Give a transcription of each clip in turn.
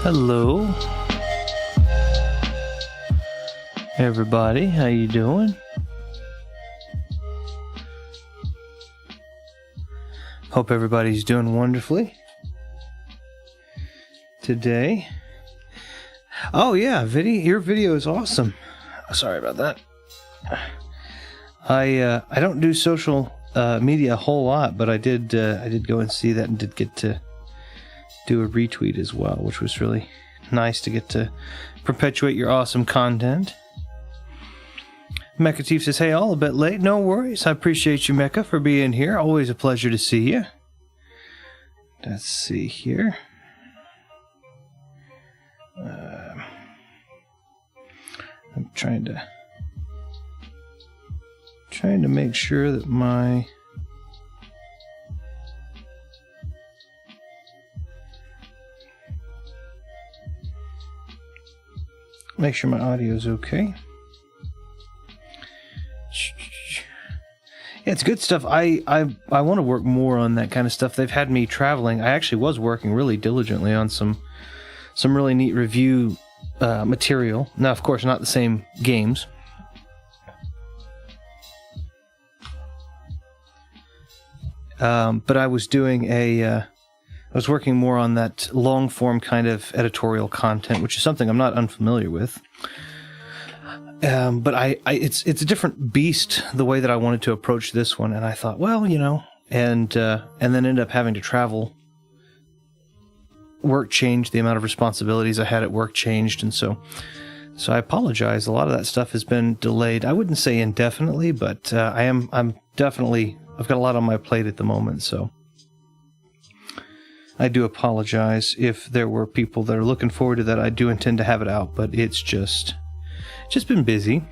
Hello, everybody. How you doing? Hope everybody's doing wonderfully today. Oh yeah, your video is awesome. Sorry about that. I don't do social media a whole lot, but I did go and see that and did get to do a retweet as well, which was really nice to get to perpetuate your awesome content. Mecha Chief says, hey, all a bit late. No worries. I appreciate you, Mecha, for being here. Always a pleasure to see you. Let's see here. I'm trying to make sure that make sure my audio is okay. Yeah, it's good stuff. I want to work more on that kind of stuff. They've had me traveling. I actually was working really diligently on some really neat review material. Now, of course, not the same games. But I was doing I was working more on that long-form kind of editorial content, which is something I'm not unfamiliar with. But it's a different beast the way that I wanted to approach this one, and I thought, well, and then ended up having to travel. Work changed, the amount of responsibilities I had at work changed, and so I apologize. A lot of that stuff has been delayed. I wouldn't say indefinitely, but I've got a lot on my plate at the moment, so I do apologize if there were people that are looking forward to that. I do intend to have it out, but it's just been busy.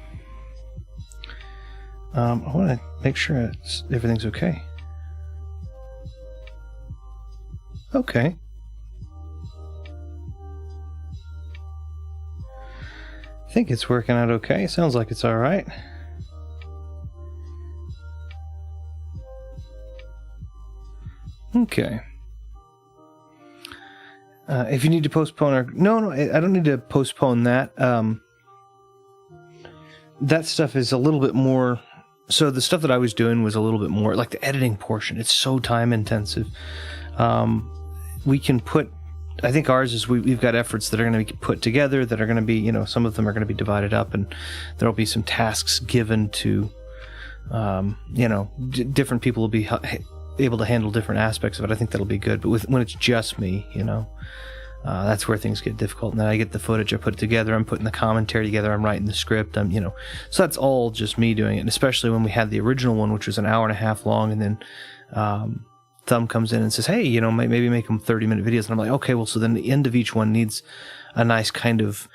I want to make sure everything's okay. Okay. I think it's working out okay. Sounds like it's all right. Okay. If you need to postpone or... No, I don't need to postpone that. That stuff is a little bit more... So the stuff that I was doing was a little bit more... Like the editing portion, it's so time intensive. We can put... I think ours is we've got efforts that are going to be put together that are going to be, you know, some of them are going to be divided up, and there'll be some tasks given to, you know, different people will be able to handle different aspects of it. I think that'll be good. But when it's just me, you know, that's where things get difficult. And then I get the footage, I put it together, I'm putting the commentary together, I'm writing the script, you know, so that's all just me doing it. And especially when we had the original one, which was an hour and a half long, and then Thumb comes in and says, hey, you know, maybe make them 30-minute videos. And I'm like, okay, well, so then the end of each one needs a nice kind of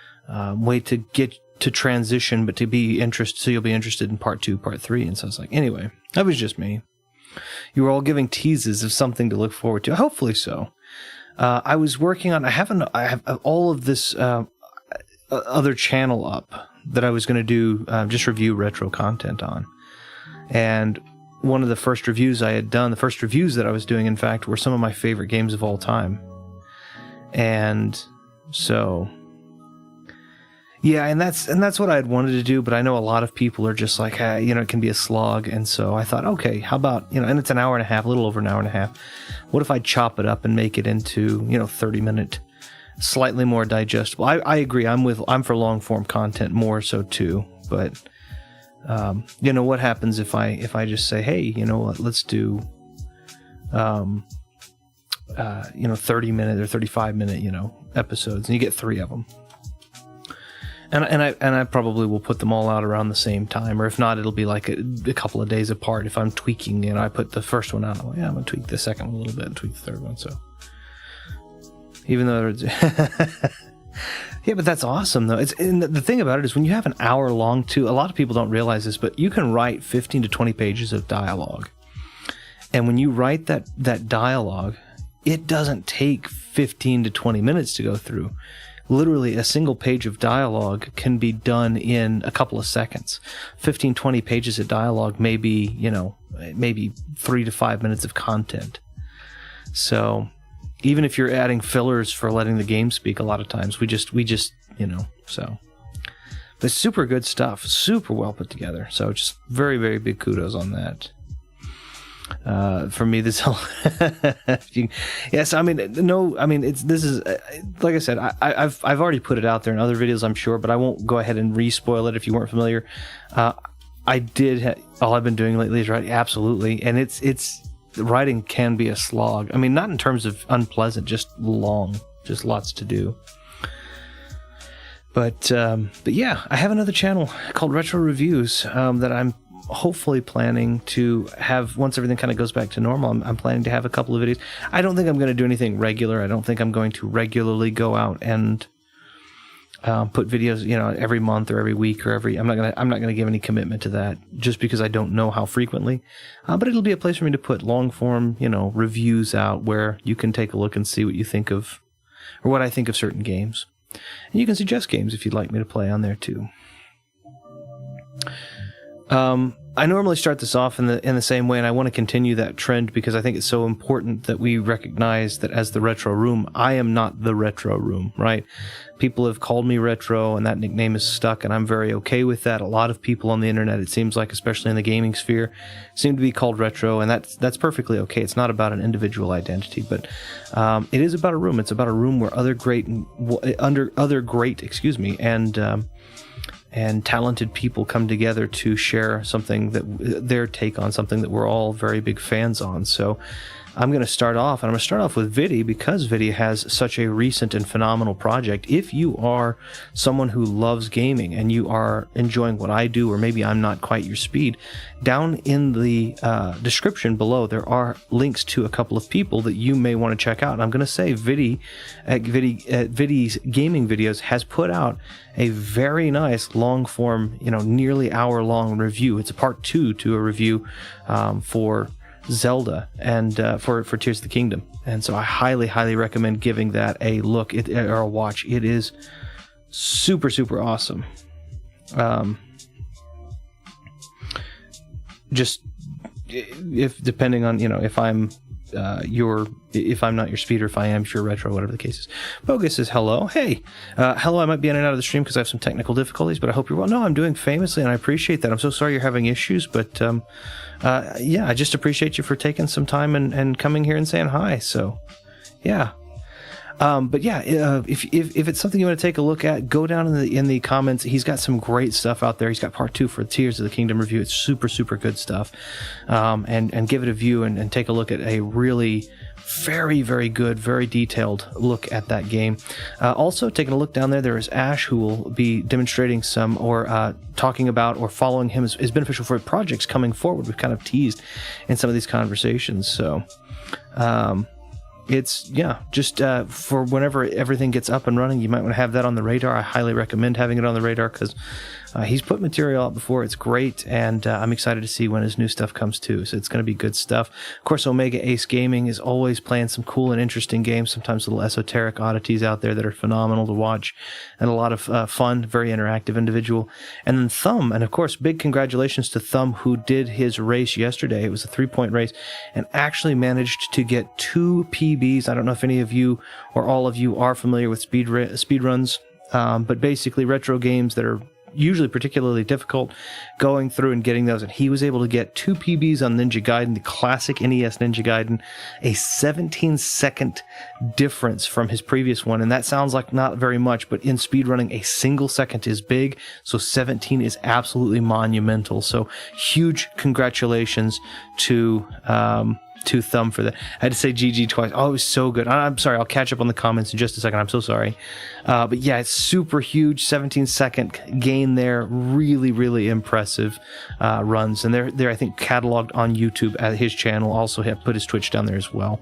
way to get to transition, but to be interested, so you'll be interested in part 2, part 3. And so I was like, anyway, that was just me. You were all giving teases of something to look forward to. Hopefully so. I was working on, I have all of this other channel up that I was going to do just review retro content on. And one of the first reviews I had done, the first reviews that I was doing, in fact, were some of my favorite games of all time. And so, yeah, and that's what I had wanted to do, but I know a lot of people are just like, hey, you know, it can be a slog. And so I thought, okay, how about, you know, and it's an hour and a half, a little over an hour and a half. What if I chop it up and make it into, you know, 30-minute, slightly more digestible? I agree. I'm for long form content more so too, but you know, what happens if I just say, hey, you know what, let's do, you know, 30-minute or 35-minute, you know, episodes, and you get 3 of them. And I probably will put them all out around the same time, or if not, it'll be like a couple of days apart. If I'm tweaking, you know, I put the first one out, I'm like, yeah, I'm gonna tweak the second one a little bit and tweak the third one. So even though it's yeah, but that's awesome though. And the thing about it is, when you have an hour long too, a lot of people don't realize this, but you can write 15 to 20 pages of dialogue. And when you write that dialogue, it doesn't take 15 to 20 minutes to go through. Literally, a single page of dialogue can be done in a couple of seconds. 15, 20 pages of dialogue may be, you know, maybe 3 to 5 minutes of content. So even if you're adding fillers for letting the game speak, a lot of times we just, you know, so. But super good stuff, super well put together. So just very, very big kudos on that. For me, this whole yes, I mean, no, I mean, this is like I said, I've already put it out there in other videos, I'm sure, but I won't go ahead and re-spoil it if you weren't familiar. I did all I've been doing lately is writing, absolutely, and it's writing can be a slog. I mean, not in terms of unpleasant, just long, just lots to do. But yeah, I have another channel called Retro Reviews that I'm hopefully planning to have, once everything kind of goes back to normal, I'm planning to have a couple of videos. I don't think I'm going to do anything regular. I don't think I'm going to regularly go out and put videos, you know, every month or every week or I'm not going to give any commitment to that, just because I don't know how frequently. But it'll be a place for me to put long form, you know, reviews out where you can take a look and see what you think of, or what I think of certain games. And you can suggest games if you'd like me to play on there too. I normally start this off in the same way, and I want to continue that trend because I think it's so important that we recognize that as the Retro Room, I am not the Retro Room, right? People have called me Retro, and that nickname is stuck, and I'm very okay with that. A lot of people on the internet, it seems like, especially in the gaming sphere, seem to be called Retro, and that's perfectly okay. It's not about an individual identity, but it is about a room. It's about a room where other great, and talented people come together to share something that their take on something that we're all very big fans on. So I'm going to start off, and I'm going to start off with Vidi because Vidi has such a recent and phenomenal project. If you are someone who loves gaming and you are enjoying what I do, or maybe I'm not quite your speed, down in the description below, there are links to a couple of people that you may want to check out. And I'm going to say Vidi's gaming videos has put out a very nice long form, nearly hour-long review. It's a part 2 to a review for Zelda and for Tears of the Kingdom, and so I highly recommend giving that a look or a watch. It is super awesome. Just if depending on if I'm if I'm not your speed, or if I am your retro, whatever the case is. Bogus says hello. Hey, hello. I might be in and out of the stream because I have some technical difficulties, but I hope you're well. No, I'm doing famously, and I appreciate that. I'm so sorry you're having issues, but I just appreciate you for taking some time and coming here and saying hi. So, yeah. But yeah, if it's something you want to take a look at, go down in the comments. He's got some great stuff out there. He's got part 2 for Tears of the Kingdom review. It's super good stuff. And give it a view and take a look at a really very good, very detailed look at that game. Also, taking a look down there is Ash, who will be demonstrating some or talking about or following him is beneficial for projects coming forward. We've kind of teased in some of these conversations. So, it's just for whenever everything gets up and running, you might want to have that on the radar. I highly recommend having it on the radar because he's put material out before. It's great, and I'm excited to see when his new stuff comes too. So it's going to be good stuff. Of course, Omega Ace Gaming is always playing some cool and interesting games, sometimes little esoteric oddities out there that are phenomenal to watch, and a lot of fun, very interactive individual. And then Thumb, and of course, big congratulations to Thumb, who did his race yesterday. It was a 3-point race and actually managed to get 2 PBs. I don't know if any of you or all of you are familiar with speed runs, but basically retro games that are usually particularly difficult, going through and getting those, and he was able to get 2 PBs on Ninja Gaiden, the classic NES Ninja Gaiden, a 17-second difference from his previous one, and that sounds like not very much, but in speedrunning, a single second is big, so 17 is absolutely monumental. So huge congratulations to Thumb for that. I had to say GG twice. Oh, it was so good. I'm sorry. I'll catch up on the comments in just a second. I'm so sorry. But yeah, it's super huge. 17-second gain there. Really impressive runs. And they're I think cataloged on YouTube at his channel. Also have put his Twitch down there as well.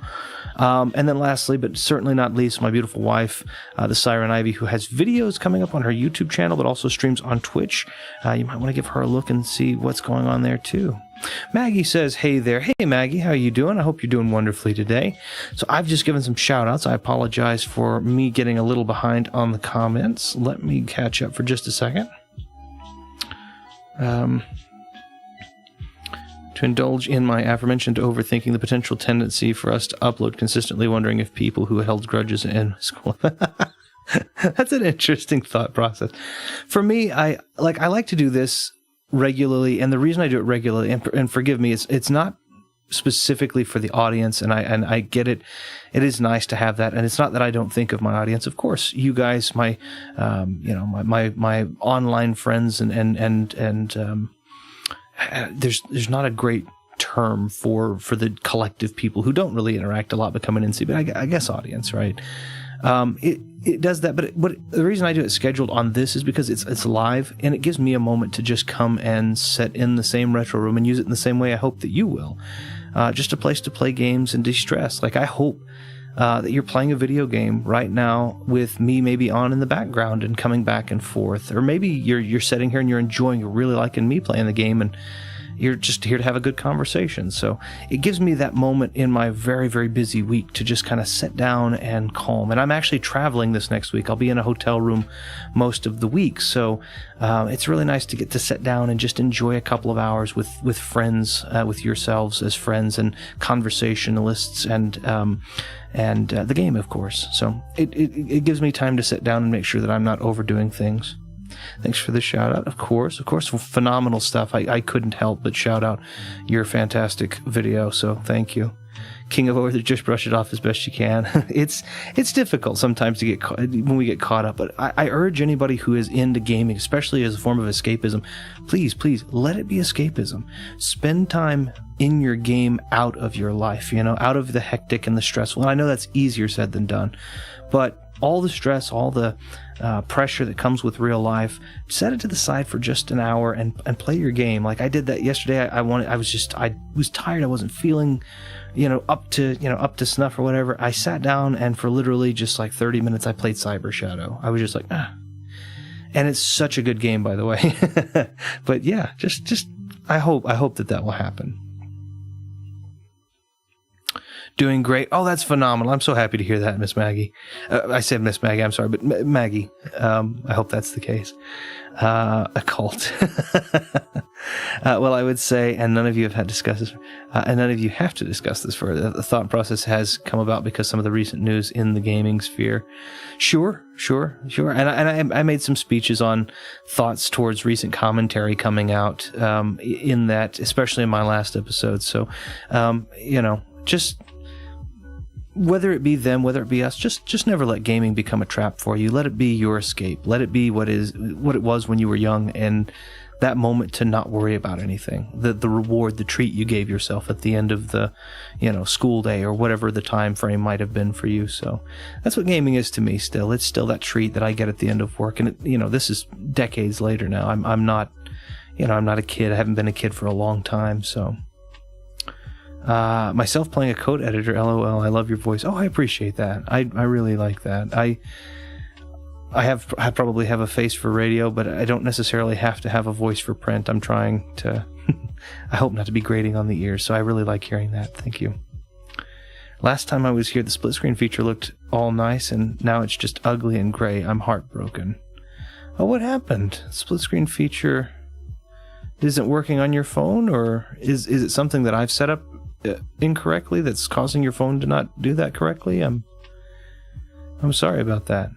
And then lastly, but certainly not least, my beautiful wife, the Siren Ivy, who has videos coming up on her YouTube channel, but also streams on Twitch. You might want to give her a look and see what's going on there too. Maggie says, hey there. Hey, Maggie, how are you doing? I hope you're doing wonderfully today. So I've just given some shout-outs. I apologize for me getting a little behind on the comments. Let me catch up for just a second. To indulge in my aforementioned overthinking, the potential tendency for us to upload consistently, wondering if people who held grudges in school... That's an interesting thought process. For me, I like to do this regularly, and the reason I do it regularly, and forgive me, it's not specifically for the audience, and I get it. It is nice to have that, and it's not that I don't think of my audience. Of course, you guys, my my online friends, and there's not a great term for the collective people who don't really interact a lot but come in and see, but I guess audience, right? It does that, but the reason I do it scheduled on this is because it's live, and it gives me a moment to just come and sit in the same retro room and use it in the same way I hope that you will. Just a place to play games and de-stress. Like, I hope that you're playing a video game right now with me maybe on in the background and coming back and forth, or maybe you're sitting here and you're really liking me playing the game, and you're just here to have a good conversation. So it gives me that moment in my very busy week to just kind of sit down and calm. And I'm actually traveling this next week. I'll be in a hotel room most of the week. So it's really nice to get to sit down and just enjoy a couple of hours with friends, with yourselves as friends and conversationalists, and the game, of course. So it gives me time to sit down and make sure that I'm not overdoing things. thanks for the shout out. Of course, phenomenal stuff. I couldn't help but shout out your fantastic video, so thank you. King of Order, just brush it off as best you can. It's difficult sometimes to get when we get caught up, but I urge anybody who is into gaming, especially as a form of escapism, please let it be escapism. Spend time in your game out of your life, out of the hectic and the stressful. And I know that's easier said than done, but all the stress, all the pressure that comes with real life, set it to the side for just an hour and play your game. Like I did that yesterday. I was tired. I wasn't feeling up to snuff or whatever. I sat down and for literally just like 30 minutes I played Cyber Shadow. I was just like, and it's such a good game, by the way. But yeah, just I hope that will happen. Doing great. Oh, that's phenomenal. I'm so happy to hear that, Miss Maggie. I said Miss Maggie, I'm sorry, but Maggie. I hope that's the case. A cult. Well, I would say, and none of you have had to discuss this, and none of you have to discuss this further. The thought process has come about because some of the recent news in the gaming sphere. Sure. And I made some speeches on thoughts towards recent commentary coming out, in that, especially in my last episode. So, just whether it be them, whether it be us, just never let gaming become a trap for you. Let it be your escape. Let it be what it was when you were young, and that moment to not worry about anything. The reward, the treat you gave yourself at the end of the, school day or whatever the time frame might have been for you. So that's what gaming is to me still. It's still that treat that I get at the end of work. And this is decades later now. I'm not a kid. I haven't been a kid for a long time, so. Myself playing a code editor, LOL. I love your voice. Oh, I appreciate that. I really like that. I probably have a face for radio, but I don't necessarily have to have a voice for print. I'm trying to. I hope not to be grating on the ears. So I really like hearing that. Thank you. Last time I was here, the split screen feature looked all nice, and now it's just ugly and gray. I'm heartbroken. Oh, what happened? Split screen feature isn't working on your phone, or is it something that I've set up incorrectly that's causing your phone to not do that correctly? I'm sorry about that.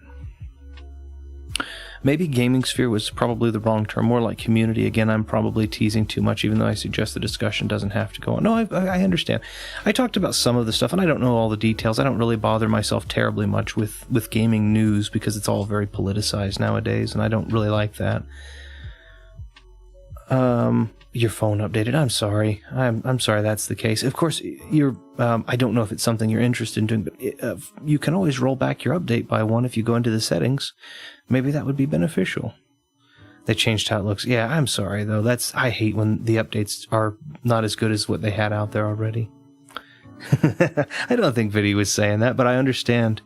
Maybe gaming sphere was probably the wrong term, more like community. Again, I'm probably teasing too much, even though I suggest the discussion doesn't have to go on. No, I understand. I talked about some of the stuff, and I don't know all the details. I don't really bother myself terribly much with gaming news because it's all very politicized nowadays, and I don't really like that. Your phone updated. I'm sorry. I'm sorry that's the case. Of course, I don't know if it's something you're interested in doing, but you can always roll back your update by one if you go into the settings. Maybe that would be beneficial. They changed how it looks. Yeah, I'm sorry though. I hate when the updates are not as good as what they had out there already. I don't think Viddy was saying that, but I understand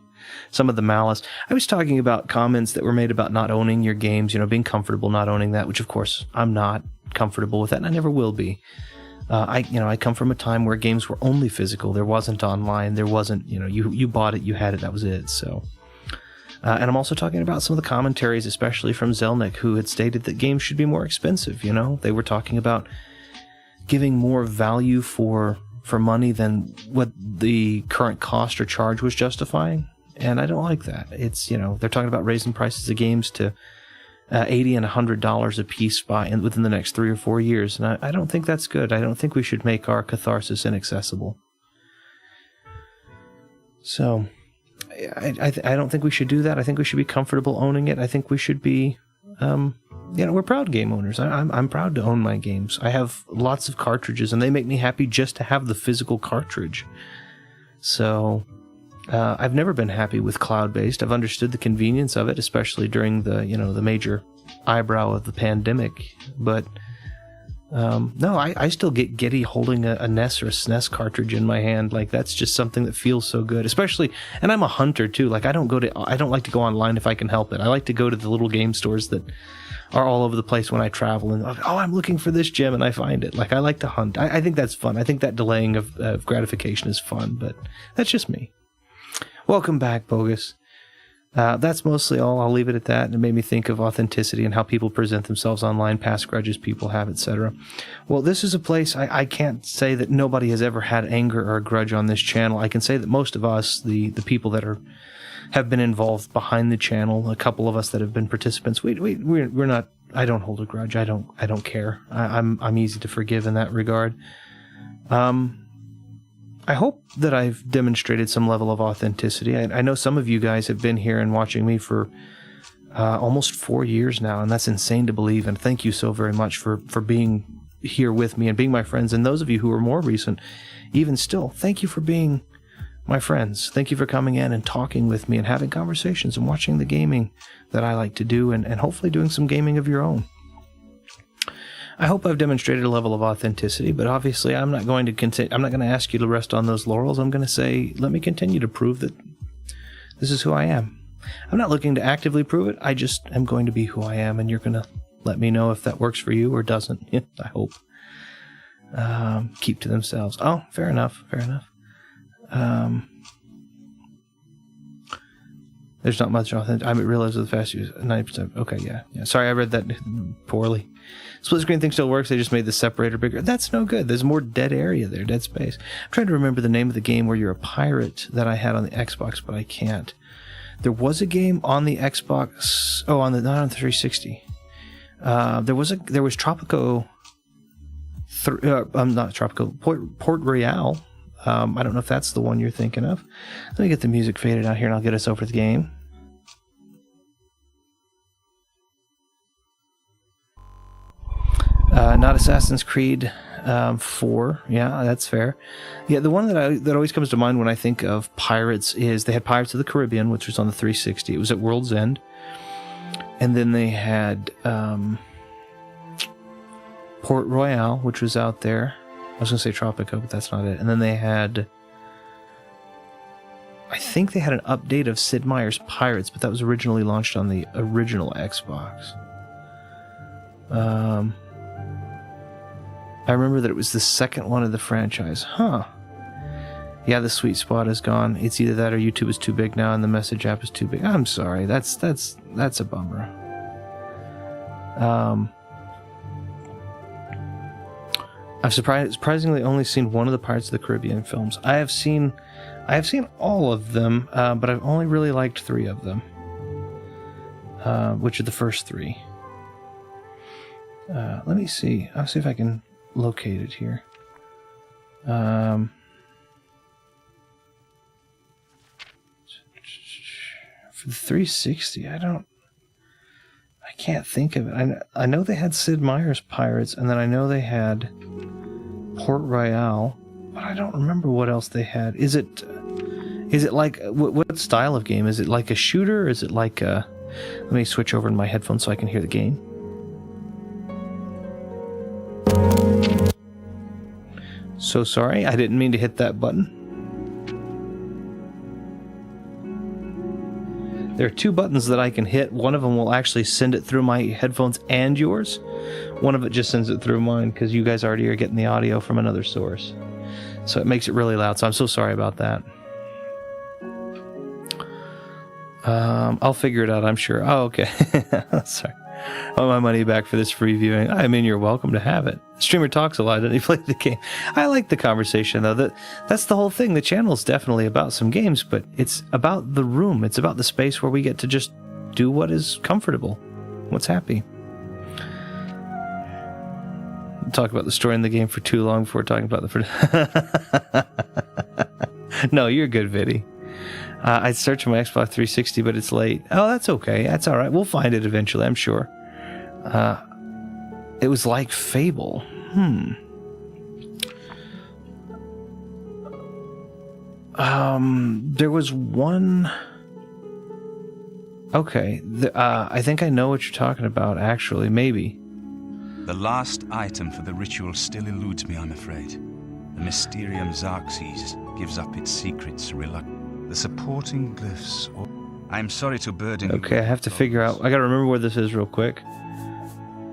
some of the malice. I was talking about comments that were made about not owning your games, being comfortable not owning that, which of course I'm not comfortable with that, and I never will be. I come from a time where games were only physical. There wasn't online. There wasn't, you bought it, you had it, that was it. So, and I'm also talking about some of the commentaries, especially from Zelnick, who had stated that games should be more expensive. They were talking about giving more value for money than what the current cost or charge was justifying. And I don't like that. It's, they're talking about raising prices of games to $80 and $100 a piece within the next 3 or 4 years. And I don't think that's good. I don't think we should make our catharsis inaccessible. So I don't think we should do that. I think we should be comfortable owning it. I think we should be, we're proud game owners. I'm proud to own my games. I have lots of cartridges, and they make me happy just to have the physical cartridge. So I've never been happy with cloud-based. I've understood the convenience of it, especially during the major eyebrow of the pandemic. But no, I still get giddy holding a NES or a SNES cartridge in my hand. Like, that's just something that feels so good. Especially, and I'm a hunter too. Like, I don't like to go online if I can help it. I like to go to the little game stores that are all over the place when I travel, and I'm looking for this gem, and I find it. Like, I like to hunt. I think that's fun. I think that delaying of gratification is fun, but that's just me. Welcome back, Bogus. That's mostly all. I'll leave it at that. And it made me think of authenticity and how people present themselves online, past grudges people have, etc. Well, this is a place I can't say that nobody has ever had anger or a grudge on this channel. I can say that most of us, the people that have been involved behind the channel, a couple of us that have been participants, we're not. I don't hold a grudge. I don't care. I'm easy to forgive in that regard. I hope that I've demonstrated some level of authenticity. I know some of you guys have been here and watching me for almost 4 years now, and that's insane to believe, and thank you so very much for being here with me and being my friends. And those of you who are more recent, even still, thank you for being my friends. Thank you for coming in and talking with me and having conversations and watching the gaming that I like to do, and hopefully doing some gaming of your own. I hope I've demonstrated a level of authenticity, but obviously I'm not going to ask you to rest on those laurels. I'm going to say, let me continue to prove that this is who I am. I'm not looking to actively prove it. I just am going to be who I am, and you're going to let me know if that works for you or doesn't. I hope. Keep to themselves. Oh, fair enough. Fair enough. There's not much authentic. I realize with the fast use 90%. Okay, yeah. Sorry, I read that poorly. Split screen thing still works. They just made the separator bigger. That's no good. There's more dead area there, dead space. I'm trying to remember the name of the game where you're a pirate that I had on the Xbox, but I can't. There was a game on the Xbox. Oh, not on the 360. There was Tropico. Not Tropico. Port Royale. I don't know if that's the one you're thinking of. Let me get the music faded out here, and I'll get us over the game. Not Assassin's Creed 4. Yeah, that's fair. Yeah, the one that always comes to mind when I think of pirates is they had Pirates of the Caribbean, which was on the 360. It was at World's End. And then they had Port Royale, which was out there. I was going to say Tropico, but that's not it. And then they had... I think they had an update of Sid Meier's Pirates, but that was originally launched on the original Xbox. I remember that it was the second one of the franchise. Huh. Yeah, the sweet spot is gone. It's either that or YouTube is too big now and the message app is too big. I'm sorry. That's a bummer. I've surprisingly only seen one of the Pirates of the Caribbean films. I have seen all of them, but I've only really liked 3 of them, which are the first 3. Let me see. I'll see if I can locate it here. For the 360, I can't think of it. I know they had Sid Meier's Pirates, and then I know they had Port Royale, but I don't remember what else they had. Is it like what style of game? Is it like a shooter? Or is it like a... Let me switch over to my headphones so I can hear the game. So sorry, I didn't mean to hit that button. There are 2 buttons that I can hit. One of them will actually send it through my headphones and yours. One of it just sends it through mine because you guys already are getting the audio from another source. So it makes it really loud, so I'm so sorry about that. I'll figure it out, I'm sure. Oh, okay. Sorry. I want my money back for this free viewing. I mean, you're welcome to have it. The streamer talks a lot, doesn't he? Play the game. I like the conversation, though. That's the whole thing. The channel is definitely about some games, but it's about the room. It's about the space where we get to just do what is comfortable, what's happy. Talk about the story in the game for too long before talking about the... No, you're good, Viddy. I searched for my Xbox 360, but it's late. Oh, that's okay. That's all right. We'll find it eventually, I'm sure. It was like Fable. There was one... Okay. I think I know what you're talking about, actually. Maybe. The last item for the ritual still eludes me, I'm afraid. The Mysterium Xerxes gives up its secrets reluctantly. The supporting glyphs... I'm sorry to burden you. Okay, I have to figure out... I gotta remember where this is real quick.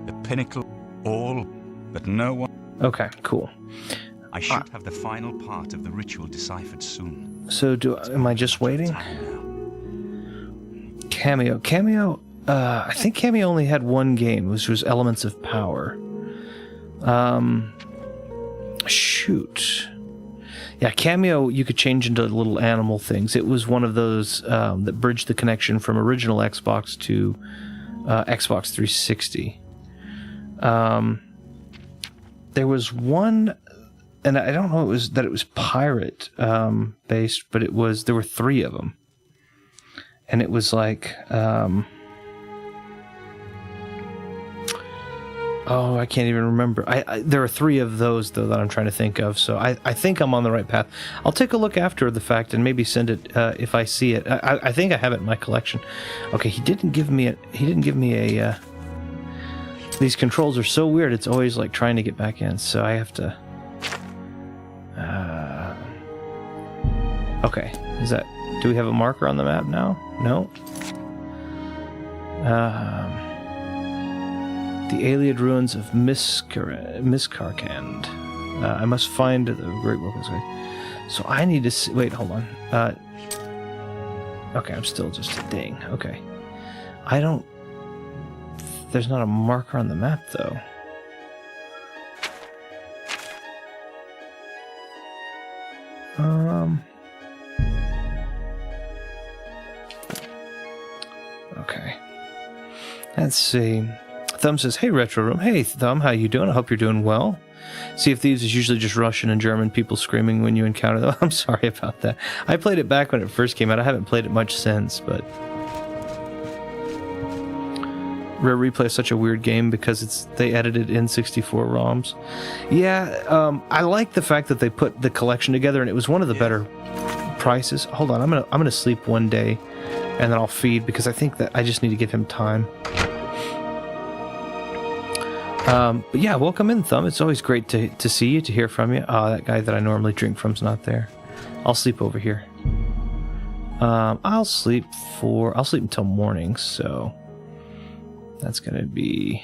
The pinnacle, all, but no one... Okay, cool. I should have the final part of the ritual deciphered soon. So am I just waiting? Cameo. Cameo, I think Cameo only had one game, which was Elements of Power. Shoot. Yeah, Cameo, you could change into little animal things. It was one of those that bridged the connection from original Xbox to Xbox 360. There was one, and I don't know it was pirate based, but there were 3 of them. And it was like, I can't even remember. There are 3 of those, though, that I'm trying to think of. So I think I'm on the right path. I'll take a look after the fact and maybe send it if I see it. I think I have it in my collection. Okay, he didn't give me a. These controls are so weird. It's always like trying to get back in. So I have to. Okay, do we have a marker on the map now? No. The alien ruins of Miskarkand. I must find the Great Welcome Way. So I need to see. Wait, hold on. Okay, I'm still just a ding. Okay. There's not a marker on the map, though. Okay. Let's see. Thumb says, "Hey, Retro Room." Hey, Thumb, how you doing? I hope you're doing well. Sea of Thieves is usually just Russian and German people screaming when you encounter them. I'm sorry about that. I played it back when it first came out. I haven't played it much since, but... Rare Replay is such a weird game because they edited N64 ROMs. Yeah, I like the fact that they put the collection together, and it was one of the better prices. Hold on, I'm gonna sleep one day, and then I'll feed because I think that I just need to give him time. But yeah, welcome in, Thumb. It's always great to see you, to hear from you. That guy that I normally drink from's not there. I'll sleep over here. I'll sleep until morning, so that's gonna be...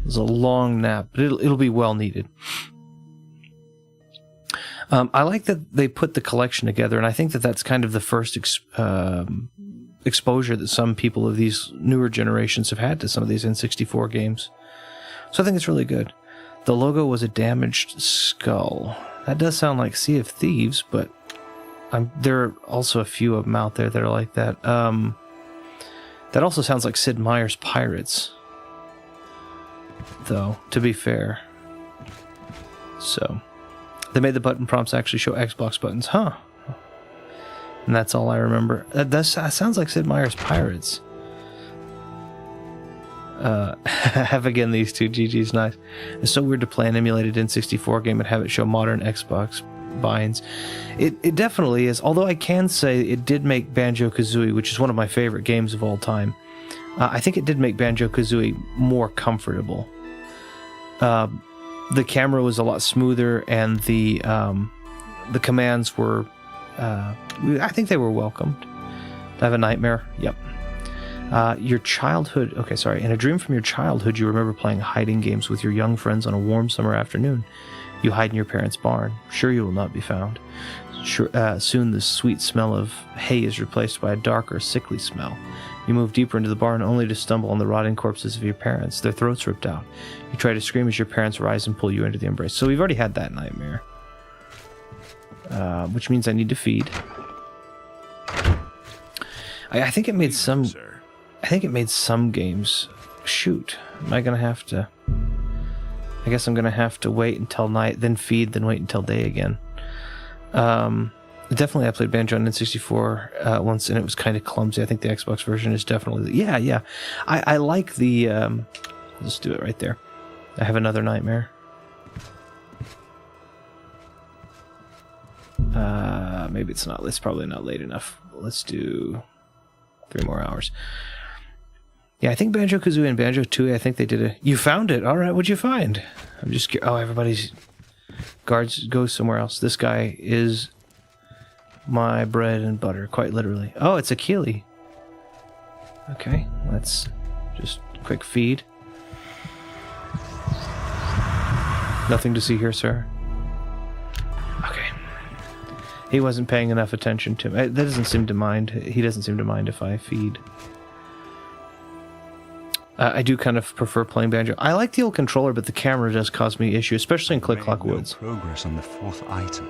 It's a long nap, but it'll be well needed. I like that they put the collection together, and I think that that's kind of the first exposure that some people of these newer generations have had to some of these N64 games. So I think it's really good. The logo was a damaged skull. That does sound like Sea of Thieves, but there are also a few of them out there that are like that. That also sounds like Sid Meier's Pirates, though, to be fair. So... They made the button prompts actually show Xbox buttons, huh? And that's all I remember. That sounds like Sid Meier's Pirates. Have again these two. GG's nice. It's so weird to play an emulated N64 game and have it show modern Xbox binds. It definitely is. Although I can say it did make Banjo-Kazooie, which is one of my favorite games of all time. I think it did make Banjo-Kazooie more comfortable. The camera was a lot smoother, and the commands were, I think they were welcomed. Do I have a nightmare? Yep. Your childhood... Okay, sorry. In a dream from your childhood, you remember playing hiding games with your young friends on a warm summer afternoon. You hide in your parents' barn. Sure, you will not be found. Soon the sweet smell of hay is replaced by a darker, sickly smell. You move deeper into the barn only to stumble on the rotting corpses of your parents, their throats ripped out. You try to scream as your parents rise and pull you into the embrace. So we've already had that nightmare. Which means I need to feed. I think it made some... I think it made some games... Shoot. Am I going to have to... I guess I'm going to have to wait until night, then feed, then wait until day again. Definitely I played Banjo on N64 once, and it was kind of clumsy. I think the Xbox version is definitely... Yeah. I like the... let's do it right there. I have another nightmare. Maybe it's not... It's probably not late enough. Let's do 3 more hours. Yeah, I think Banjo-Kazooie and Banjo-Tooie, I think they did a... You found it! Alright, what'd you find? I'm just... Oh, everybody's... Guards go somewhere else. This guy is... my bread and butter, quite literally. Oh, it's a Keeley. Okay, let's just quick feed. Nothing to see here, sir. He wasn't paying enough attention to me. That doesn't seem to mind. He doesn't seem to mind if I feed. I do kind of prefer playing banjo. I like the old controller, but the camera does cause me issues, especially in Click Clock Woods. Progress on the 4th item.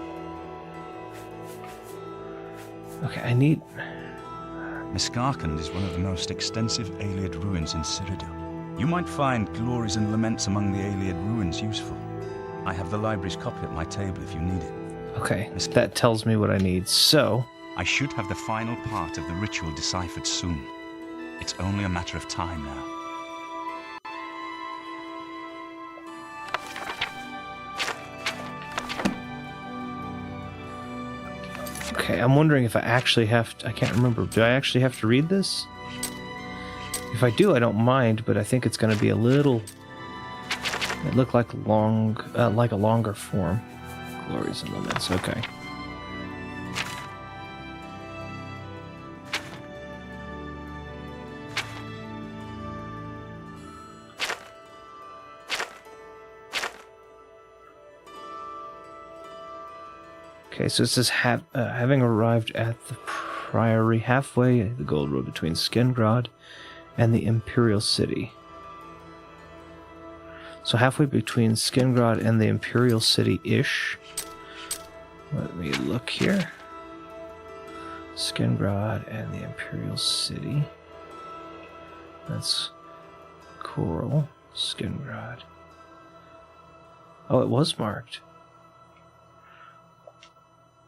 Okay, I need... Miskarkand is one of the most extensive Ayleid ruins in Cyrodiil. You might find glories and laments among the Ayleid ruins useful. I have the library's copy at my table if you need it. Okay, that tells me what I need, so... I should have the final part of the ritual deciphered soon. It's only a matter of time now. Okay, I'm wondering if I actually have to... I can't remember. Do I actually have to read this? If I do, I don't mind, but I think it's going to be a little... It looked like a longer form. Glories and laments, okay. Okay, so it says, having arrived at the Priory halfway, the gold road between Skingrod and the Imperial City. So halfway between Skingrod and the Imperial City-ish. Let me look here. Skingrod and the Imperial City. That's Coral, Skingrod. Oh, it was marked.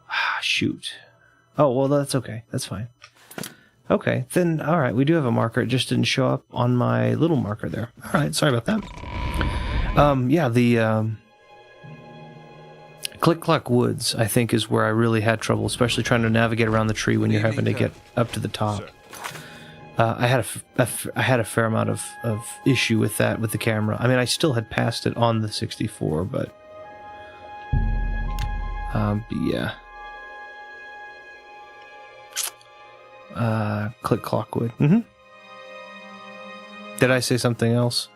Ah, shoot. Oh, well, that's okay. That's fine. Okay, then, alright, we do have a marker. It just didn't show up on my little marker there. Alright, sorry about that. Yeah, the Click Clock Woods, I think, is where I really had trouble, especially trying to navigate around the tree when you're having to get up to the top. I had a fair amount of issue with that with the camera. I mean, I still had passed it on the 64, but yeah. Click Clock Wood. Mm-hmm. Did I say something else?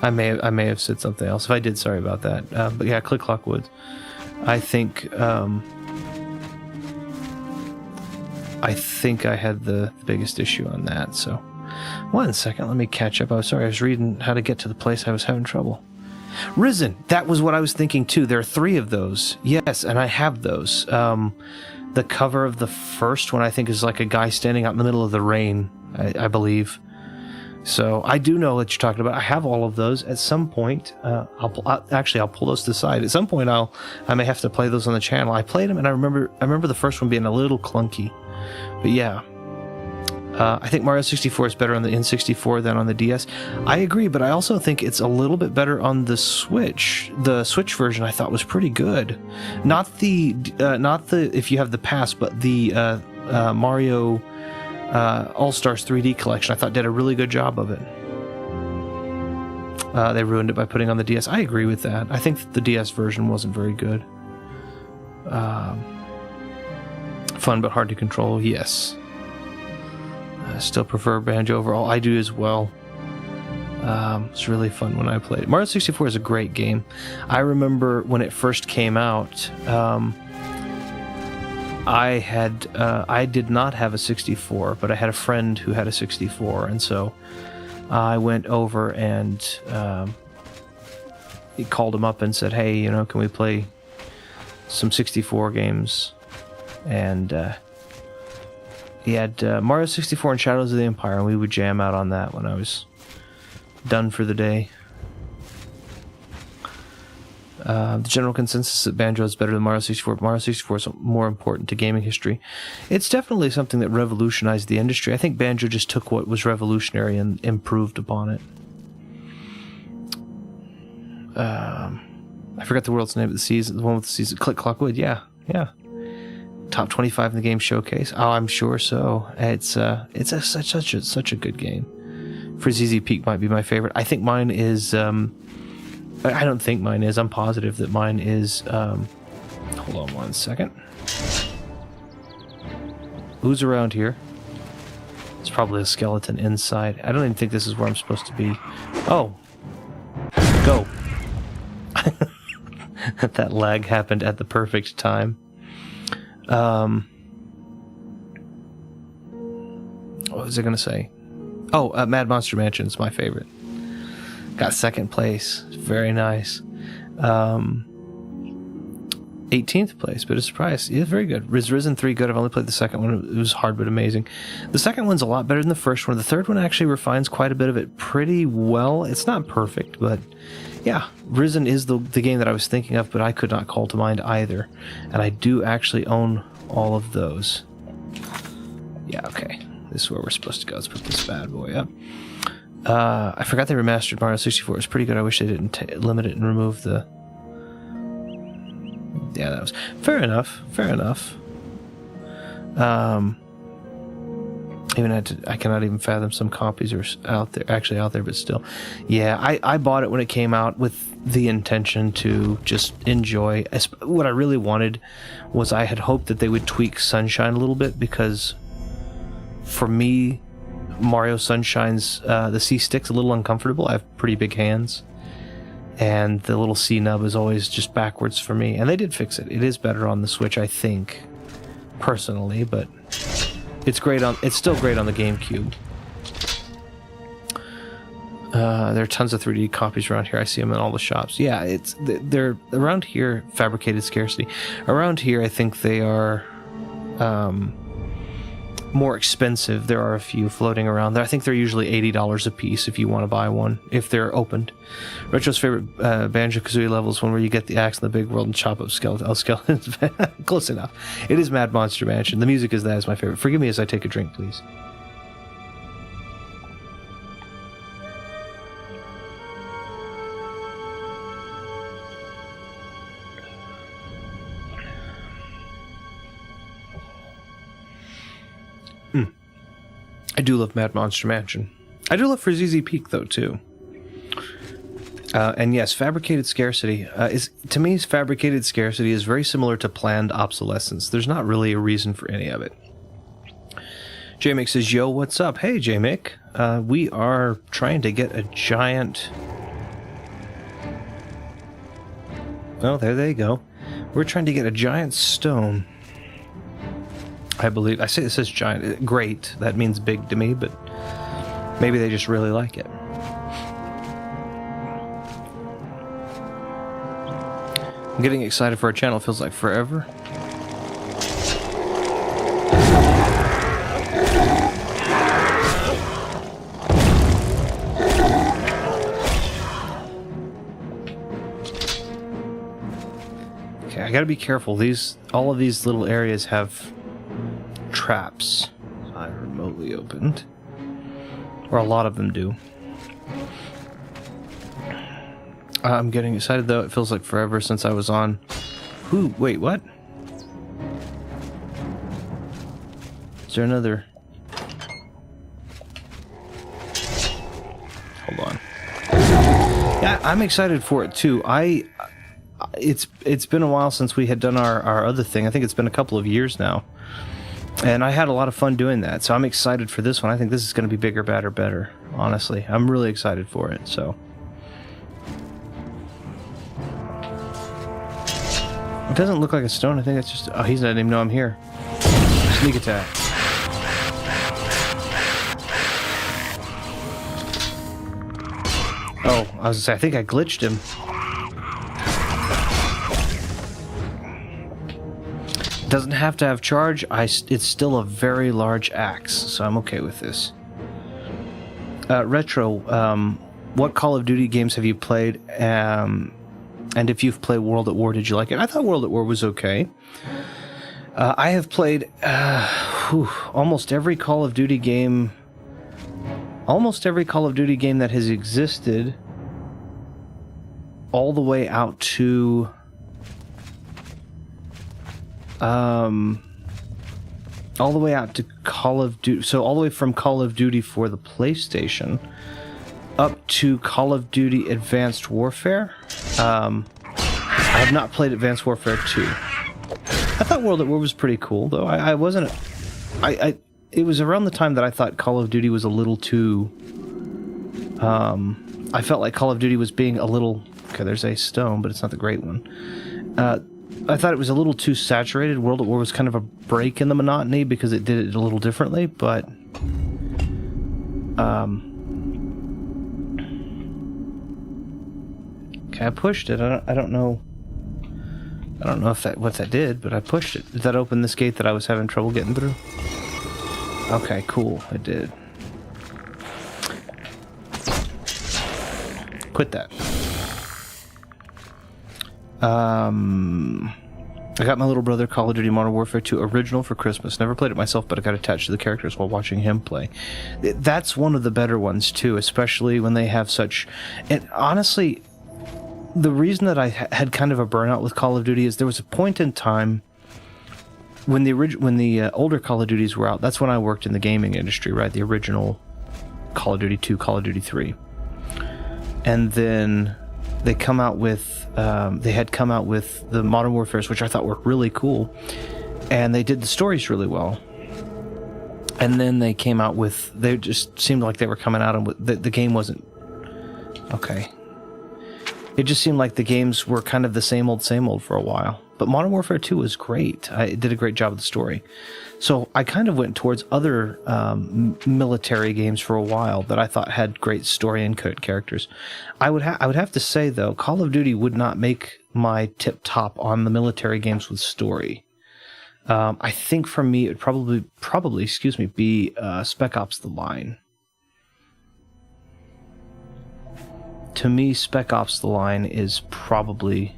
I may have said something else. If I did, sorry about that. But yeah, Click Clock Woods. I think I had the biggest issue on that. So, 1 second, let me catch up. I was reading how to get to the place I was having trouble. Risen. That was what I was thinking too. There are 3 of those. Yes, and I have those. The cover of the first one, I think, is like a guy standing out in the middle of the rain, I believe. So I do know what you're talking about. I have all of those. At some point, I'll pull those to the side. At some point, I may have to play those on the channel. I played them, and I remember the first one being a little clunky. But yeah, I think Mario 64 is better on the N64 than on the DS. I agree, but I also think it's a little bit better on the Switch. The Switch version I thought was pretty good. Not the if you have the pass, but the Mario All-Stars 3D collection I thought did a really good job of it. They ruined it by putting on the DS. I agree with that. I think the DS version wasn't very good. Fun but hard to control, yes. I still prefer Banjo overall. I do as well. It's really fun when I play it. Mario 64 is a great game. I remember when it first came out, I did not have a 64, but I had a friend who had a 64, and so I went over and he called him up and said, hey, can we play some 64 games? And he had Mario 64 and Shadows of the Empire, and we would jam out on that when I was done for the day. The general consensus that Banjo is better than Mario 64. Mario 64 is more important to gaming history. It's definitely something that revolutionized the industry. I think Banjo just took what was revolutionary and improved upon it. I forgot the world's name of the season. The one with the season. Click Clock Wood. Yeah. Top 25 in the game showcase. Oh, I'm sure so. It's such a good game. ZZ Peak might be my favorite. I think mine is. I don't think mine is. I'm positive that mine is. Hold on 1 second. Who's around here? It's probably a skeleton inside. I don't even think this is where I'm supposed to be. Oh. Go. That lag happened at the perfect time. What was I going to say? Oh, Mad Monster Mansion is my favorite. Got second place. Very nice. 18th place, but a surprise. Yeah, very good. Risen 3 good. I've only played the second one. It was hard but amazing. The second one's a lot better than the first one. The third one actually refines quite a bit of it pretty well. It's not perfect, but yeah, Risen is the game that I was thinking of, but I could not call to mind either. And I do actually own all of those. Yeah, okay. This is where we're supposed to go. Let's put this bad boy up. I forgot they remastered Mario 64. It was pretty good. I wish they didn't limit it and remove the... Yeah, that was... Fair enough. Fair enough. I cannot even fathom some copies are out there, but still. Yeah, I bought it when it came out with the intention to just enjoy. What I really wanted was I had hoped that they would tweak Sunshine a little bit, because for me, Mario Sunshine's the C stick's a little uncomfortable. I have pretty big hands, and the little C nub is always just backwards for me. And they did fix it. It is better on the Switch, I think, personally, but it's still great on the GameCube. There are tons of 3D copies around here. I see them in all the shops. Yeah, they're around here. Fabricated Scarcity. Around here, I think they are more expensive. There are a few floating around there. I think they're usually $80 a piece if you want to buy one, if they're opened. Retro's favorite Banjo-Kazooie levels, one where you get the axe in the big world and chop up skeletons. Close enough. It is Mad Monster Mansion. The music is my favorite. Forgive me as I take a drink, please. I do love Mad Monster Mansion. I do love for ZZ Peak, though, too. And yes, Fabricated Scarcity. To me, Fabricated Scarcity is very similar to Planned Obsolescence. There's not really a reason for any of it. J-Mick says, yo, what's up? Hey, J-Mick. We are trying to get a giant... Oh, there they go. We're trying to get a giant stone... I believe. I say it says giant. Great. That means big to me, but maybe they just really like it. I'm getting excited for our channel. It feels like forever. Okay, I gotta be careful. All of these little areas have traps. I remotely opened, or a lot of them do. I'm getting excited though. It feels like forever since I was on. Ooh, wait, what? Is there another? Hold on. Yeah, I'm excited for it too. It's been a while since we had done our other thing. I think it's been a couple of years now. And I had a lot of fun doing that, so I'm excited for this one. I think this is going to be bigger, badder, better, honestly. I'm really excited for it, so. It doesn't look like a stone. I think it's just... Oh, he's not even know I'm here. Sneak attack. Oh, I was going to say, I think I glitched him. Doesn't have to have charge. It's still a very large axe, so I'm okay with this. Retro, what Call of Duty games have you played? And if you've played World at War, did you like it? I thought World at War was okay. I have played almost every Call of Duty game. Almost every Call of Duty game that has existed, all the way out to... all the way out to Call of Duty, so all the way from Call of Duty for the PlayStation up to Call of Duty Advanced Warfare. I have not played Advanced Warfare 2. I thought World at War was pretty cool, though. It was around the time that I thought Call of Duty was a little too... I felt like Call of Duty was being a little Okay, there's a stone, but it's not the great one. I thought it was a little too saturated. World at War was kind of a break in the monotony because it did it a little differently, but... Okay, I pushed it. I don't know if what that did, but I pushed it. Did that open this gate that I was having trouble getting through? Okay, cool. It did. Quit that. I got my little brother Call of Duty Modern Warfare 2 Original for Christmas. Never played it myself, but I got attached to the characters while watching him play. That's one of the better ones, too, especially when they have such... And honestly, the reason that I had kind of a burnout with Call of Duty is there was a point in time when the older Call of Duties were out. That's when I worked in the gaming industry, right? The original Call of Duty 2, Call of Duty 3. And then... they had come out with the Modern Warfares, which I thought were really cool, and they did the stories really well. And then they came out with, they just seemed like they were coming out and the game wasn't okay. It just seemed like the games were kind of the same old for a while. But Modern Warfare 2 was great. It did a great job of the story. So I kind of went towards other military games for a while that I thought had great story and characters. I would have to say, though, Call of Duty would not make my tip-top on the military games with story. I think for me, it would probably, be Spec Ops: The Line. To me, Spec Ops: The Line is probably...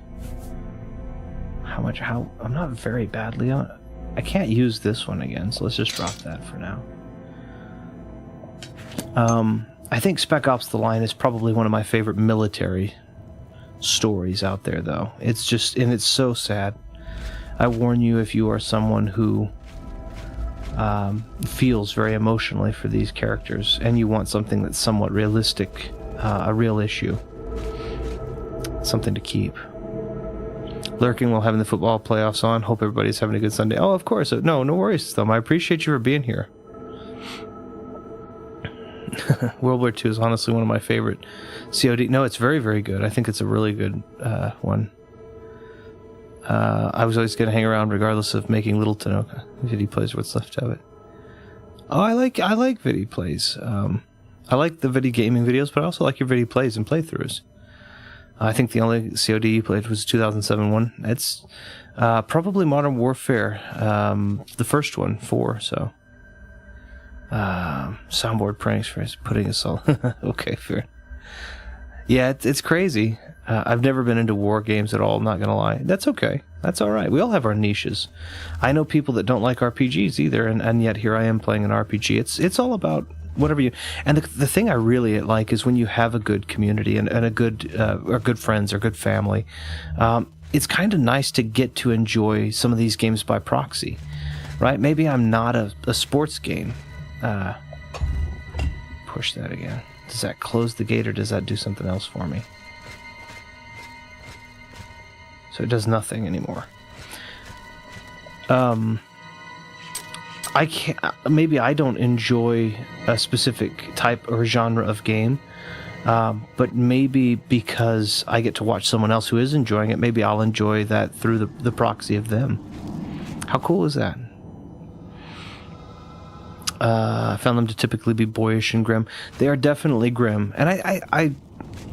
I'm not very badly on it. I can't use this one again, so let's just drop that for now. I think Spec Ops: The Line is probably one of my favorite military stories out there, though. It's just, and it's so sad. I warn you, if you are someone who feels very emotionally for these characters, and you want something that's somewhat realistic, a real issue, something to keep. Lurking while having the football playoffs on. Hope everybody's having a good Sunday. Oh, of course. No worries, Thumb. I appreciate you for being here. World War II is honestly one of my favorite COD. No, it's very, very good. I think it's a really good one. I was always going to hang around regardless of making little Tanoka. Vidi plays what's left of it. Oh, I like Vidi plays. I like the Vidi gaming videos, but I also like your Vidi plays and playthroughs. I think the only COD you played was 2007 one. It's probably Modern Warfare, the first one, 4, so. Soundboard pranks for putting us all... Okay, fair. Yeah, it's crazy. I've never been into war games at all, I'm not going to lie. That's okay. That's all right. We all have our niches. I know people that don't like RPGs either, and yet here I am playing an RPG. It's all about... whatever you, and the thing I really like is when you have a good community and a good or good friends or good family. It's kind of nice to get to enjoy some of these games by proxy, right? Maybe I'm not a sports game. Push that again. Does that close the gate or does that do something else for me? So it does nothing anymore. Maybe I don't enjoy a specific type or genre of game, but maybe because I get to watch someone else who is enjoying it, maybe I'll enjoy that through the proxy of them. How cool is that? I found them to typically be boyish and grim. They are definitely grim, and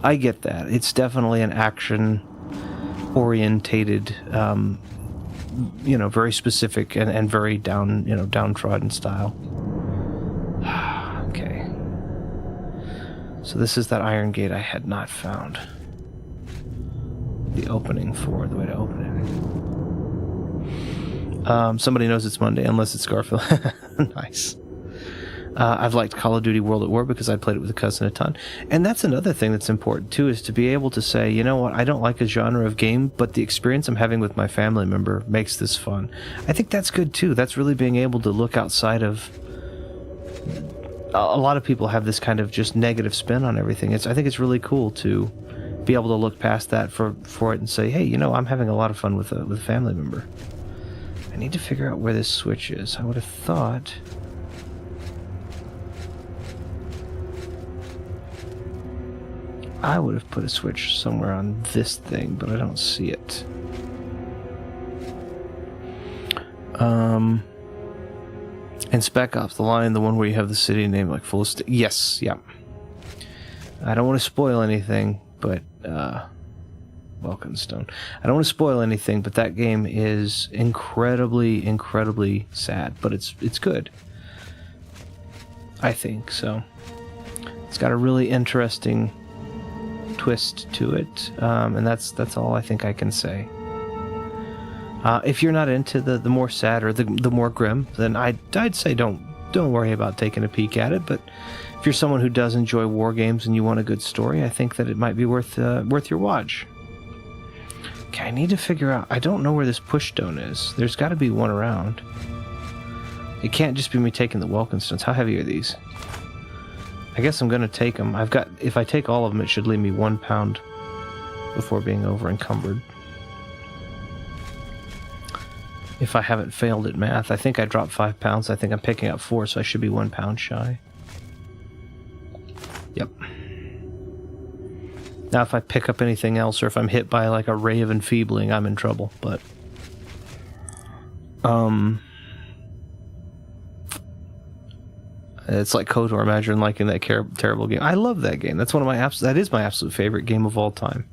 I get that. It's definitely an action-orientated, very specific and very downtrodden style. Okay. So this is that iron gate I had not found. The opening for the way to open it. Somebody knows it's Monday, unless it's Garfield. Nice. I've liked Call of Duty World at War because I played it with a cousin a ton. And that's another thing that's important, too, is to be able to say, you know what, I don't like a genre of game, but the experience I'm having with my family member makes this fun. I think that's good, too. That's really being able to look outside of... A lot of people have this kind of just negative spin on everything. I think it's really cool to be able to look past that for it and say, hey, I'm having a lot of fun with a family member. I need to figure out where this switch is. I would have thought... I would have put a switch somewhere on this thing, but I don't see it. And Spec Ops, the line, the one where you have the city name like full of yes, yeah. I don't want to spoil anything, but Welkenstone. I don't want to spoil anything, but that game is incredibly, incredibly sad. But it's good, I think. So it's got a really interesting twist to it, and that's all I think I can say. If you're not into the more sad or the more grim, then I'd say don't worry about taking a peek at it. But if you're someone who does enjoy war games and you want a good story, I think that it might be worth your watch. Okay, I need to figure out. I don't know where this push stone is. There's got to be one around. It can't just be me taking the Welkenstones. How heavy are these? I guess I'm gonna take them. If I take all of them, it should leave me 1 pound before being over encumbered. If I haven't failed at math, I think I dropped 5 pounds. I think I'm picking up 4, so I should be 1 pound shy. Yep. Now, if I pick up anything else, or if I'm hit by like a ray of enfeebling, I'm in trouble. But, it's like KOTOR. Imagine liking that terrible game. I love that game. That's one of my that is my absolute favorite game of all time.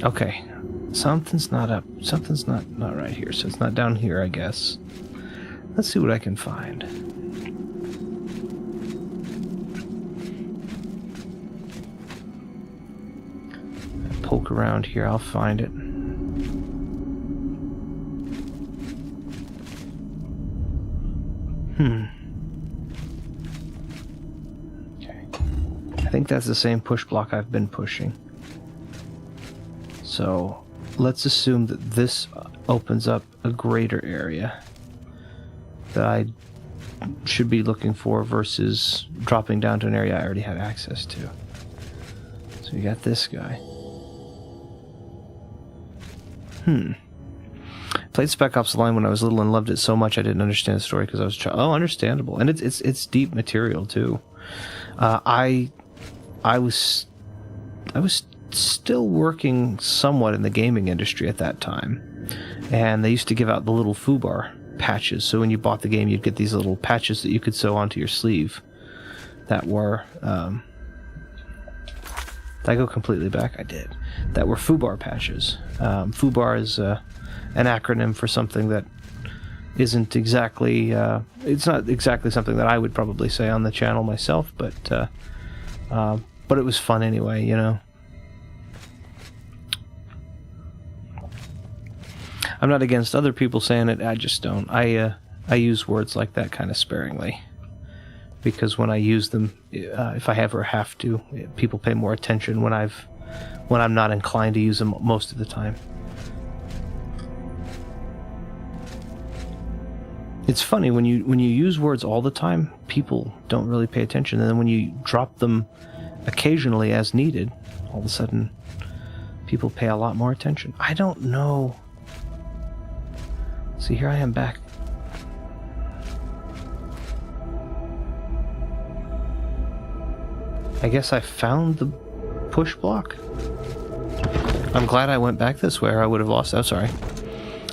Okay. Something's not up. Something's not right here. So it's not down here, I guess. Let's see what I can find. Poke around here. I'll find it. Okay. I think that's the same push block I've been pushing. So let's assume that this opens up a greater area that I should be looking for versus dropping down to an area I already had access to. So you got this guy. Played Spec Ops: The Line when I was little and loved it so much I didn't understand the story because I was understandable, and it's deep material too. I was still working somewhat in the gaming industry at that time, and they used to give out the little foobar patches. So when you bought the game, you'd get these little patches that you could sew onto your sleeve. That were did I go completely back? I did. That were foobar patches. Foobar is an acronym for something that isn't exactly it's not exactly something that I would probably say on the channel myself, but it was fun anyway, you know. I'm not against other people saying it, I just don't. I use words like that kind of sparingly, because when I use them, if I ever have to, people pay more attention when I'm not inclined to use them most of the time. It's funny when you use words all the time, people don't really pay attention, and then when you drop them occasionally as needed, all of a sudden people pay a lot more attention. I don't know. See, here I am back. I guess I found the push block. I'm glad I went back this way, or I would have lost. Oh, sorry.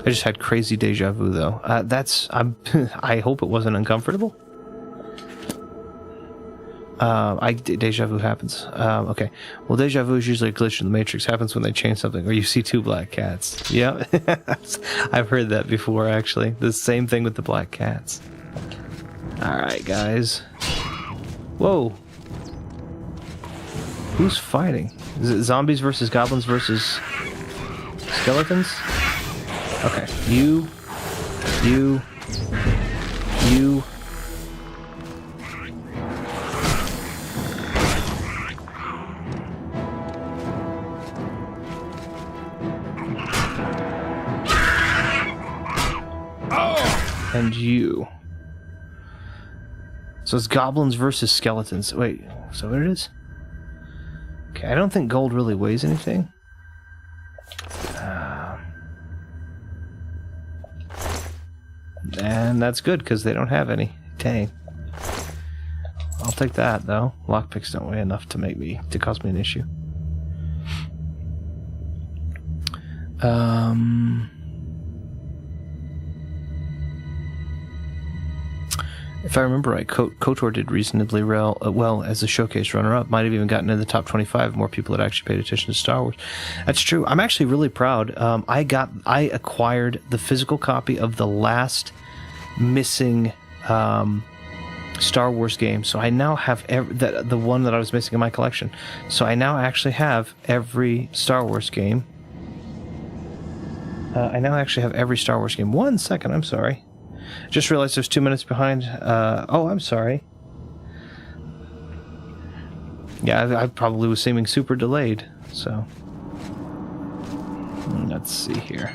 I just had crazy deja vu, though. I hope it wasn't uncomfortable. Deja vu happens. Okay. Well, deja vu is usually a glitch in the Matrix. Happens when they change something, or you see 2 black cats. Yeah, I've heard that before, actually. The same thing with the black cats. Alright, guys. Whoa. Who's fighting? Is it zombies versus goblins versus skeletons? Okay. You. And you. So it's goblins versus skeletons. Wait, is that what it is? Okay, I don't think gold really weighs anything. And that's good, because they don't have any. Dang. I'll take that, though. Lockpicks don't weigh enough to cause me an issue. If I remember right, KOTOR did reasonably well as a showcase runner-up. Might have even gotten in the top 25. More people had actually paid attention to Star Wars. That's true. I'm actually really proud. I acquired the physical copy of the last missing Star Wars game, so I now have the one that I was missing in my collection. So I now actually have every Star Wars game. One second, I'm sorry. Just realized there's 2 minutes behind. Oh, I'm sorry. Yeah, I probably was seeming super delayed, so. Let's see here.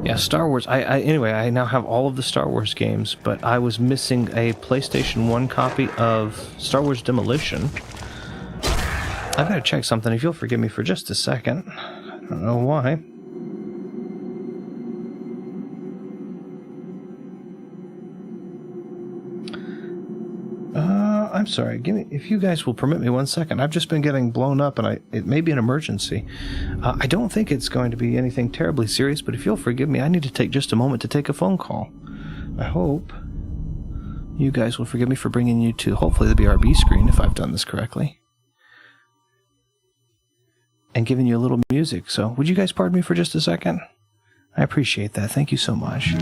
Yeah, Star Wars. Anyway, I now have all of the Star Wars games, but I was missing a PlayStation 1 copy of Star Wars Demolition. I've got to check something, if you'll forgive me for just a second. I don't know why. I'm sorry. If you guys will permit me 1 second. I've just been getting blown up, and it may be an emergency. I don't think it's going to be anything terribly serious, but if you'll forgive me, I need to take just a moment to take a phone call. I hope you guys will forgive me for bringing you to hopefully the BRB screen, if I've done this correctly, and giving you a little music. So would you guys pardon me for just a second? I appreciate that. Thank you so much.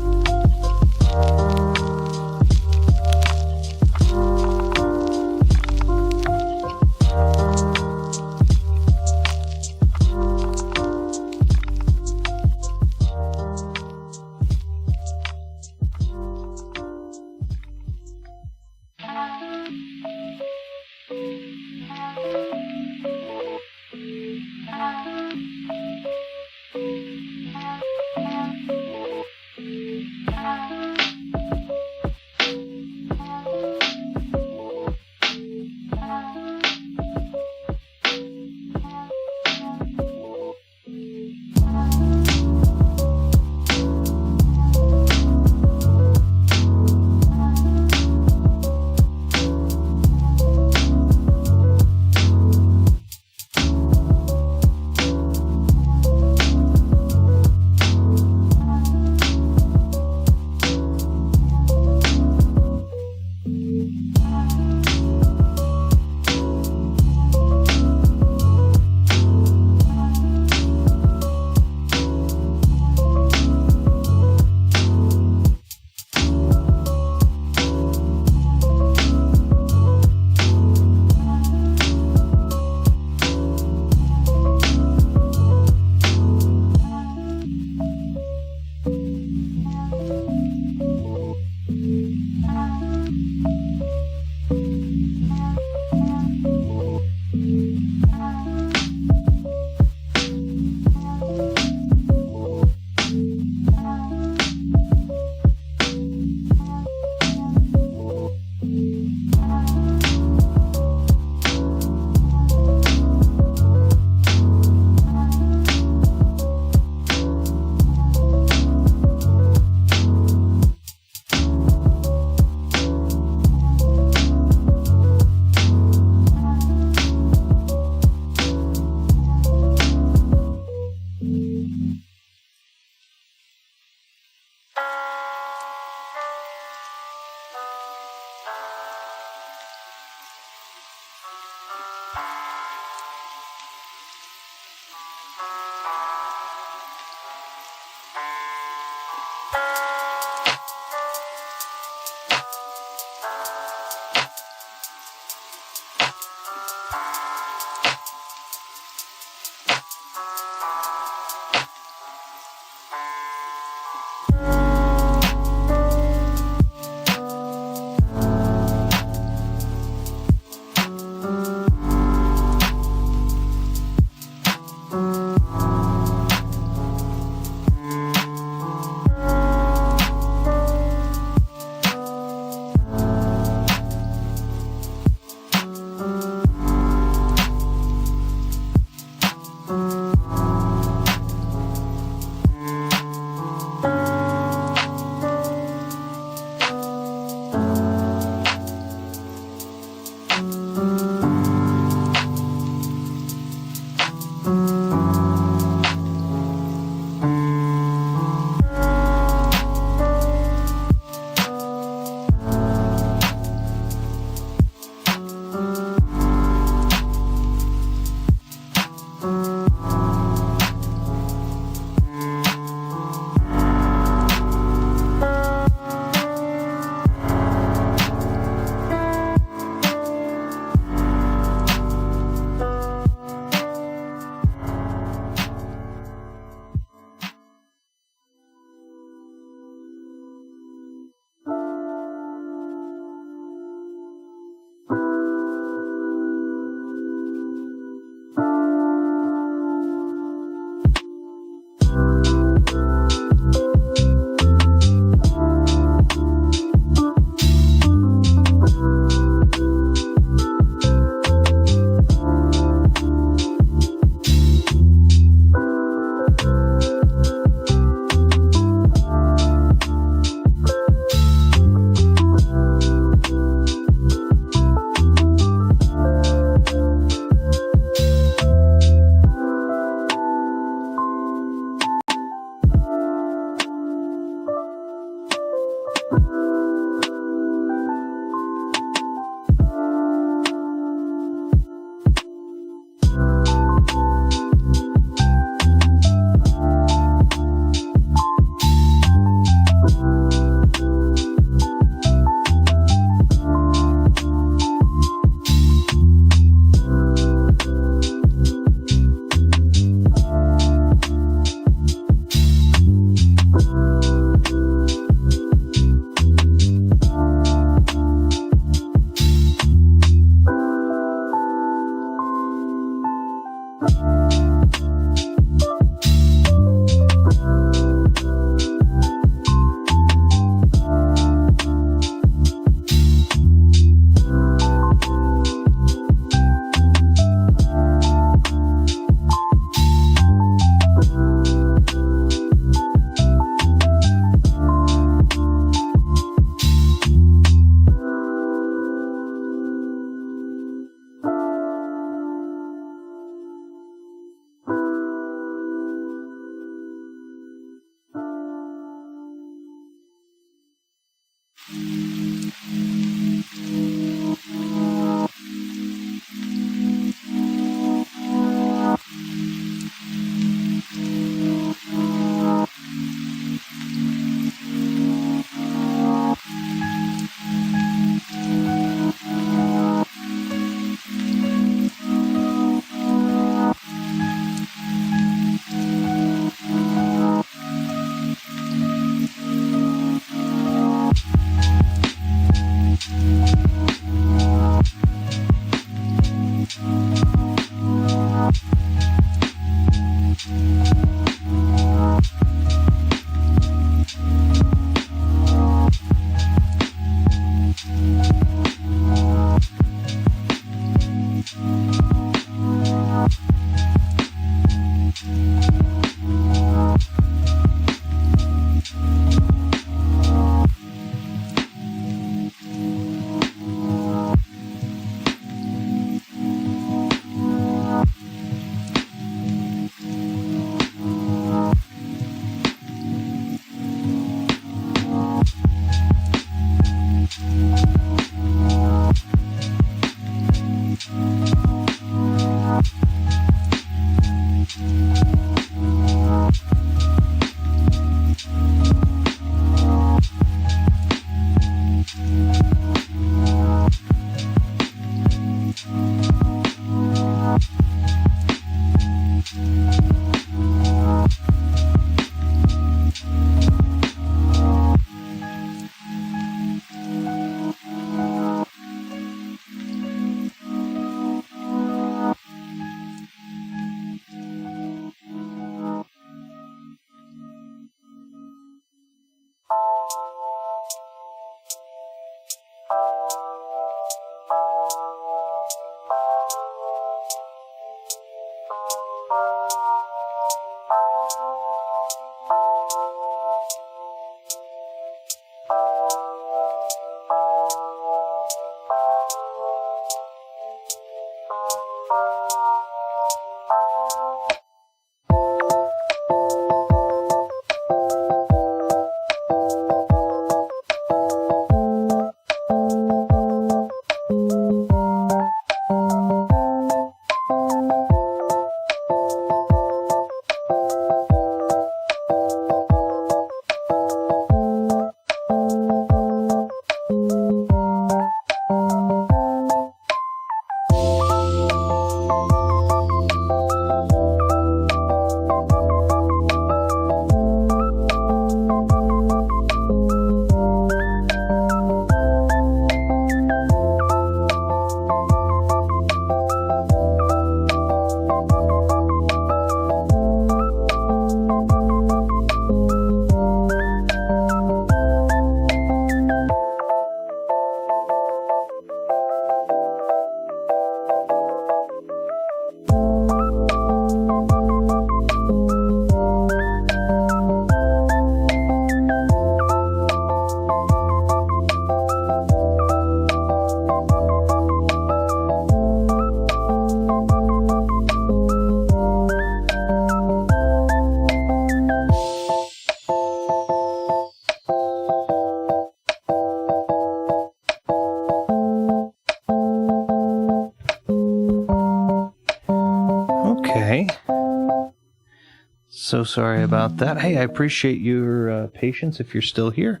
So sorry about that. Hey, I appreciate your patience if you're still here.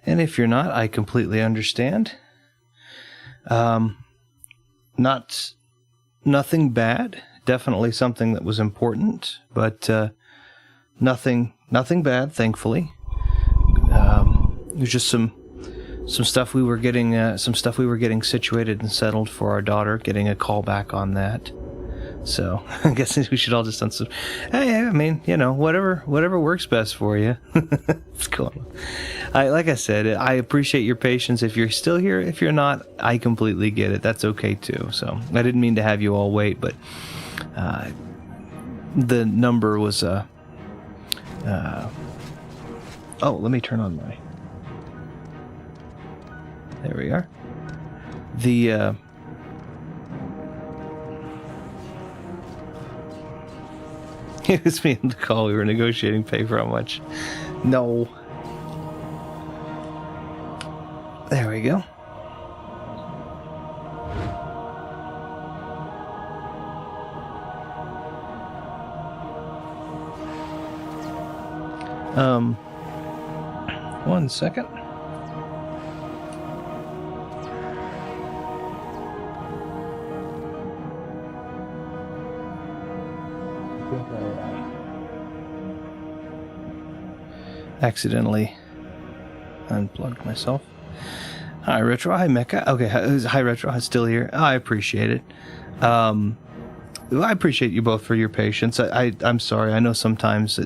And if you're not, I completely understand. Nothing bad. Definitely something that was important, but nothing bad, thankfully. It was just some stuff we were getting situated and settled for our daughter, getting a call back on that. So I guess we should all just done some. Hey, I mean, whatever works best for you. What's going on? Like I said, I appreciate your patience. If you're still here, if you're not, I completely get it. That's okay too. So I didn't mean to have you all wait, but the number was oh, let me turn on my. There we are. It was me in the call. We were negotiating pay for how much. No. There we go. One second. Accidentally unplugged myself. Hi, Retro. Hi, Mecha. Okay, hi, Retro. I'm still here. I appreciate it. I appreciate you both for your patience. I'm sorry. I know sometimes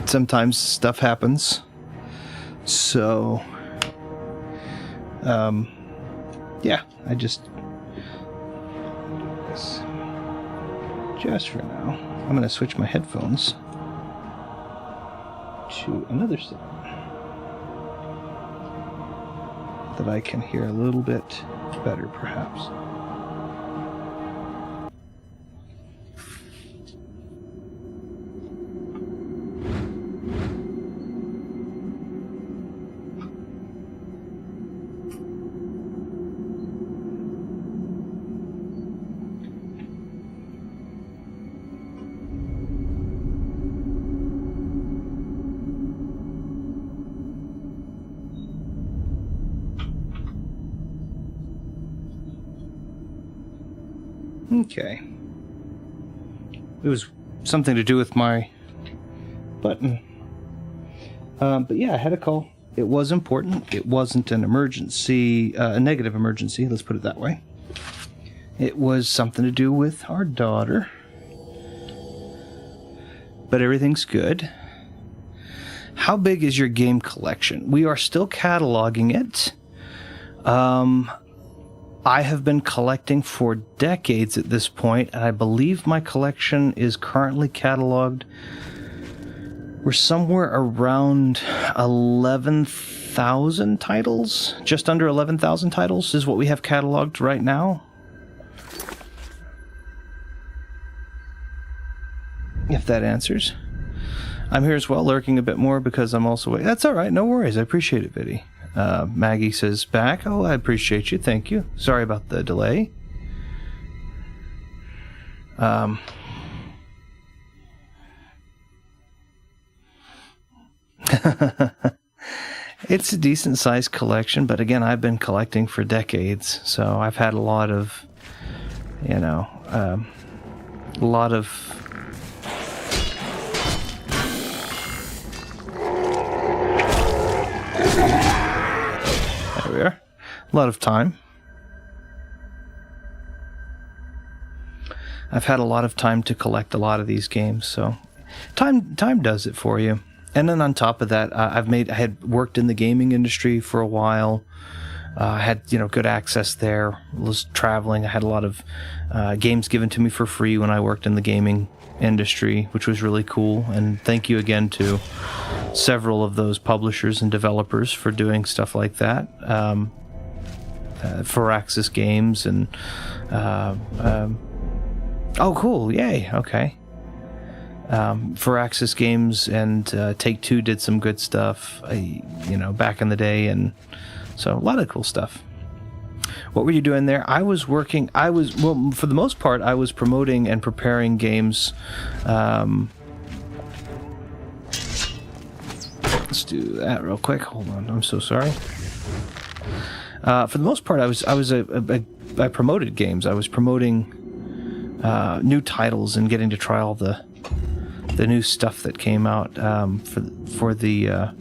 sometimes stuff happens. So, yeah, I just for now. I'm going to switch my headphones to another set that I can hear a little bit better, perhaps. Okay. It was something to do with my button. But yeah, I had a call. It was important. It wasn't an emergency, a negative emergency, let's put it that way. It was something to do with our daughter. But everything's good. How big is your game collection? We are still cataloging it. I have been collecting for decades at this point, and I believe my collection is currently cataloged. We're somewhere around 11,000 titles. Just under 11,000 titles is what we have cataloged right now. If that answers. I'm here as well, lurking a bit more because I'm also... That's all right, no worries. I appreciate it, Viddy. Maggie says back. Oh, I appreciate you. Thank you. Sorry about the delay. It's a decent sized collection, but again, I've been collecting for decades, so I've had a lot of, a lot of... There we are. A lot of time. I've had a lot of time to collect a lot of these games, so time does it for you. And then on top of that, I had worked in the gaming industry for a while. I had good access there. Was traveling. I had a lot of games given to me for free when I worked in the gaming industry, which was really cool. And thank you again to several of those publishers and developers for doing stuff like that. Firaxis Games and oh, cool! Yay! Okay. Firaxis Games and Take-Two did some good stuff, back in the day, and so a lot of cool stuff. What were you doing there? I was working. Well, for the most part, I was promoting and preparing games. Let's do that real quick. Hold on. I'm so sorry. For the most part, I promoted games. I was promoting new titles and getting to try all the new stuff that came out for the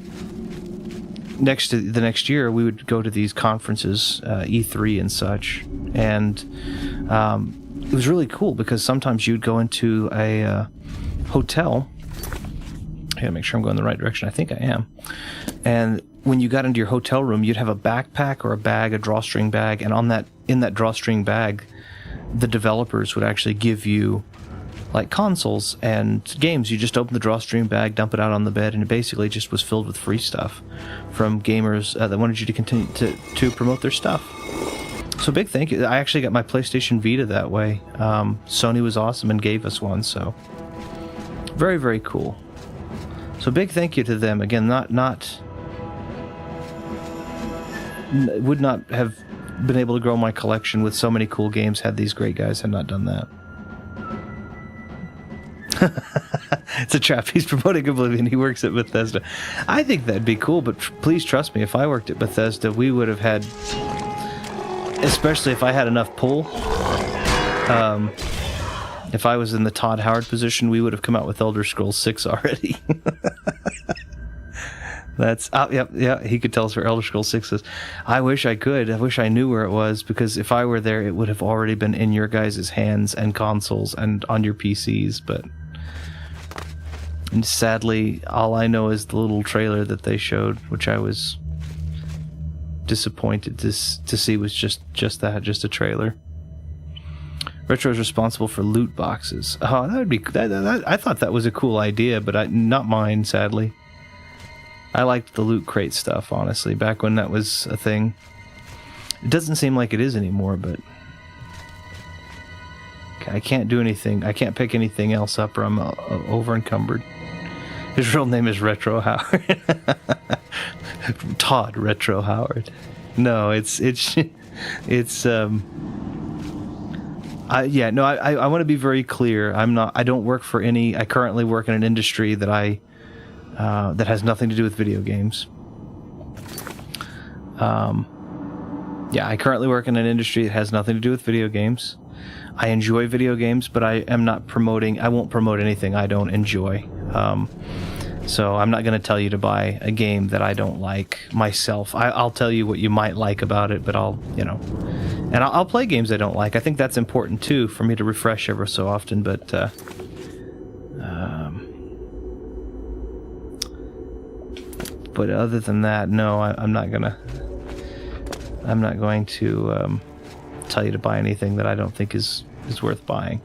next year. We would go to these conferences, E3 and such, and it was really cool because sometimes you'd go into a hotel. I gotta make sure I'm going in the right direction. I think I am. And when you got into your hotel room, you'd have a backpack or a bag, a drawstring bag, and in that drawstring bag, the developers would actually give you like consoles and games. You just open the drawstring bag, dump it out on the bed, and it basically just was filled with free stuff from gamers that wanted you to continue to promote their stuff. So big thank you. I actually got my PlayStation Vita that way. Sony was awesome and gave us one, so very, very cool. So big thank you to them. Again, would not have been able to grow my collection with so many cool games had these great guys had not done that. It's a trap. He's promoting Oblivion. He works at Bethesda. I think that'd be cool, but please trust me, if I worked at Bethesda, we would have had, especially if I had enough pull, if I was in the Todd Howard position, we would have come out with Elder Scrolls 6 already. Yeah, he could tell us where Elder Scrolls 6 is. I wish I could. I wish I knew where it was, because if I were there, it would have already been in your guys' hands and consoles and on your PCs, and sadly, all I know is the little trailer that they showed, which I was disappointed to see was just a trailer. Retro is responsible for loot boxes. Oh, that would be... I thought that was a cool idea, but not mine, sadly. I liked the loot crate stuff, honestly, back when that was a thing. It doesn't seem like it is anymore, but... I can't do anything. I can't pick anything else up, or I'm over encumbered. His real name is Retro Howard. Todd Retro Howard. No, I want to be very clear. I don't work for any... I currently work in an industry that that has nothing to do with video games. I currently work in an industry that has nothing to do with video games. I enjoy video games, but I won't promote anything I don't enjoy. So I'm not going to tell you to buy a game that I don't like myself. I'll tell you what you might like about it, but I'll play games I don't like. I think that's important too, for me to refresh ever so often, but other than that, no, I'm not going to tell you to buy anything that I don't think is worth buying.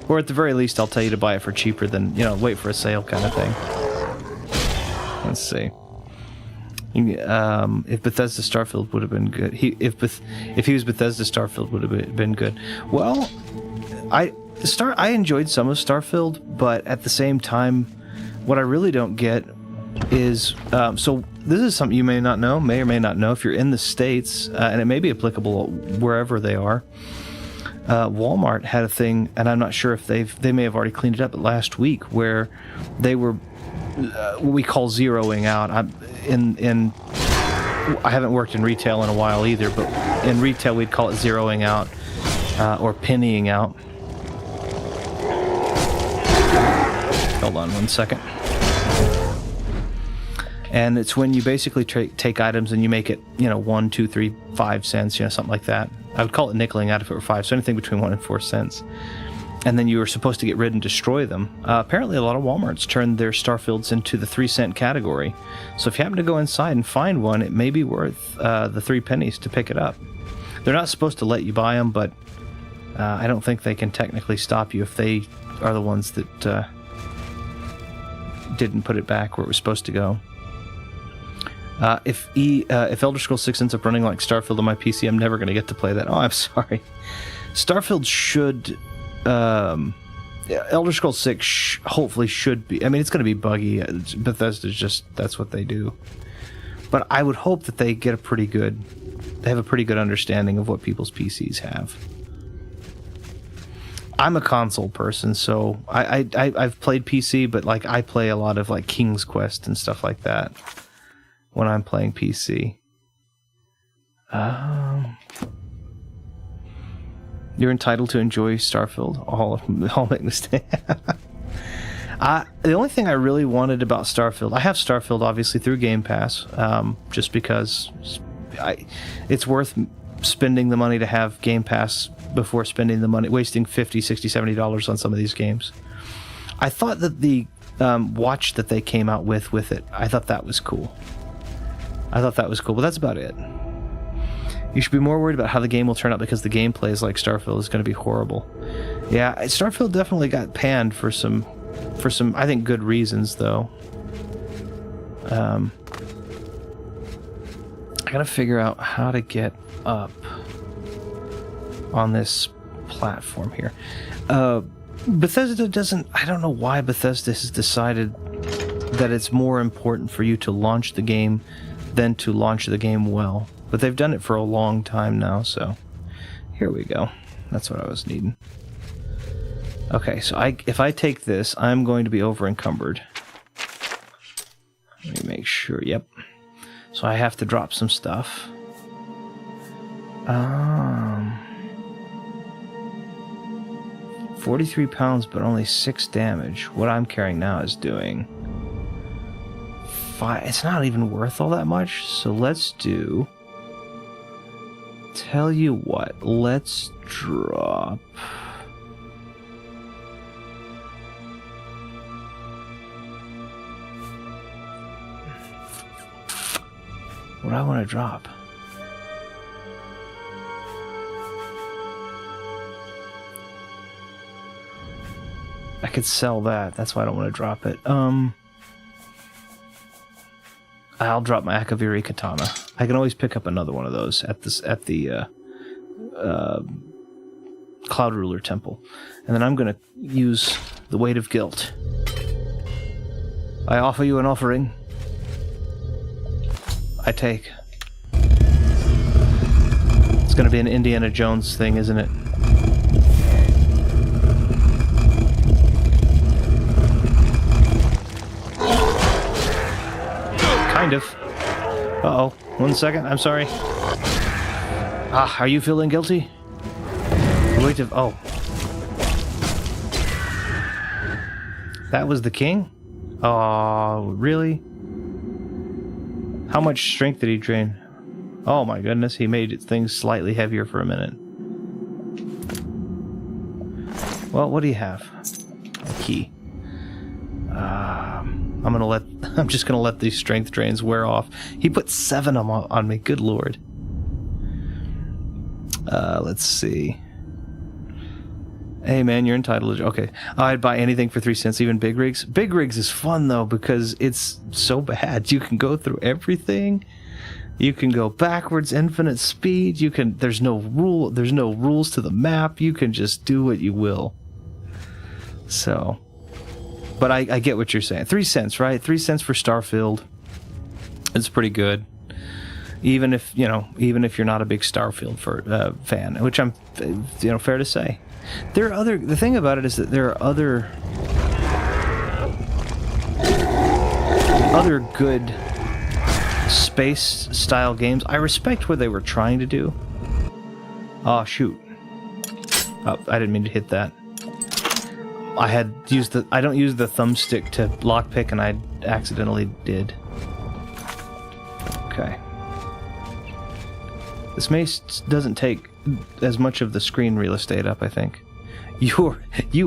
Or at the very least, I'll tell you to buy it for cheaper than, wait for a sale kind of thing. Let's see. If Bethesda Starfield would have been good. If he was Bethesda Starfield would have been good. Well, I enjoyed some of Starfield, but at the same time, what I really don't get is... so this is something you may or may not know if you're in the States, and it may be applicable wherever they are. Walmart had a thing, and I'm not sure if they may have already cleaned it up, but last week, where they were what we call zeroing out. I haven't worked in retail in a while either, but in retail we'd call it zeroing out or pennying out. Hold on one second. And it's when you basically take items and you make it, 1, 2, 3, 5 cents, something like that. I would call it nickeling out if it were 5, so anything between 1 and 4 cents. And then you were supposed to get rid and destroy them. Apparently a lot of Walmarts turned their Starfields into the 3-cent category. So if you happen to go inside and find one, it may be worth the 3 pennies to pick it up. They're not supposed to let you buy them, but I don't think they can technically stop you if they are the ones that didn't put it back where it was supposed to go. If Elder Scrolls 6 ends up running like Starfield on my PC, I'm never going to get to play that. Oh, I'm sorry. Starfield should... Elder Scrolls 6 hopefully should be... I mean, it's going to be buggy. Bethesda's just... That's what they do. But I would hope that they get a pretty good have a pretty good understanding of what people's PCs have. I'm a console person, so I've played PC, but like I play a lot of like King's Quest and stuff like that when I'm playing PC. You're entitled to enjoy Starfield. I'll make mistakes. The only thing I really wanted about Starfield, I have Starfield obviously through Game Pass, just because it's worth spending the money to have Game Pass before spending the money, wasting $50, $60, $70 on some of these games. I thought that the watch that they came out with it, I thought that was cool. But that's about it. You should be more worried about how the game will turn out because the gameplay is like Starfield is going to be horrible. Yeah, Starfield definitely got panned for some I think good reasons though. I gotta figure out how to get up on this platform here. Bethesda doesn't, I don't know why Bethesda has decided that it's more important for you to launch the game than to launch the game well. But they've done it for a long time now, so here we go. That's what I was needing. Okay, so if I take this, I'm going to be over encumbered. Let me make sure, yep. So I have to drop some stuff. 43 pounds, but only 6 damage. What I'm carrying now is doing 5. It's not even worth all that much, so let's do... Tell you what, let's drop... What do I want to drop? I could sell that. That's why I don't want to drop it. I'll drop my Akaviri Katana. I can always pick up another one of those at the Cloud Ruler Temple. And then I'm going to use the Weight of Guilt. I offer you an offering. I take. It's going to be an Indiana Jones thing, isn't it? Kind of. Uh-oh. 1 second. I'm sorry. Are you feeling guilty? Wait of... Oh. That was the king? Oh, really? How much strength did he drain? Oh my goodness, he made things slightly heavier for a minute. Well, what do you have? A key. I'm just gonna let these strength drains wear off. He put 7 on me, good lord. Let's see. Hey man, you're entitled to... Okay, I'd buy anything for 3 cents, even Big Rigs. Big Rigs is fun though, because it's so bad. You can go through everything. You can go backwards, infinite speed. You can... There's no rules to the map. You can just do what you will. So... But I get what you're saying. 3 cents, right? 3 cents for Starfield. It's pretty good. Even if you're not a big Starfield fan, which I'm, fair to say. There are other... The thing about it is that there are other good space-style games. I respect what they were trying to do. Oh, shoot. Oh, I didn't mean to hit that. I don't use the thumbstick to lockpick, and I accidentally did. Okay. This mace doesn't take as much of the screen real estate up, I think. You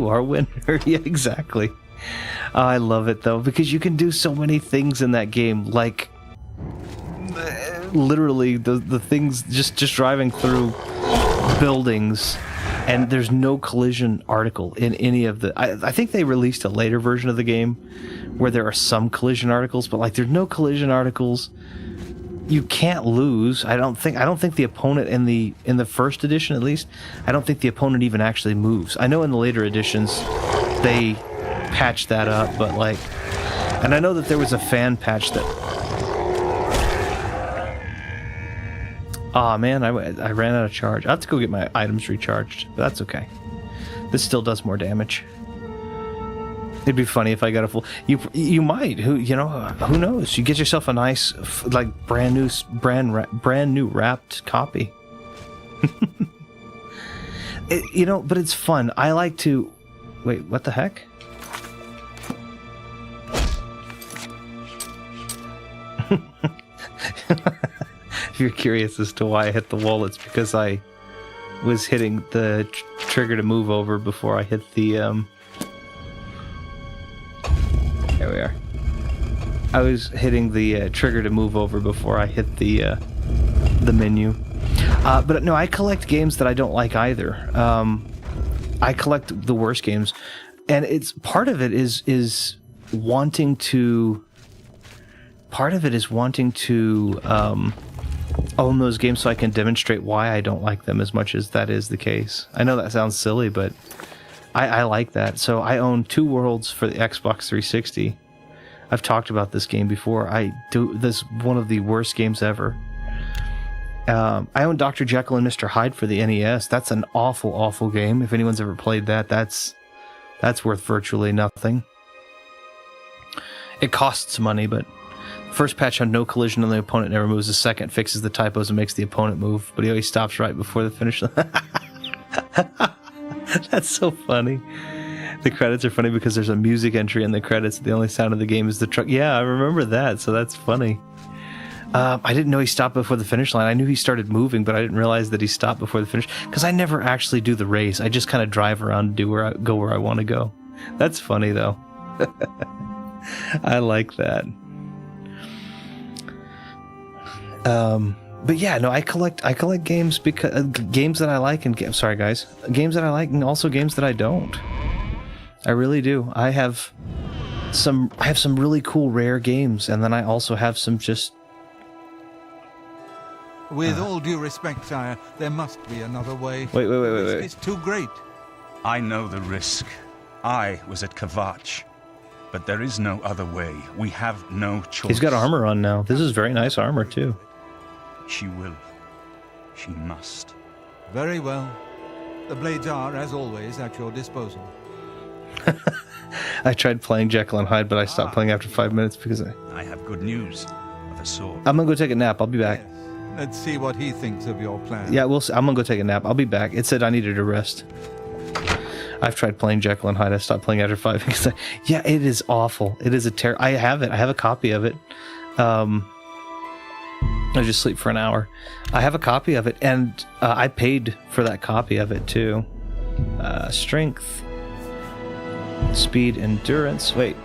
are a winner. Yeah, exactly. I love it though, because you can do so many things in that game, like literally the things just driving through buildings. And there's no collision article in any of the... I think they released a later version of the game where there are some collision articles, but like there's no collision articles. You can't lose. I don't think the opponent in the first edition, at least, I don't think the opponent even actually moves. I know in the later editions they patched that up, but like... And I know that there was a fan patch that Aw, man, I ran out of charge. I'll have to go get my items recharged, but that's okay. This still does more damage. It'd be funny if I got a full... You might. Who knows? You get yourself a nice, like, brand new wrapped copy. But it's fun. I like to... Wait, what the heck? If you're curious as to why I hit the wall, it's because I was hitting the trigger to move over before I hit the... There we are. I was hitting the trigger to move over before I hit the menu. But no, I collect games that I don't like either. I collect the worst games, and it's part of it is wanting to. Part of it is wanting to own those games so I can demonstrate why I don't like them as much as that is the case. I know that sounds silly, but I like that. So I own Two Worlds for the Xbox 360. I've talked about this game before. This one of the worst games ever. I own Dr. Jekyll and Mr. Hyde for the NES. That's an awful, awful game. If anyone's ever played that, that's worth virtually nothing. It costs money, but first patch had no collision and the opponent never moves. The second fixes the typos and makes the opponent move, but he always stops right before the finish line. That's so funny. The credits are funny because there's a music entry in the credits. The only sound of the game is the truck. Yeah, I remember that, so that's funny. I didn't know he stopped before the finish line. I knew he started moving, but I didn't realize that he stopped before the finish, because I never actually do the race. I just kind of drive around and go where I want to go. That's funny, though. I like that. But yeah, no, I collect games because games that I like and games that I like and also games that I don't. I really do. I have some really cool rare games, and then I also have some just. With all due respect, sire, there must be another way. Wait. It's too great. I know the risk. I was at Kvatch. But there is no other way. We have no choice. He's got armor on now. This is very nice armor, too. She will. She must. Very well. The blades are, as always, at your disposal. I tried playing Jekyll and Hyde, but I stopped playing after 5 minutes because I have good news of a sort. I'm gonna go take a nap. I'll be back. Yes. Let's see what he thinks of your plan. Yeah, I'm gonna go take a nap. I'll be back. It said I needed a rest. I've tried playing Jekyll and Hyde. I stopped playing after 5 because yeah, it is awful. It is a I have it. I have a copy of it. I just sleep for an hour. I have a copy of it, and I paid for that copy of it too. Strength, speed, endurance. Wait.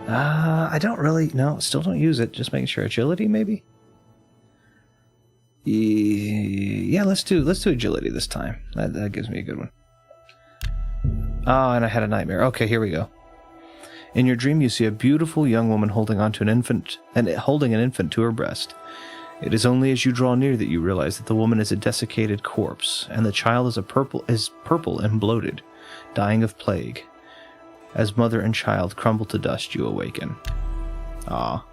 I don't really. No, still don't use it. Just making sure. Agility, maybe. Yeah, let's do agility this time. That gives me a good one. Oh, and I had a nightmare. Okay, here we go. In your dream, you see a beautiful young woman holding onto an infant and holding an infant to her breast. It is only as you draw near that you realize that the woman is a desiccated corpse, and the child is purple and bloated, dying of plague. As mother and child crumble to dust, you awaken. Ah.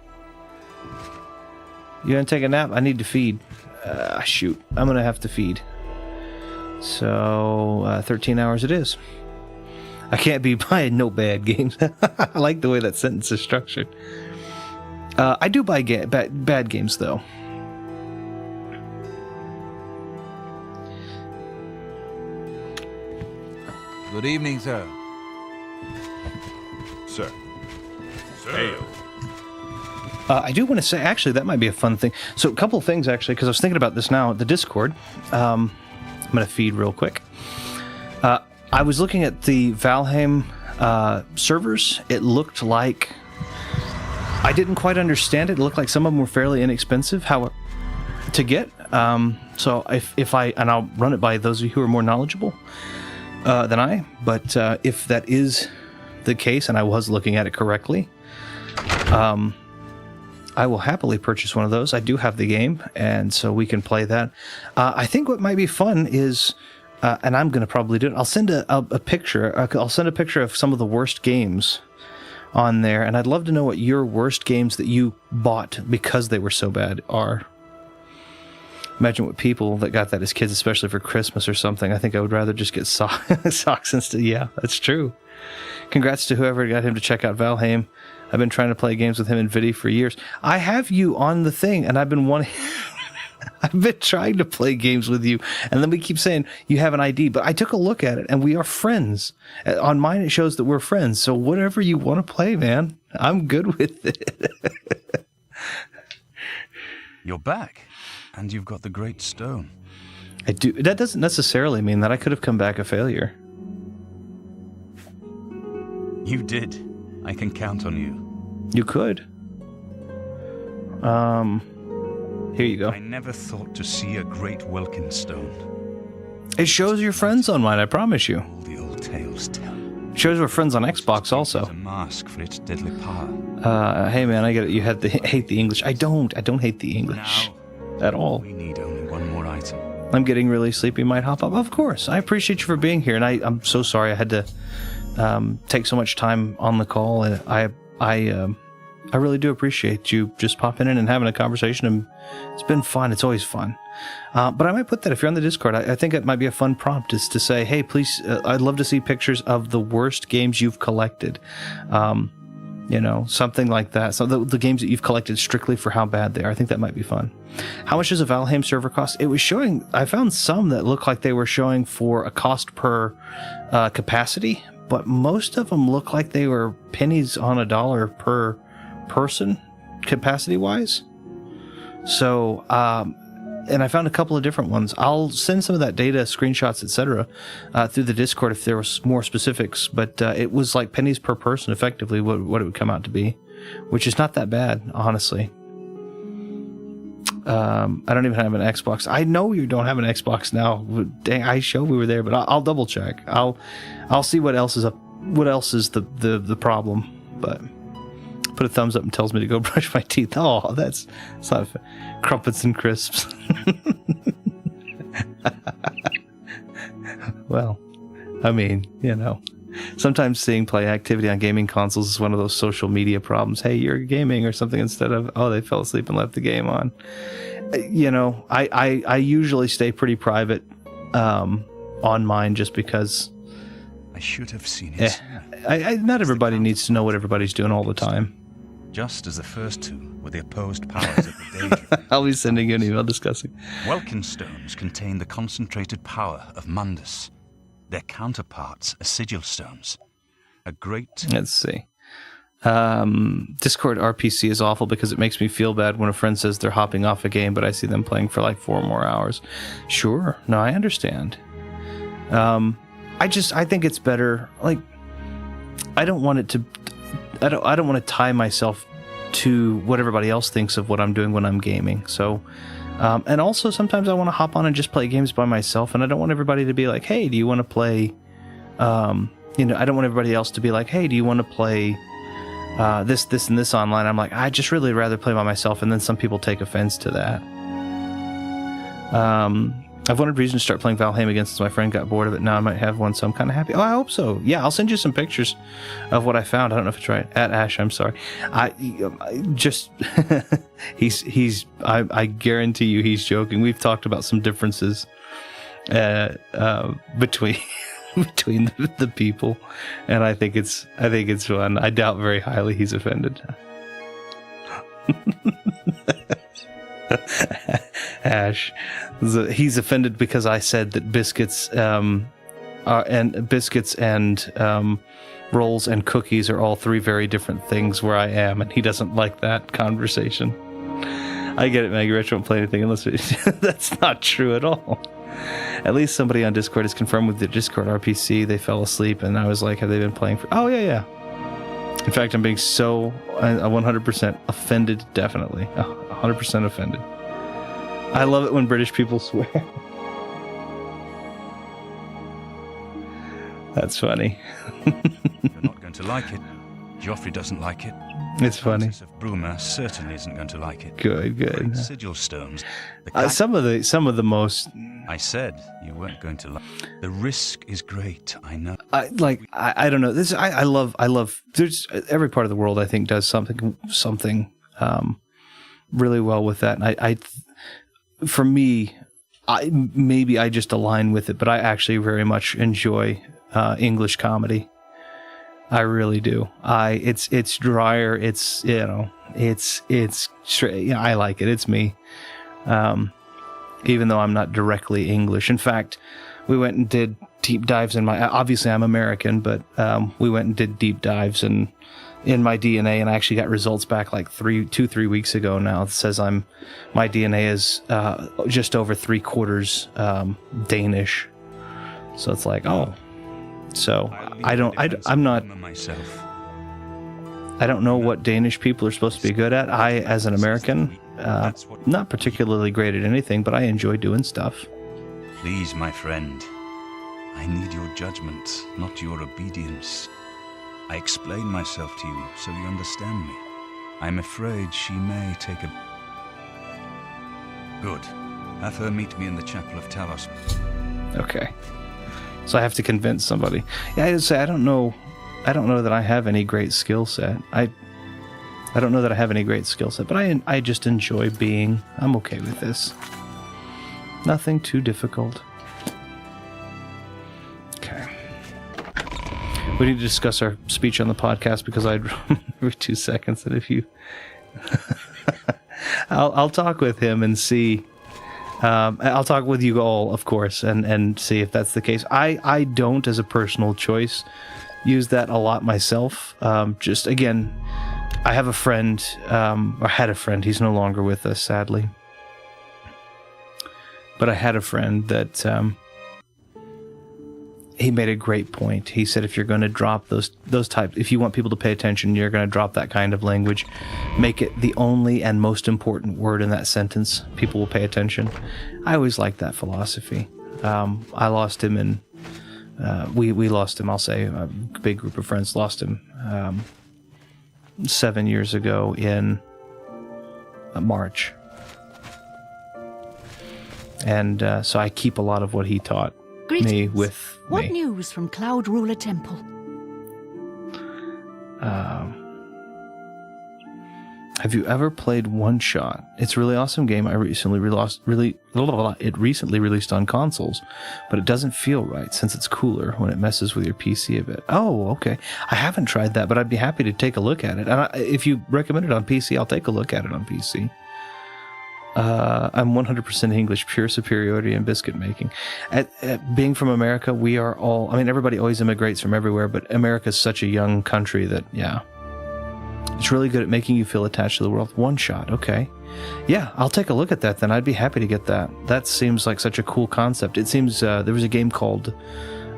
You gonna take a nap? I need to feed. Shoot. I'm gonna have to feed. So, 13 hours it is. I can't be buying no bad games. I like the way that sentence is structured. I do buy bad games, though. Good evening, sir. Sir. Sir. I do want to say, actually, that might be a fun thing. So, a couple of things, actually, because I was thinking about this now. The Discord. I'm going to feed real quick. I was looking at the Valheim servers. It looked like... I didn't quite understand it. It looked like some of them were fairly inexpensive to get. So if I'll run it by those of you who are more knowledgeable than I, but if that is the case, and I was looking at it correctly, I will happily purchase one of those. I do have the game, and so we can play that. I think what might be fun is... and I'm going to probably do it. I'll send a picture. I'll send a picture of some of the worst games on there, and I'd love to know what your worst games that you bought because they were so bad are. Imagine what people that got that as kids, especially for Christmas or something. I think I would rather just get socks instead. Yeah, that's true. Congrats to whoever got him to check out Valheim. I've been trying to play games with him and Viddy for years. I have you on the thing, and I've been wanting... I've been trying to play games with you, and then we keep saying you have an ID, but I took a look at it, and we are friends. On mine, it shows that we're friends, so whatever you want to play, man, I'm good with it. You're back, and you've got the Great Stone. I do. That doesn't necessarily mean that I could have come back a failure. You did. I can count on you. You could. Here you go. I never thought to see a great Welkin stone. It shows your friends on mine, I promise you. All the old tales tell. It shows we're friends on Xbox also. It's a mask for its deadly power. Hey man, I get it. You had to hate the English. I don't hate the English at all. We need only one more item. I'm getting really sleepy. Might hop up. Of course. I appreciate you for being here, and I'm so sorry I had to take so much time on the call. And I really do appreciate you just popping in and having a conversation. And it's been fun. It's always fun. But I might put that, if you're on the Discord, I think it might be a fun prompt, is to say, hey, please, I'd love to see pictures of the worst games you've collected. You know, something like that. So the games that you've collected strictly for how bad they are. I think that might be fun. How much does a Valheim server cost? It was showing, I found some that looked like they were showing for a cost per capacity, but most of them look like they were pennies on a dollar per person capacity wise. So and I found a couple of different ones. I'll send some of that data, screenshots, etc., through the Discord if there was more specifics, but it was like pennies per person effectively what it would come out to be, which is not that bad, honestly. I don't even have an Xbox. I know you don't have an Xbox now. Dang, I showed we were there, but I'll double check. I'll see what else is up. What else is the problem? But put a thumbs up and tells me to go brush my teeth. Oh, that's not fair. Crumpets and crisps. Well, I mean, you know, sometimes seeing play activity on gaming consoles is one of those social media problems. Hey, you're gaming or something, instead of, oh, they fell asleep and left the game on. You know, I usually stay pretty private on mine just because I should have seen it. Not everybody needs to know what everybody's doing all the time. Just as the first two were the opposed powers of the Daedra. I'll be sending you an email discussing. Welkin stones contain the concentrated power of Mundus. Their counterparts are sigil stones. A great... Let's see. Discord RPC is awful because it makes me feel bad when a friend says they're hopping off a game, but I see them playing for like 4 more hours. Sure. No, I understand. I think it's better. Like, I don't want it to... I don't want to tie myself to what everybody else thinks of what I'm doing when I'm gaming. So, and also sometimes I want to hop on and just play games by myself, and I don't want everybody to be like, hey, do you want to play, you know, I don't want everybody else to be like, hey, do you want to play this, and this online? I'm like, I just really rather play by myself, and then some people take offense to that. I've wanted reason to start playing Valheim again since my friend got bored of it. Now I might have one, so I'm kind of happy. Oh, I hope so. Yeah, I'll send you some pictures of what I found. I don't know if it's right. At Ash, I'm sorry. I just I guarantee you he's joking. We've talked about some differences between the people, and I think it's fun. I doubt very highly he's offended. Ash, he's offended because I said that biscuits and rolls and cookies are all 3 very different things where I am, and he doesn't like that conversation. I get it, Maggie Rich won't play anything unless that's not true at all. At least somebody on Discord has confirmed with the Discord RPC they fell asleep, and I was like, have they been playing for... Oh, yeah. In fact, I'm being so 100% offended, definitely. 100% offended. I love it when British people swear. That's funny. You're not going to like it. Joffrey doesn't like it. It's funny. Princess of Bruma certainly isn't going to like it. Good. Great sigil stones. Some of the most... I said you weren't going to like it. The risk is great, I know. I don't know. I love. There's every part of the world I think does something really well with that. And for me, maybe I just align with it, but I actually very much enjoy English comedy. I really do. It's drier. It's straight. I like it. It's me. Even though I'm not directly English. In fact, we went and did deep dives in obviously I'm American, but we went and did deep dives in my DNA, and I actually got results back like 3 weeks ago now. It says my DNA is just over 3/4 Danish. So it's like, oh. So I'm not myself. I don't know what Danish people are supposed to be good at. I, as an American, not particularly great at anything, but I enjoy doing stuff. Please, my friend, I need your judgment, not your obedience. I explain myself to you so you understand me. I'm afraid she may take a... Good. Have her meet me in the chapel of Talos. Okay. So I have to convince somebody. Yeah, I say I don't know that I have any great skill set. I don't know that I have any great skill set, but I just enjoy being. I'm okay with this. Nothing too difficult. Okay. We need to discuss our speech on the podcast because I'd every 2 seconds, and if you, I'll talk with him and see. I'll talk with you all, of course, and see if that's the case. I don't, as a personal choice, use that a lot myself. Just again, I have a friend, or had a friend. He's no longer with us, sadly. But I had a friend that he made a great point. He said, if you're going to drop those types, if you want people to pay attention, you're going to drop that kind of language. Make it the only and most important word in that sentence. People will pay attention. I always liked that philosophy. I lost him in. We lost him. I'll say a big group of friends lost him 7 years ago in March. And so I keep a lot of what he taught me with me. What news from Cloud Ruler Temple? Have you ever played One Shot? It's a really awesome game. It recently released on consoles, but it doesn't feel right since it's cooler when it messes with your PC a bit. Oh, okay. I haven't tried that, but I'd be happy to take a look at it. And if you recommend it on PC, I'll take a look at it on PC. I'm 100% English, pure superiority in biscuit making. Being from America, we are all... I mean, everybody always immigrates from everywhere, but America's such a young country that, yeah. It's really good at making you feel attached to the world. One Shot, okay. Yeah, I'll take a look at that then. I'd be happy to get that. That seems like such a cool concept. It seems there was a game called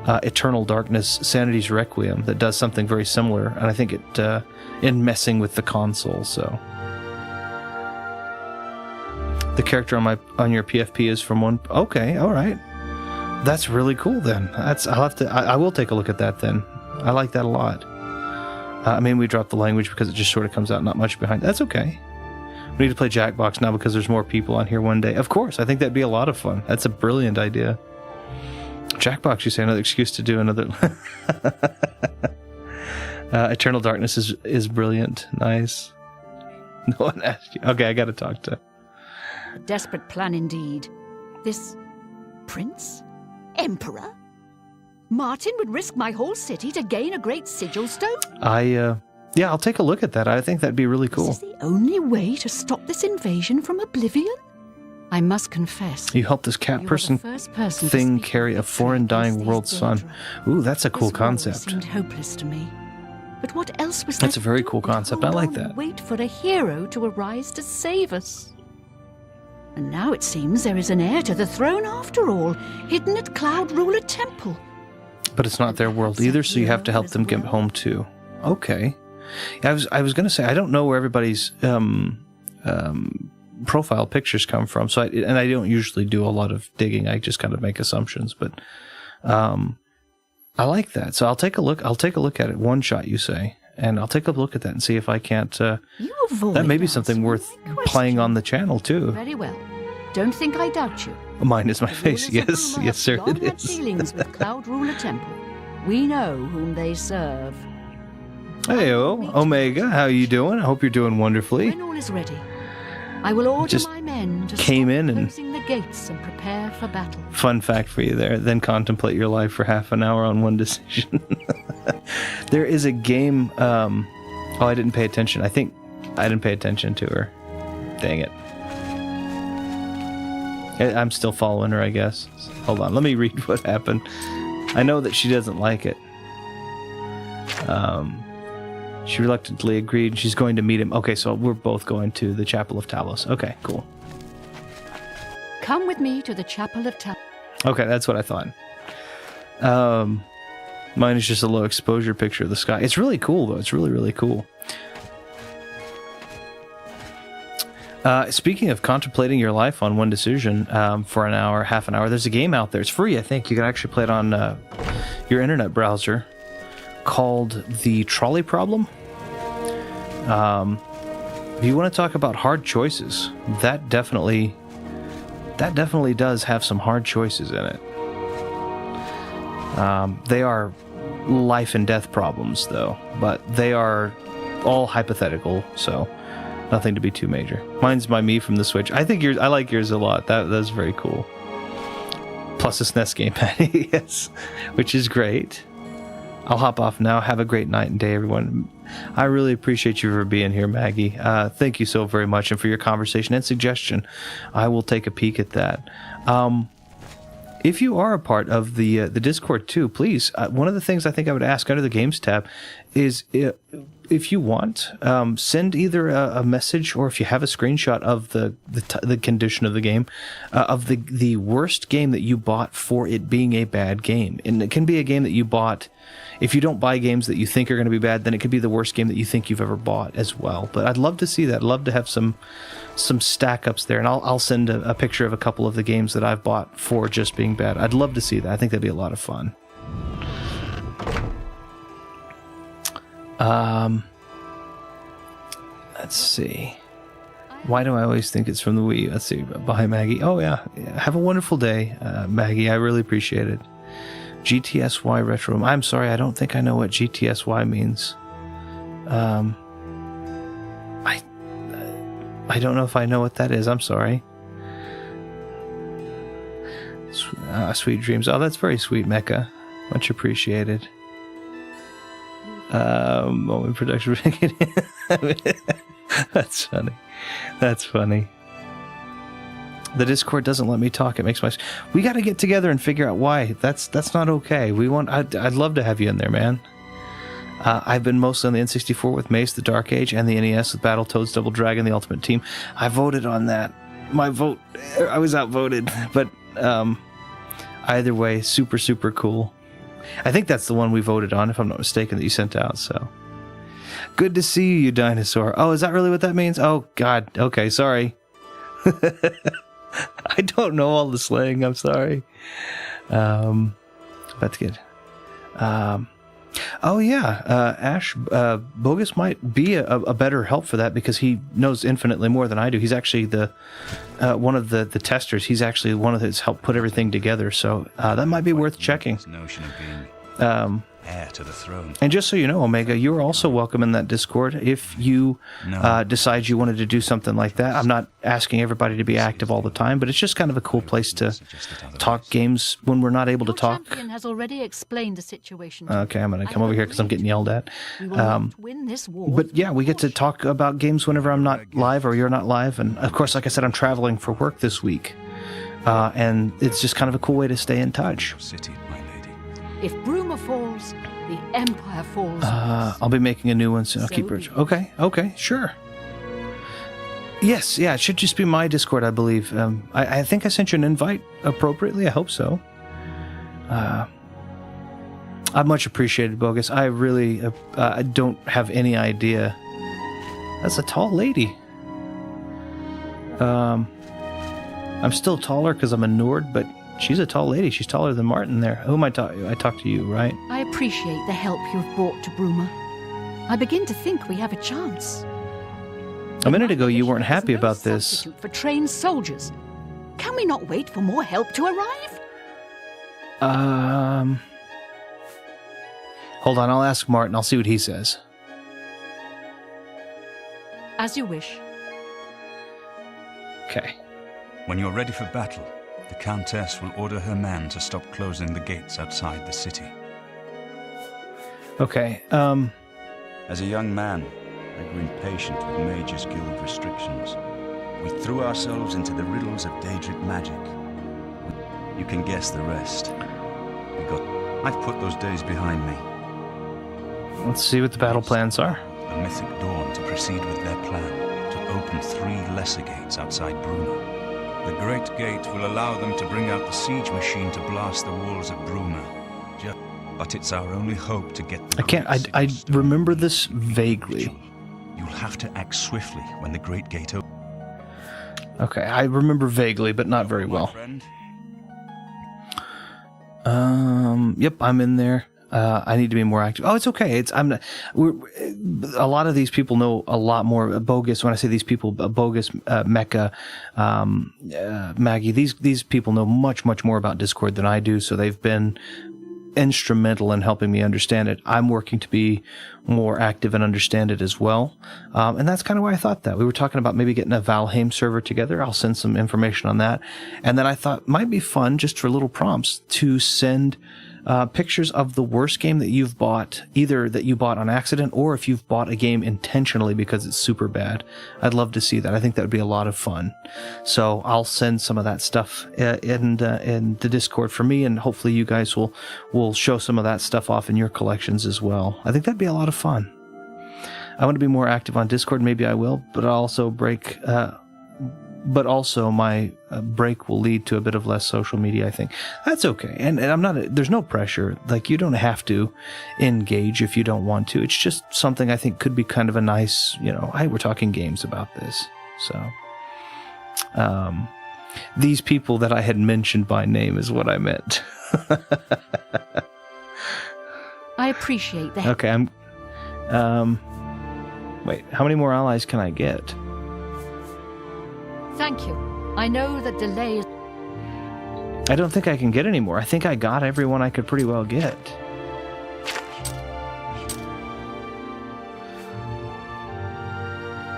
Eternal Darkness Sanity's Requiem that does something very similar, and I think it in messing with the console, so... The character on your PFP is from one... Okay, all right. That's really cool then. I will take a look at that then. I like that a lot. I mean, we dropped the language because it just sort of comes out not much behind. That's okay. We need to play Jackbox now because there's more people on here one day. Of course, I think that'd be a lot of fun. That's a brilliant idea. Jackbox, you say, another excuse to do another... Eternal Darkness is brilliant. Nice. No one asked you. Okay, I gotta talk to... A desperate plan indeed. This prince? Emperor? Martin would risk my whole city to gain a great sigil stone? Yeah, I'll take a look at that. I think that'd be really cool. Is this the only way to stop this invasion from Oblivion? I must confess. You helped this cat person thing carry a foreign dying world's son. Ooh, that's a cool concept. Seemed hopeless to me. But what else was there? That's a very cool concept. I like that. Wait for a hero to arise to save us. And now it seems there is an heir to the throne after all, hidden at Cloud Ruler Temple. But it's not their world either, so you have to help them get home too. Okay. I was going to say, I don't know where everybody's profile pictures come from, so I don't usually do a lot of digging. I just kind of make assumptions, but I like that. So I'll take a look. I'll take a look at it. One Shot, you say. And I'll take a look at that and see if I can't... that may be something worth playing on the channel, too. Very well. Don't think I doubt you. Mine is my face. Yes, yes, sir, it is. Had dealings with Cloud Ruler Temple. We know whom they serve. Heyo, Omega, how you doing? I hope you're doing wonderfully. When all is ready, I will order Just my men to came stop in and- closing the gates and prepare for battle. Fun fact for you there. Then contemplate your life for half an hour on one decision. There is a game. I didn't pay attention. I think I didn't pay attention to her. Dang it. I'm still following her, I guess. Hold on. Let me read what happened. I know that she doesn't like it. She reluctantly agreed. She's going to meet him. Okay, so we're both going to the Chapel of Talos. Okay, cool. Come with me to the Chapel of Talos. Okay, that's what I thought. Mine is just a low exposure picture of the sky. It's really cool, though. It's really, really cool. Speaking of contemplating your life on one decision for an hour, half an hour, there's a game out there. It's free, I think. You can actually play it on your internet browser called The Trolley Problem. If you want to talk about hard choices, that definitely does have some hard choices in it. They are life and death problems, though, but they are all hypothetical, so nothing to be too major. Mine's by me from the Switch. I like yours a lot. That's very cool. Plus a SNES gamepad, yes, which is great. I'll hop off now. Have a great night and day, everyone. I really appreciate you for being here, Maggie. Thank you so very much, and for your conversation and suggestion. I will take a peek at that. If you are a part of the Discord too, please. One of the things I think I would ask under the Games tab is if you want, send either a message or if you have a screenshot of the condition of the game, of the worst game that you bought for it being a bad game. And it can be a game that you bought. If you don't buy games that you think are going to be bad, then it could be the worst game that you think you've ever bought as well. But I'd love to see that. I'd love to have some stack ups there, and I'll send a picture of a couple of the games that I've bought for just being bad. I'd love to see that. I think that'd be a lot of fun. Let's see. Why do I always think it's from the Wii? Let's see. Bye, Maggie. Oh, yeah. Have a wonderful day, Maggie. I really appreciate it. GTSY Retro. I'm sorry, I don't think I know what GTSY means. I don't know if I know what that is. I'm sorry. Sweet dreams. Oh, that's very sweet, Mecha. Much appreciated. Moment production. That's funny. That's funny. The Discord doesn't let me talk. It makes my... We got to get together and figure out why. That's not okay. I'd love to have you in there, man. I've been mostly on the N64 with Mace, the Dark Age, and the NES with Battletoads, Double Dragon, the Ultimate Team. I voted on that. My vote... I was outvoted. But either way, super, super cool. I think that's the one we voted on, if I'm not mistaken, that you sent out, so... Good to see you, dinosaur. Oh, is that really what that means? Oh, God. Okay, sorry. I don't know all the slang. I'm sorry. That's good. Oh, yeah. Ash, Bogus might be a better help for that because he knows infinitely more than I do. He's actually one of the testers. He's actually one of that's helped put everything together. So that might be worth checking. Notion of being heir to the throne. And just so you know, Omega, you're also welcome in that Discord if you decide you wanted to do something like that. I'm not asking everybody to be active all the time, but it's just kind of a cool place to talk games when we're not able to talk. Your champion has already explained the situation. Okay, I'm going to come over here because I'm getting yelled at. We will not win this war. But yeah, we get to talk about games whenever I'm not live or you're not live. And of course, like I said, I'm traveling for work this week. And it's just kind of a cool way to stay in touch. City, my lady. If Bruma falls, the Empire falls. I'll be making a new one soon. I'll keep it. Okay, sure. Yes, yeah, it should just be my Discord, I believe. I think I sent you an invite appropriately. I hope so. I much appreciated, Bogus. I really I don't have any idea. That's a tall lady. I'm still taller because I'm a Nord, but she's a tall lady. She's taller than Martin there. Who am I talking to? I talked to you, right? I appreciate the help you have brought to Bruma. I begin to think we have a chance. A minute ago, you weren't happy about this. Substitute for trained soldiers. Can we not wait for more help to arrive? Hold on, I'll ask Martin. I'll see what he says. As you wish. Okay. When you're ready for battle, the Countess will order her men to stop closing the gates outside the city. Okay, As a young man, I grew impatient with Mage's Guild restrictions. We threw ourselves into the riddles of Daedric magic. You can guess the rest. I've put those days behind me. let's see what the battle plans are. The Mythic Dawn to proceed with their plan to open 3 lesser gates outside Bruma. The Great Gate will allow them to bring out the siege machine to blast the walls of Bruma. But it's our only hope to get the I remember this vaguely. You'll have to act swiftly when the Great Gate opens. Okay, I remember vaguely, but not very well. Yep, I'm in there. I need to be more active. Oh, it's okay. A lot of these people know a lot more. Bogus, when I say these people, Bogus, Mecca, Maggie, these people know much, much more about Discord than I do, so they've been instrumental in helping me understand it. I'm working to be more active and understand it as well. And that's kind of why I thought that. We were talking about maybe getting a Valheim server together. I'll send some information on that. And then I thought it might be fun, just for little prompts, to send pictures of the worst game that you've bought, either that you bought on accident or if you've bought a game intentionally because it's super bad. I'd love to see that. I think that would be a lot of fun. So I'll send some of that stuff in the Discord for me, and hopefully you guys will show some of that stuff off in your collections as well. I think that'd be a lot of fun. I want to be more active on Discord. Maybe I will, but I'll also my break will lead to a bit of less social media, I think. That's okay. And I'm not, there's no pressure. Like, you don't have to engage if you don't want to. It's just something I think could be kind of a nice, hey, we're talking games about this. So, these people that I had mentioned by name is what I meant. I appreciate that. Okay, wait, how many more allies can I get? Thank you. I know that delay is... I don't think I can get any more. I think I got everyone I could pretty well get.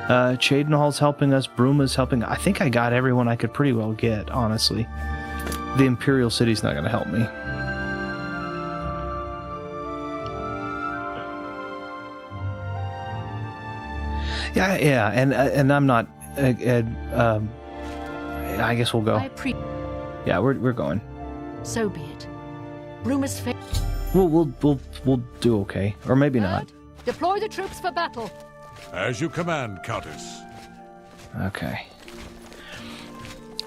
Cheydinhall's helping us. Bruma's helping. I think I got everyone I could pretty well get, honestly. The Imperial City's not going to help me. Yeah, and I'm not... I guess we'll go. Yeah, we're going. So be it. Bruma's fate. We'll do okay, or maybe not. Deploy the troops for battle. As you command, Countess. Okay.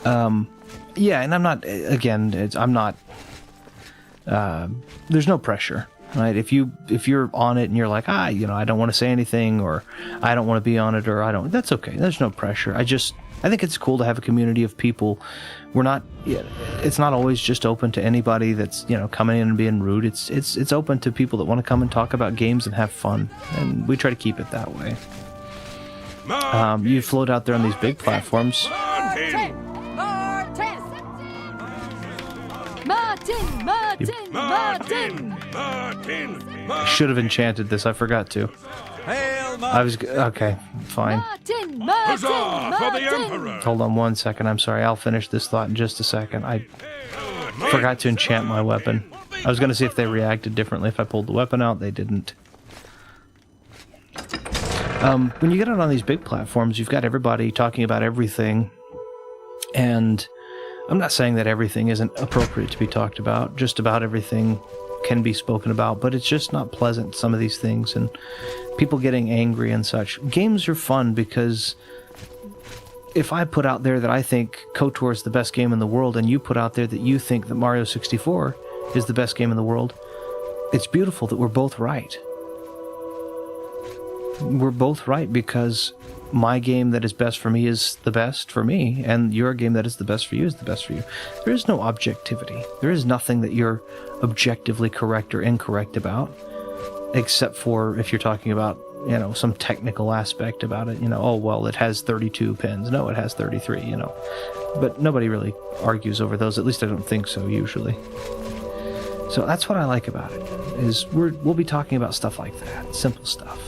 Yeah, and I'm not. Again, I'm not. There's no pressure, right? If you're on it and you're like, I don't want to say anything, or I don't want to be on it, or I don't. That's okay. There's no pressure. I think it's cool to have a community of people. It's not always just open to anybody that's, coming in and being rude. It's open to people that want to come and talk about games and have fun. And we try to keep it that way. You float out there on these big platforms. Martin! I should have enchanted this. I forgot to. I was okay. Fine. Huzzah for the Emperor! Hold on 1 second. I'm sorry. I'll finish this thought in just a second. I forgot to enchant my weapon. I was going to see if they reacted differently if I pulled the weapon out. They didn't. When you get out on these big platforms, you've got everybody talking about everything, and I'm not saying that everything isn't appropriate to be talked about. Just about everything can be spoken about, but it's just not pleasant, some of these things, and people getting angry and such. Games are fun because if I put out there that I think KOTOR is the best game in the world, and you put out there that you think that Mario 64 is the best game in the world, it's beautiful that we're both right. We're both right because my game that is best for me is the best for me, and your game that is the best for you is the best for you. There is no objectivity. There is nothing that you're objectively correct or incorrect about, except for if you're talking about, some technical aspect about it. Oh, well, it has 32 pins. No, it has 33, But nobody really argues over those. At least I don't think so, usually. So that's what I like about it, is we'll be talking about stuff like that, simple stuff.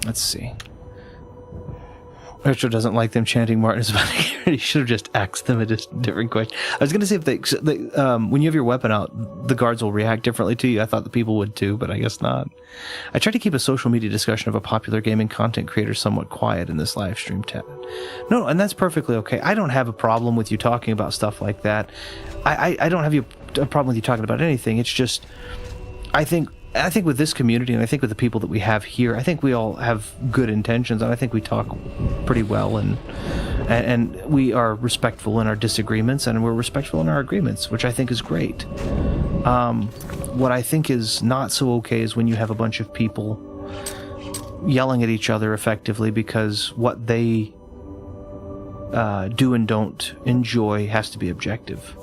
Let's see. Richard doesn't like them chanting Martin's about he should have just asked them a different question. I was going to say if they when you have your weapon out, the guards will react differently to you. I thought the people would too, but I guess not. I tried to keep a social media discussion of a popular gaming content creator somewhat quiet in this live stream chat. No, and that's perfectly okay. I don't have a problem with you talking about stuff like that. I don't have a problem with you talking about anything. It's just, I think with this community, and I think with the people that we have here, I think we all have good intentions, and I think we talk pretty well, and we are respectful in our disagreements, and we're respectful in our agreements, which I think is great. What I think is not so okay is when you have a bunch of people yelling at each other effectively because what they do and don't enjoy has to be objective.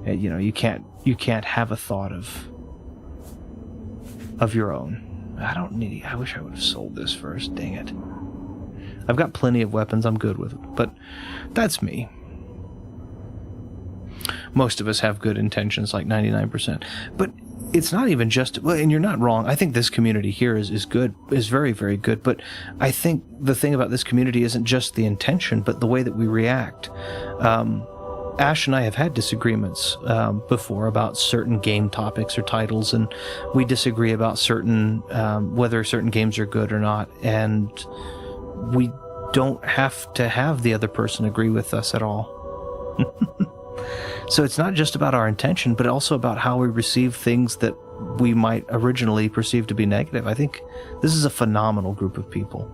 You know, you can't have a thought of your own. I wish I would have sold this first, dang it. I've got plenty of weapons, I'm good with it, but that's me. Most of us have good intentions, like 99%. But it's not even just, well, and you're not wrong. I think this community here is good, is very, very good, but I think the thing about this community isn't just the intention, but the way that we react. Ash and I have had disagreements before about certain game topics or titles, and we disagree about certain whether certain games are good or not, and we don't have to have the other person agree with us at all. So it's not just about our intention, but also about how we receive things that we might originally perceive to be negative. I think this is a phenomenal group of people.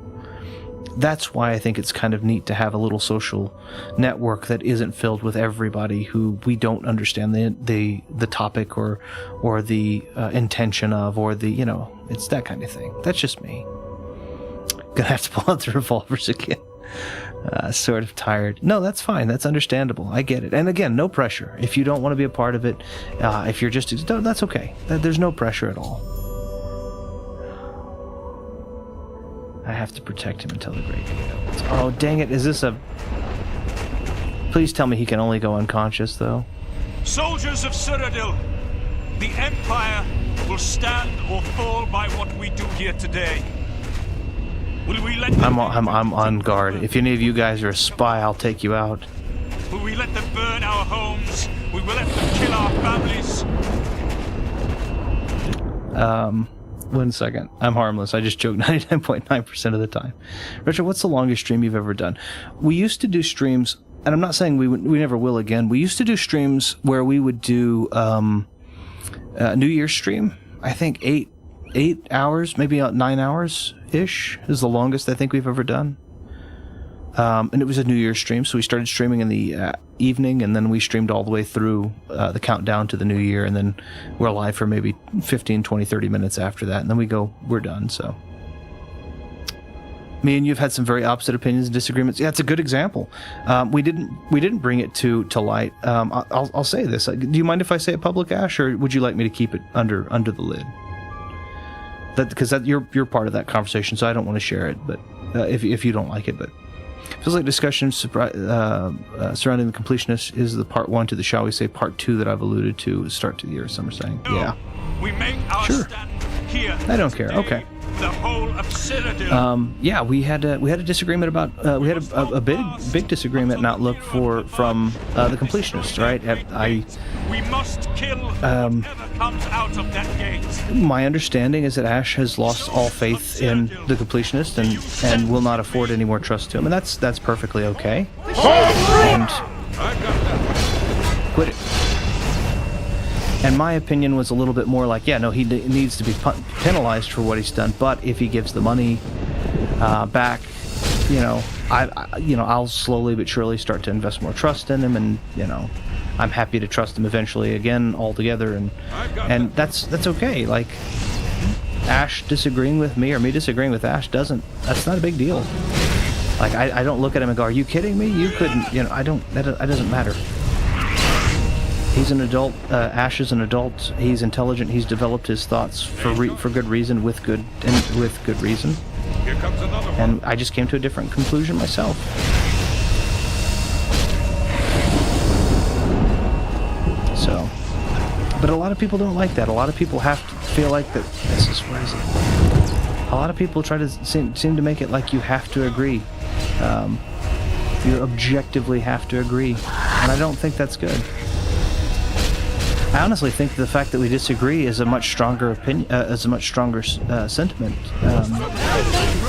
That's why I think it's kind of neat to have a little social network that isn't filled with everybody who we don't understand the topic or the intention of, or the, you know, it's that kind of thing. That's just me. Gonna have to pull out the revolvers again. Sort of tired. No, that's fine. That's understandable. I get it. And again, no pressure. If you don't want to be a part of it, if you're just, that's okay. There's no pressure at all. I have to protect him until the great gate opens. Oh, dang it. Is this a... Please tell me he can only go unconscious, though. Soldiers of Cyrodiil, the Empire will stand or fall by what we do here today. Will we let them... I'm on guard. If any of you guys are a spy, I'll take you out. Will we let them burn our homes? Will we let them kill our families? 1 second. I'm harmless. I just joke 99.9% of the time. Richard, what's the longest stream you've ever done? We used to do streams, and I'm not saying we never will again. We used to do streams where we would do New Year's stream. I think 8 hours, maybe 9 hours-ish is the longest I think we've ever done. And it was a New Year's stream, so we started streaming in the evening, and then we streamed all the way through the countdown to the New Year, and then we're live for maybe 15, 20, 30 minutes after that, and then we're done, so. Me and you've had some very opposite opinions and disagreements. Yeah, it's a good example. We didn't bring it to light. I'll say this. Do you mind if I say it public, Ash, or would you like me to keep it under the lid? Because you're part of that conversation, so I don't want to share it, but if you don't like it, but... Feels like discussion surrounding the completionist is the part 1 to the, shall we say, part 2 that I've alluded to start to the year, some are saying. Yeah. We make our stand here. I don't care. Okay. The whole of Cyrodiil. Yeah, we had a disagreement about we had a big disagreement in outlook from the completionist, right? We must kill whoever comes out of that gate. My understanding is that Ash has lost all faith in the completionist and will not afford any more trust to him, and that's perfectly okay. And quit it. And my opinion was a little bit more like, yeah, no, he needs to be penalized for what he's done. But if he gives the money back, I'll slowly but surely start to invest more trust in him, and I'm happy to trust him eventually again altogether, and that's okay. Like, Ash disagreeing with me or me disagreeing with Ash that's not a big deal. Like, I don't look at him and go, "Are you kidding me? You couldn't." That doesn't matter. He's an adult. Ash is an adult. He's intelligent. He's developed his thoughts for good reason, with good reason. Here comes another one. And I just came to a different conclusion myself. But a lot of people don't like that. A lot of people have to feel like that. This is, where is it? A lot of people try to seem to make it like you have to agree. You objectively have to agree. And I don't think that's good. I honestly think the fact that we disagree is a much stronger opinion, is a much stronger sentiment,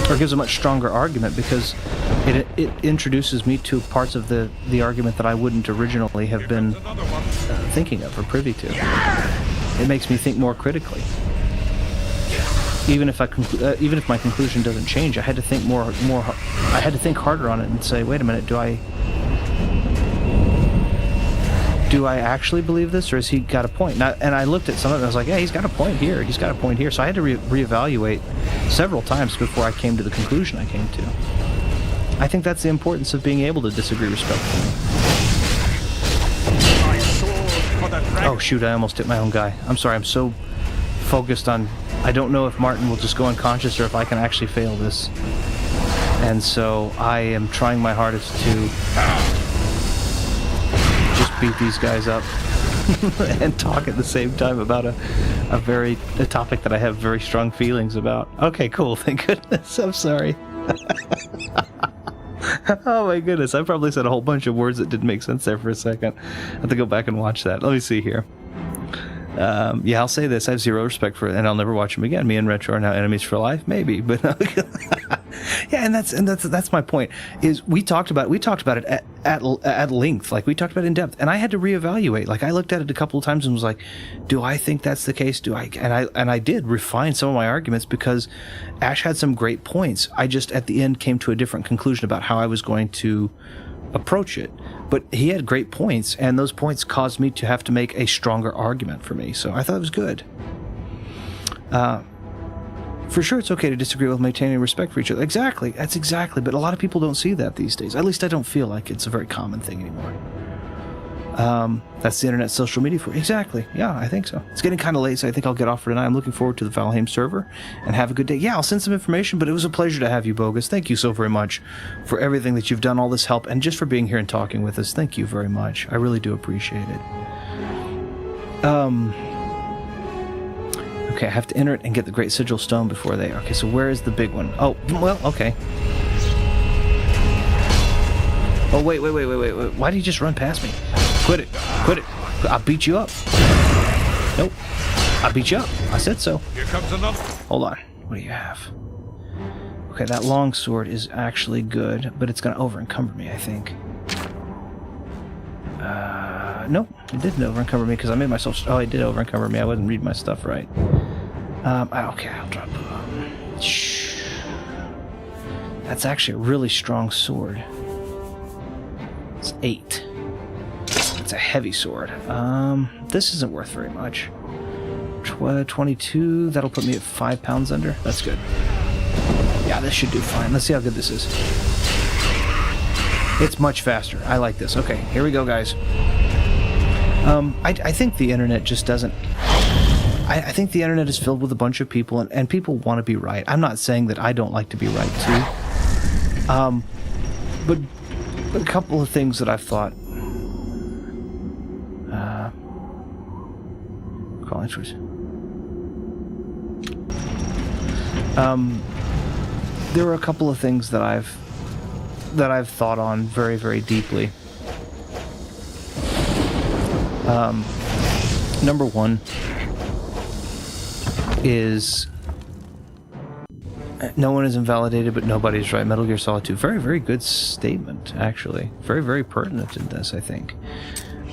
or gives a much stronger argument, because it introduces me to parts of the argument that I wouldn't originally have been thinking of or privy to. It makes me think more critically. Even if my conclusion doesn't change, I had to think more. I had to think harder on it and say, wait a minute, do I actually believe this, or has he got a point? And I looked at some of it and I was like, yeah, he's got a point here. He's got a point here. So I had to reevaluate several times before I came to the conclusion I came to. I think that's the importance of being able to disagree respectfully. Oh shoot, I almost hit my own guy. I'm sorry, I'm so focused on... I don't know if Martin will just go unconscious or if I can actually fail this. And so I am trying my hardest to just beat these guys up and talk at the same time about a topic that I have very strong feelings about. Okay, cool, thank goodness. I'm sorry. Oh my goodness, I probably said a whole bunch of words that didn't make sense there for a second. I have to go back and watch that. Let me see here. Yeah, I'll say this: I have zero respect for it, and I'll never watch him again. Me and Retro are now enemies for life, maybe, but yeah, and that's my point. Is we talked about it at length, like we talked about it in depth, and I had to reevaluate. Like I looked at it a couple of times and was like, do I think that's the case? And I did refine some of my arguments because Ash had some great points. I just at the end came to a different conclusion about how I was going to approach it. But he had great points, and those points caused me to have to make a stronger argument for me. So I thought it was good. For sure, it's okay to disagree with maintaining respect for each other. Exactly, that's exactly. But a lot of people don't see that these days. At least I don't feel like it's a very common thing anymore. That's the internet, social media for exactly. Yeah, I think so. It's getting kind of late, so I think I'll get off for tonight. I'm looking forward to the Valheim server, and have a good day. Yeah, I'll send some information, but it was a pleasure to have you, Bogus. Thank you so very much for everything that you've done, all this help, and just for being here and talking with us. Thank you very much. I really do appreciate it. Okay, I have to enter it and get the Great Sigil Stone before they... Okay, so where is the big one? Oh, well, okay. Oh, wait. Why did he just run past me? Quit it. I'll beat you up. Nope. I'll beat you up. I said so. Here comes another. Hold on. What do you have? Okay, that long sword is actually good, but it's going to over-encumber me, I think. Nope. It didn't over-encumber me because I made myself... Oh, it did over-encumber me. I wasn't reading my stuff right. Okay, I'll drop... Shh. That's actually a really strong sword. It's 8. It's a heavy sword. This isn't worth very much. 22, that'll put me at 5 pounds under. That's good. Yeah, this should do fine. Let's see how good this is. It's much faster. I like this. Okay, here we go, guys. I think the internet just doesn't... I think the internet is filled with a bunch of people, and people want to be right. I'm not saying that I don't like to be right, too. But a couple of things that I've thought... Calling choice. There were a couple of things that I've thought on very, very deeply. Number one is no one is invalidated, but nobody's right. Metal Gear Solid 2. Very, very good statement, actually. Very, very pertinent in this, I think.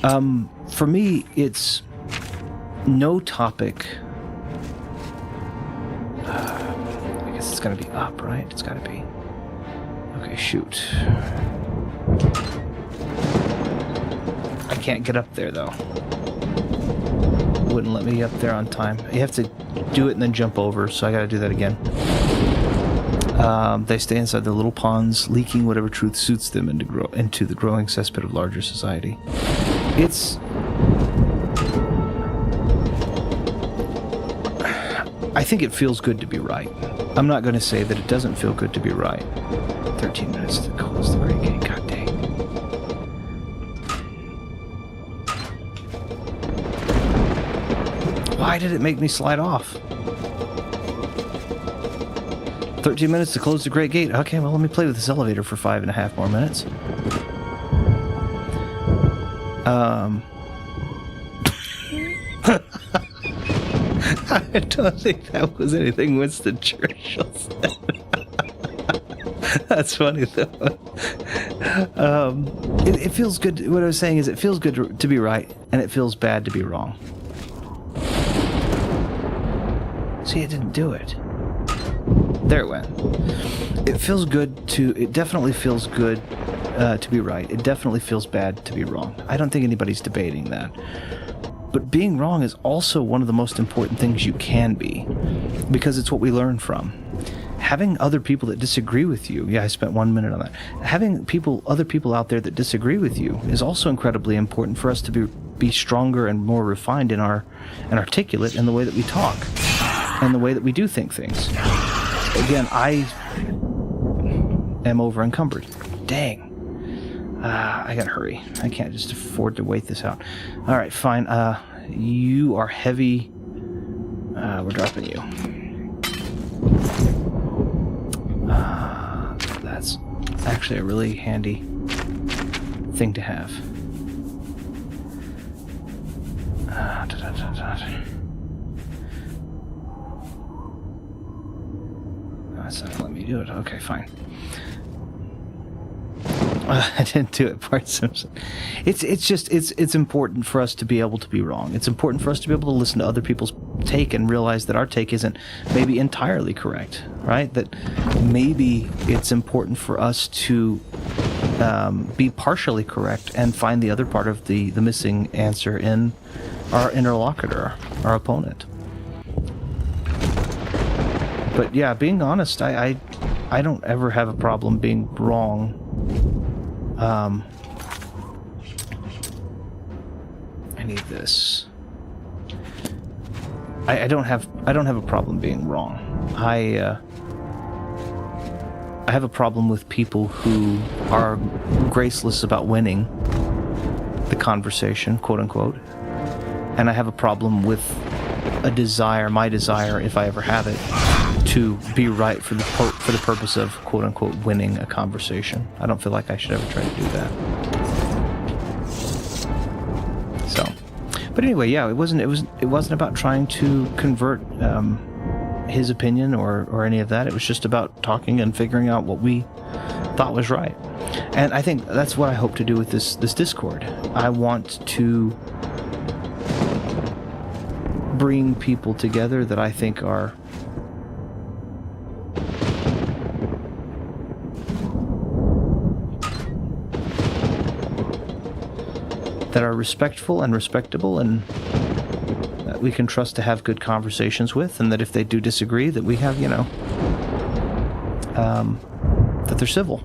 For me, it's no topic. I guess it's got to be up, right? It's got to be. Okay, shoot. I can't get up there, though. Wouldn't let me up there on time. You have to do it and then jump over, so I gotta do that again. They stay inside their little ponds, leaking whatever truth suits them into the growing cesspit of larger society. I think it feels good to be right. I'm not going to say that it doesn't feel good to be right. 13 minutes to close the Great Gate. God dang. Why did it make me slide off? 13 minutes to close the Great Gate. Okay, well, let me play with this elevator for 5.5 more minutes. I don't think that was anything Winston Churchill said. That's funny, though. It feels good. What I was saying is it feels good to be right, and it feels bad to be wrong. See, it didn't do it. There it went. It feels good to... It definitely feels good to be right. It definitely feels bad to be wrong. I don't think anybody's debating that. But being wrong is also one of the most important things you can be, because it's what we learn from. Having other people that disagree with you, yeah, I spent 1 minute on that. Having other people out there that disagree with you is also incredibly important for us to be stronger and more refined and articulate in the way that we talk and the way that we do think things. Again, I am over encumbered. Dang. I gotta hurry. I can't just afford to wait this out. Alright, fine. You are heavy. We're dropping you. That's actually a really handy thing to have. That's not letting me do it. Okay, fine. I didn't do it, Bart Simpson. It's important for us to be able to be wrong. It's important for us to be able to listen to other people's take and realize that our take isn't maybe entirely correct, right? That maybe it's important for us to be partially correct and find the other part of the missing answer in our interlocutor, our opponent. But yeah, being honest, I don't ever have a problem being wrong. I need this. I don't have a problem being wrong. I have a problem with people who are graceless about winning the conversation, quote unquote. And I have a problem with my desire, if I ever have it, to be right for the purpose of quote unquote winning a conversation. I don't feel like I should ever try to do that. So, but anyway, yeah, it wasn't about trying to convert his opinion or any of that. It was just about talking and figuring out what we thought was right. And I think that's what I hope to do with this Discord. I want to bring people together that I think are respectful and respectable, and that we can trust to have good conversations with, and that if they do disagree, that we have, that they're civil.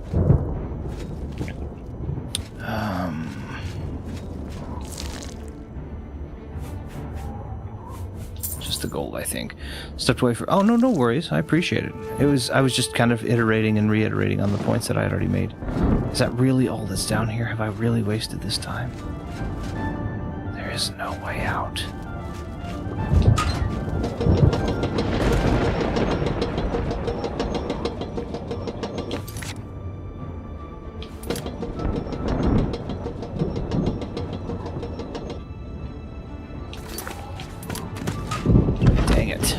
Just the goal, I think. Stepped away for... Oh, no worries. I appreciate it. I was just kind of iterating and reiterating on the points that I had already made. Is that really all that's down here? Have I really wasted this time? There is no way out. Dang it.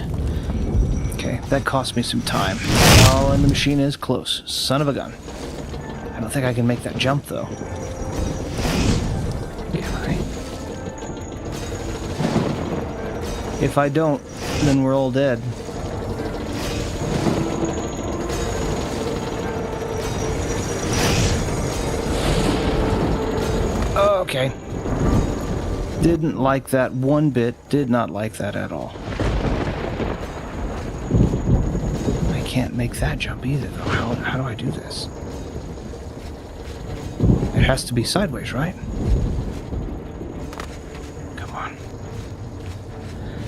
Okay, that cost me some time. Oh, and the machine is close. Son of a gun. I don't think I can make that jump, though. If I don't, then we're all dead. Okay. Didn't like that one bit. Did not like that at all. I can't make that jump either, though. How do I do this? It has to be sideways, right?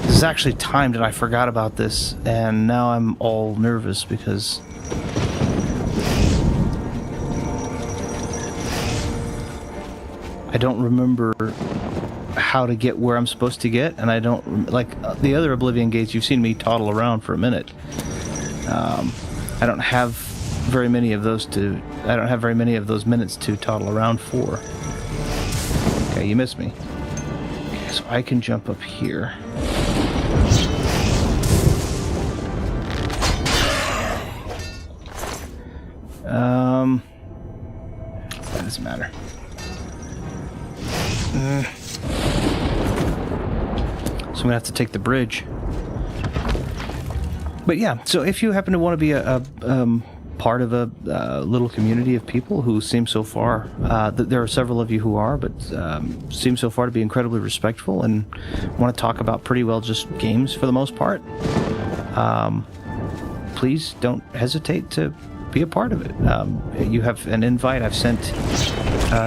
This is actually timed, and I forgot about this, and now I'm all nervous because I don't remember how to get where I'm supposed to get, and I don't like the other Oblivion gates. You've seen me toddle around for a minute. I don't have very many of those minutes to toddle around for. Okay, you missed me. Okay, so I can jump up here. That doesn't matter. So I'm gonna have to take the bridge. But yeah, so if you happen to want to be a part of a little community of people who seem so far, there are several of you who are, but seem so far to be incredibly respectful and want to talk about pretty well just games for the most part, please don't hesitate to be a part of it. You have an invite I've sent.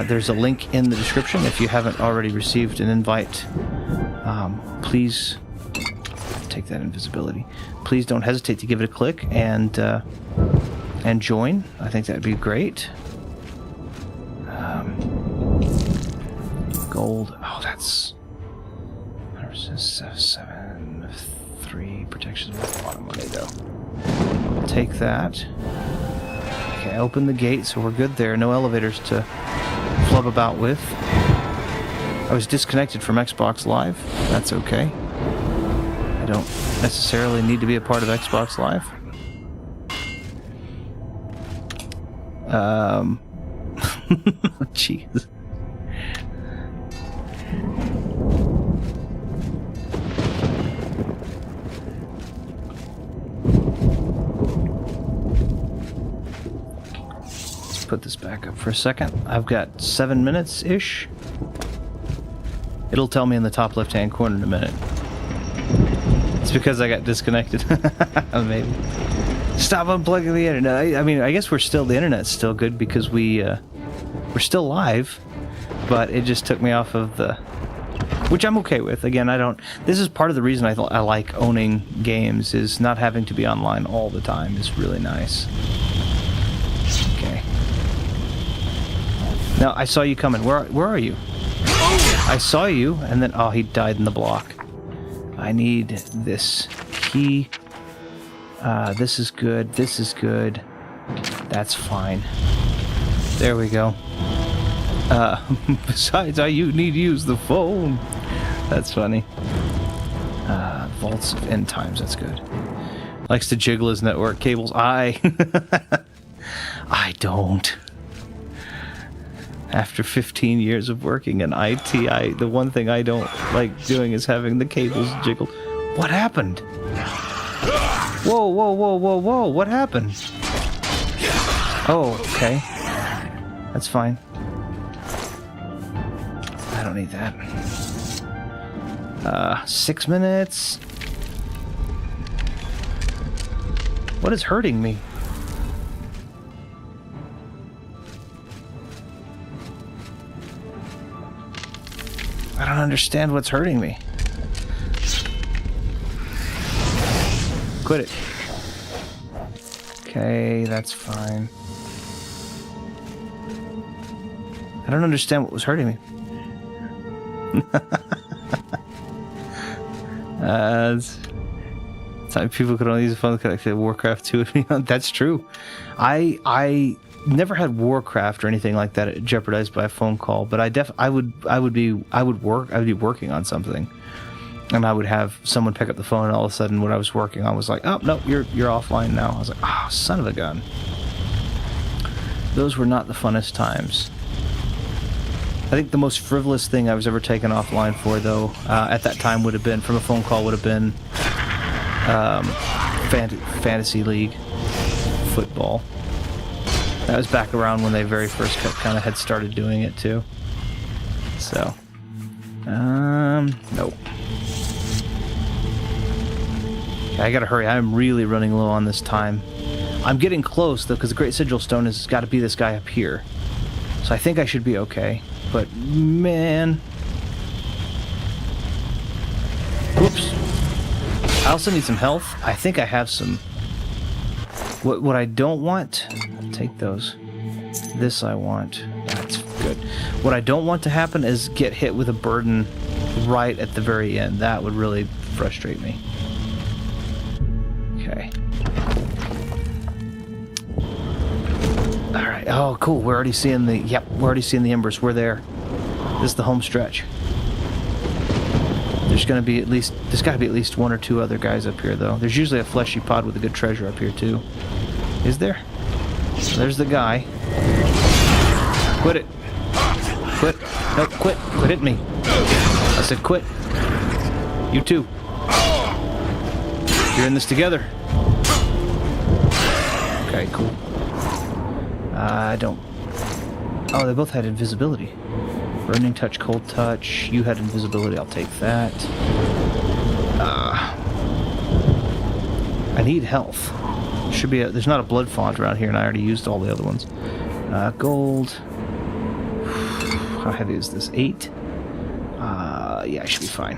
There's a link in the description. If you haven't already received an invite, please take that invisibility. Please don't hesitate to give it a click and join. I think that'd be great. Gold. Oh, that's 7, 3 protections at the bottom. Okay, go. I'll take that. Okay, open the gate, so we're good there. No elevators to flub about with. I was disconnected from Xbox Live. That's okay. I don't necessarily need to be a part of Xbox Live. Jeez. Let's put this back up for a second. I've got 7 minutes-ish. It'll tell me in the top left-hand corner in a minute. It's because I got disconnected. Maybe. Stop unplugging the internet. I mean, I guess the internet's still good because we're still live, but it just took me off of the... Which I'm okay with. Again, this is part of the reason I like owning games, is not having to be online all the time is really nice. Okay. Now, I saw you coming. Where are you? I saw you, and then... Oh, he died in the block. I need this key. This is good. This is good. That's fine. There we go. Besides, you need to use the phone. That's funny. Vaults of end times. That's good. Likes to jiggle his network cables. I don't. After 15 years of working in IT, the one thing I don't like doing is having the cables jiggled. What happened? Whoa, whoa, whoa, whoa, whoa, what happened? Oh, okay. That's fine. I don't need that. 6 minutes. What is hurting me? I don't understand what's hurting me. Quit it. Okay, that's fine. I don't understand what was hurting me. People could only use the phone to connect to Warcraft 2 with me. That's true. I never had Warcraft or anything like that jeopardized by a phone call, but I would be working on something, and I would have someone pick up the phone, and all of a sudden what I was working on was like, oh no, you're offline now. I was like, oh, son of a gun. Those were not the funnest times. I think the most frivolous thing I was ever taken offline for, though, at that time would have been, from a phone call, would have been Fantasy League football. That was back around when they very first kind of had started doing it, too. So, nope. Okay, I gotta hurry. I'm really running low on this time. I'm getting close, though, because the Great Sigil Stone has got to be this guy up here. So I think I should be okay. But, man... Oops. I also need some health. I think I have some... What I don't want... Take those. This I want. That's good. What I don't want to happen is get hit with a burden right at the very end. That would really frustrate me. Okay. Alright, oh cool, we're already seeing the, yep, we're already seeing the embers. We're there. This is the home stretch. There's gonna be at least, there's gotta be at least 1 or 2 other guys up here though. There's usually a fleshy pod with a good treasure up here too. Is there? There's the guy. Quit it. Quit. No, quit. Quit hitting me. I said quit. You too. You're in this together. Okay, cool. I don't... Oh, they both had invisibility. Burning touch, cold touch. You had invisibility. I'll take that. I need health. Should be a, there's not a blood font around here, and I already used all the other ones. Gold. How heavy is this? 8? Yeah, I should be fine.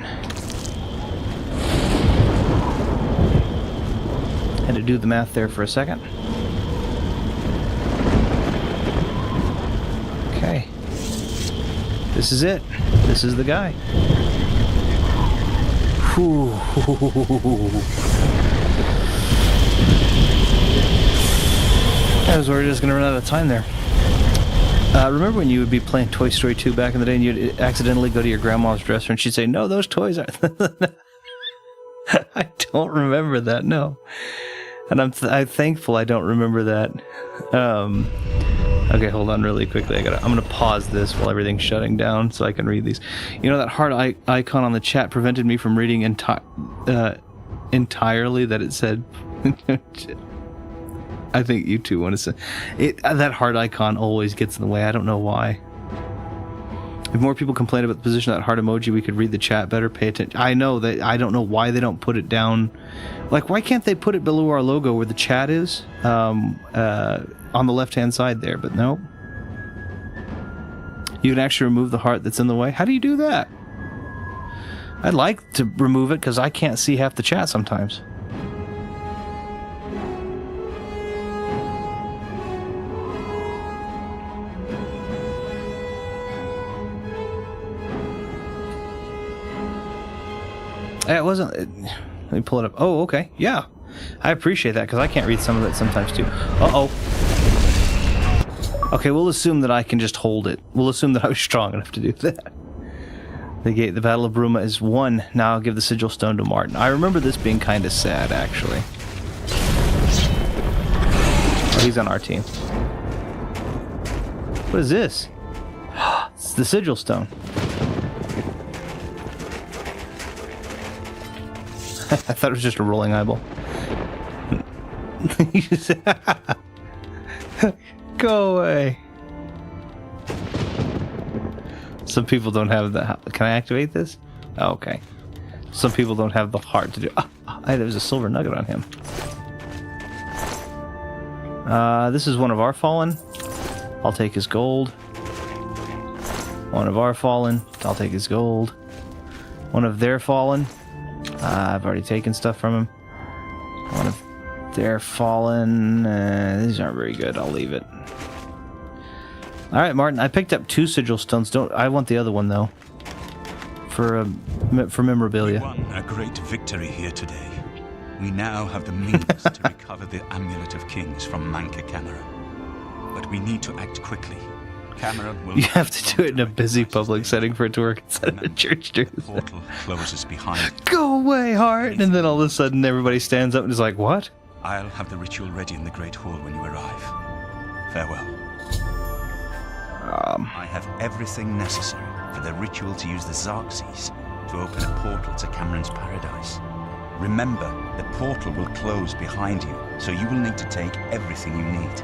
Had to do the math there for a second. Okay. This is it. This is the guy. Whew. I was worried I was going to run out of time there. Remember when you would be playing Toy Story 2 back in the day and you'd accidentally go to your grandma's dresser and she'd say, "No, those toys are..." I don't remember that, no. And I'm thankful I don't remember that. Okay, hold on really quickly. I'm going to pause this while everything's shutting down so I can read these. You know, that heart icon on the chat prevented me from reading entirely that it said... I think you two want to say it. That heart icon always gets in the way. I don't know why. If more people complain about the position of that heart emoji, we could read the chat better. Pay attention. I know that. I don't know why they don't put it down. Like, why can't they put it below our logo where the chat is? On the left-hand side there, but no. You can actually remove the heart that's in the way. How do you do that? I'd like to remove it because I can't see half the chat sometimes. It wasn't... let me pull it up. Oh, okay. Yeah. I appreciate that, because I can't read some of it sometimes, too. Uh-oh. Okay, we'll assume that I can just hold it. We'll assume that I was strong enough to do that. The Battle of Bruma is won. Now I'll give the Sigil Stone to Martin. I remember this being kind of sad, actually. Oh, he's on our team. What is this? It's the Sigil Stone. I thought it was just a rolling eyeball. Go away. Some people don't have the... Can I activate this? Oh, okay. Some people don't have the heart to do... there was a silver nugget on him. This is one of our fallen. I'll take his gold. One of our fallen. I'll take his gold. One of their fallen. I've already taken stuff from him. One of their fallen. These aren't very good. I'll leave it. All right, Martin. I picked up 2 sigil stones. I want the other one though. For memorabilia. We won a great victory here today. We now have the means to recover the Amulet of Kings from Manca Camera. But we need to act quickly. Camera will... You have to do it in a busy public setting for it to work instead of a church. The portal closes behind. Go away, heart! And then all of a sudden everybody stands up and is like, what? I'll have the ritual ready in the Great Hall when you arrive. Farewell. I have everything necessary for the ritual to use the Xerxes to open a portal to Cameron's paradise. Remember, the portal will close behind you, so you will need to take everything you need.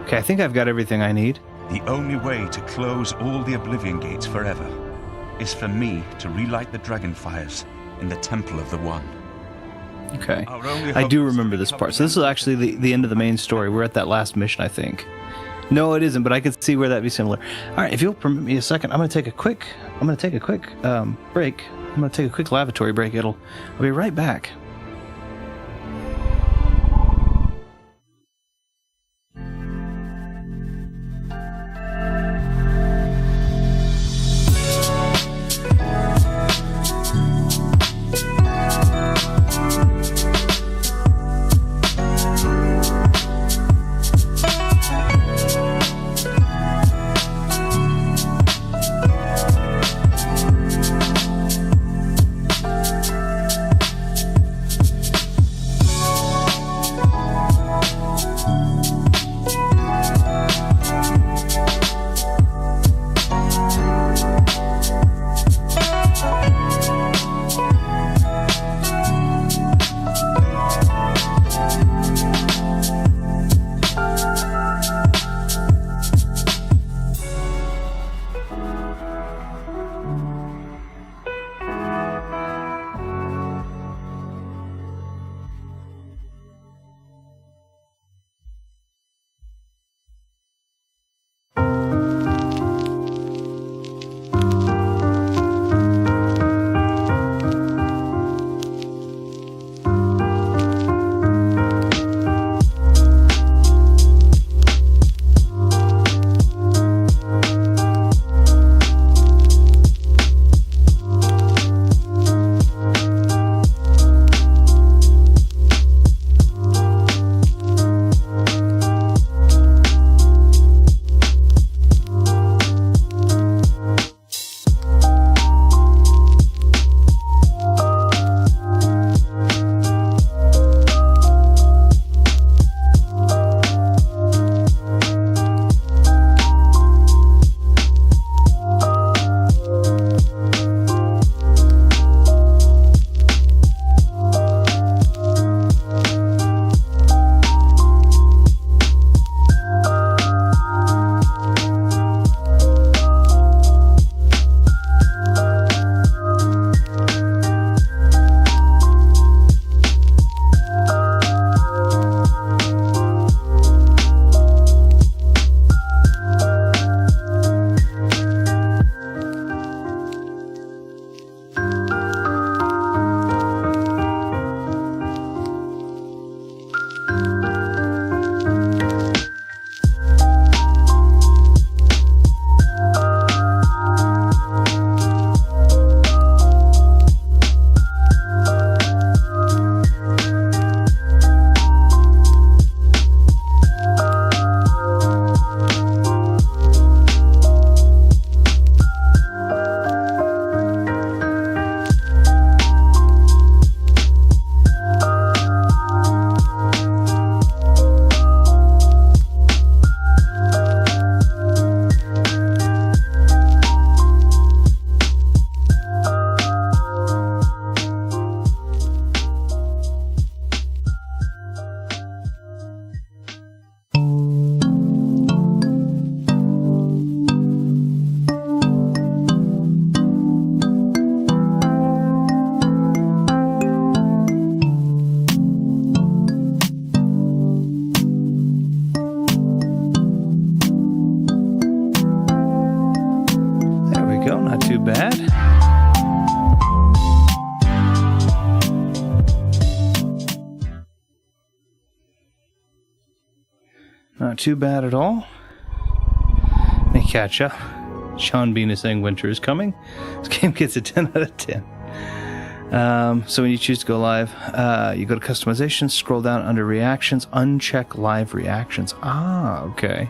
Okay, I think I've got everything I need. The only way to close all the Oblivion gates forever is for me to relight the dragon fires in the Temple of the One. Okay. I do remember this part. So this is actually the end of the main story. We're at that last mission, I think. No, it isn't, but I could see where that'd be similar. All right, if you'll permit me a second, I'm going to take a quick break. I'm going to take a quick lavatory break. I'll be right back. bad. Not too bad at all. Let me catch up. Sean Bean is saying winter is coming. This game gets a 10 out of 10. So when you choose to go live, you go to customization, scroll down under reactions, uncheck live reactions. Ah, okay.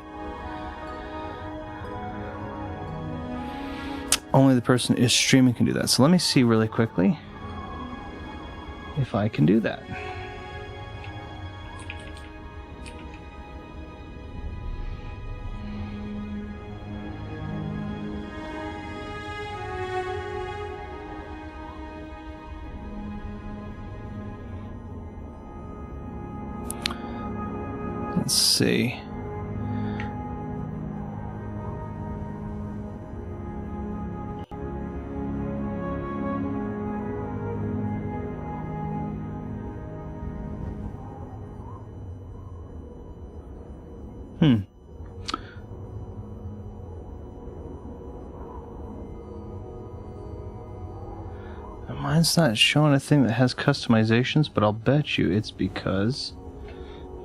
Only the person is streaming can do that. So let me see really quickly if I can do that. Let's see. Mine's not showing a thing that has customizations, but I'll bet you it's because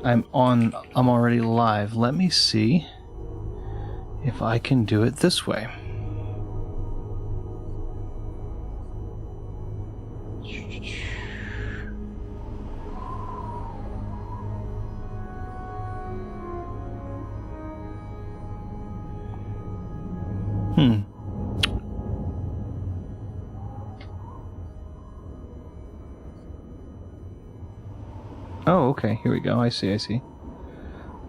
I'm already live. Let me see if I can do it this way. Oh, okay, here we go. I see.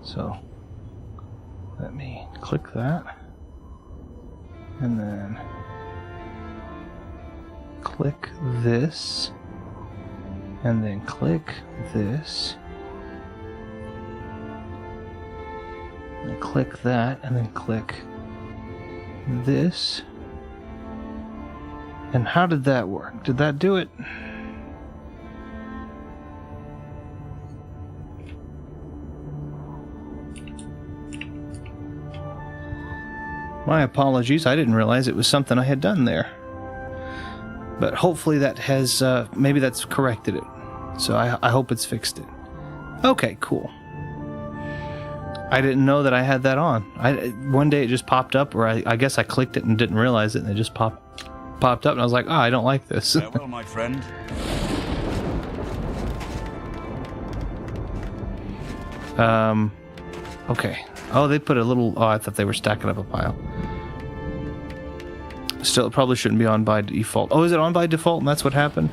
So, let me click that. And then click this. And then click this. And click that. And then click this. And how did that work? Did that do it? My apologies, I didn't realize it was something I had done there. But hopefully that has, maybe that's corrected it. So I hope it's fixed it. Okay, cool. I didn't know that I had that on. One day it just popped up, or I guess I clicked it and didn't realize it, and it just popped up, and I was like, oh, I don't like this. Farewell, my friend. Okay. Oh, they put a little... Oh, I thought they were stacking up a pile. Still, it probably shouldn't be on by default. Oh, is it on by default and that's what happened?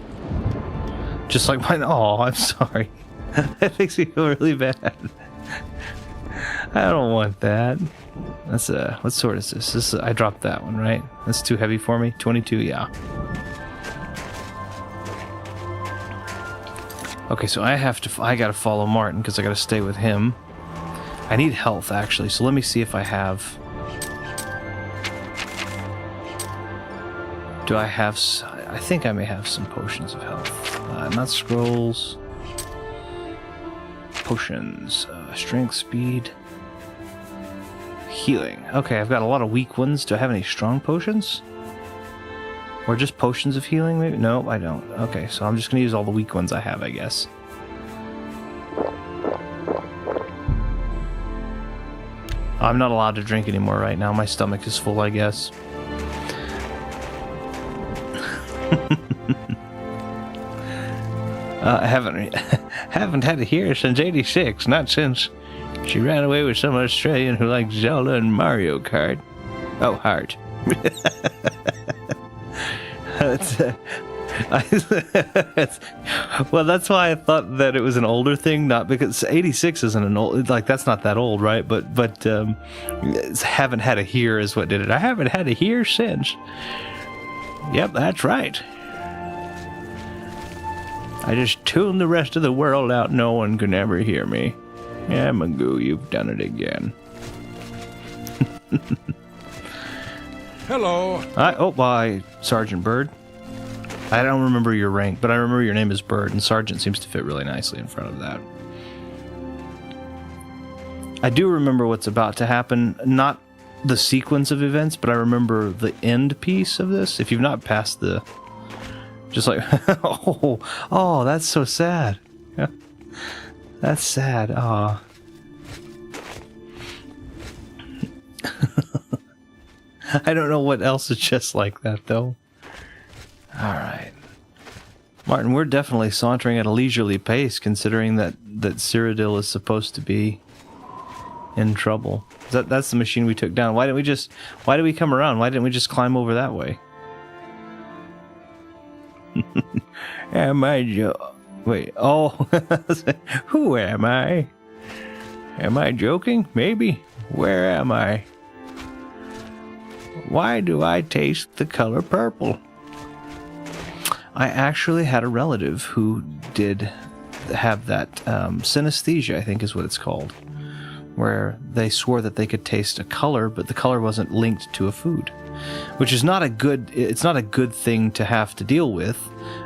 Just like mine... Oh, I'm sorry. That makes me feel really bad. I don't want that. That's what sort is this? I dropped that one, right? That's too heavy for me? 22, yeah. Okay, so I gotta follow Martin because I gotta stay with him. I need health, actually, so let me see if I have... Do I have... I think I may have some potions of health. Not scrolls. Potions. Strength, speed. Healing. Okay, I've got a lot of weak ones. Do I have any strong potions? Or just potions of healing, maybe? No, I don't. Okay, so I'm just going to use all the weak ones I have, I guess. I'm not allowed to drink anymore right now. My stomach is full, I guess. I haven't had it here since '86. Not since she ran away with some Australian who likes Zelda and Mario Kart. Oh, Heart. Well, that's why I thought that it was an older thing, not because 86 isn't an old, like that's not that old, right? But haven't had a here is what did it. I haven't had a here since. Yep, that's right. I just tuned the rest of the world out. No one can ever hear me. Yeah, Magoo, you've done it again. Hello. Bye, Sergeant Bird. I don't remember your rank, but I remember your name is Bird, and Sergeant seems to fit really nicely in front of that. I do remember what's about to happen. Not the sequence of events, but I remember the end piece of this. If you've not passed the... Just like... oh, that's so sad. Yeah. That's sad. Aw. I don't know what else is just like that, though. Alright. Martin, we're definitely sauntering at a leisurely pace, considering that Cyrodiil is supposed to be in trouble. That's the machine we took down. Why did we come around? Why didn't we just climb over that way? Am I wait, oh. Who am I? Am I joking? Maybe. Where am I? Why do I taste the color purple? I actually had a relative who did have that synesthesia, I think is what it's called, where they swore that they could taste a color, but the color wasn't linked to a food, which is not a good. It's not a good thing to have to deal with,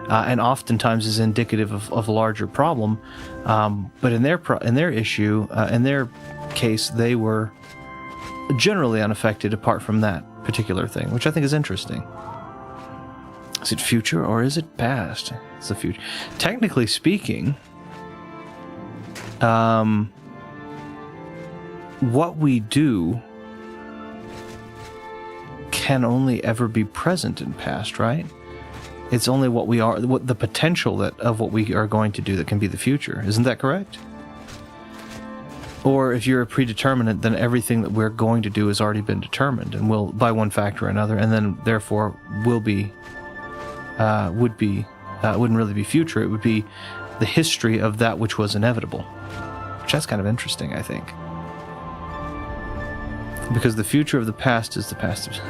and oftentimes is indicative of a larger problem. But in their issue, in their case, they were generally unaffected apart from that particular thing, which I think is interesting. Is it future or is it past? It's the future. Technically speaking, what we do can only ever be present in past, right? It's only what we are, what the potential of what we are going to do that can be the future. Isn't that correct? Or if you're a predeterminate, then everything that we're going to do has already been determined and will, by one factor or another, and then therefore will be, wouldn't really be future. It would be the history of that which was inevitable. Which that's kind of interesting, I think. Because the future of the past is the past.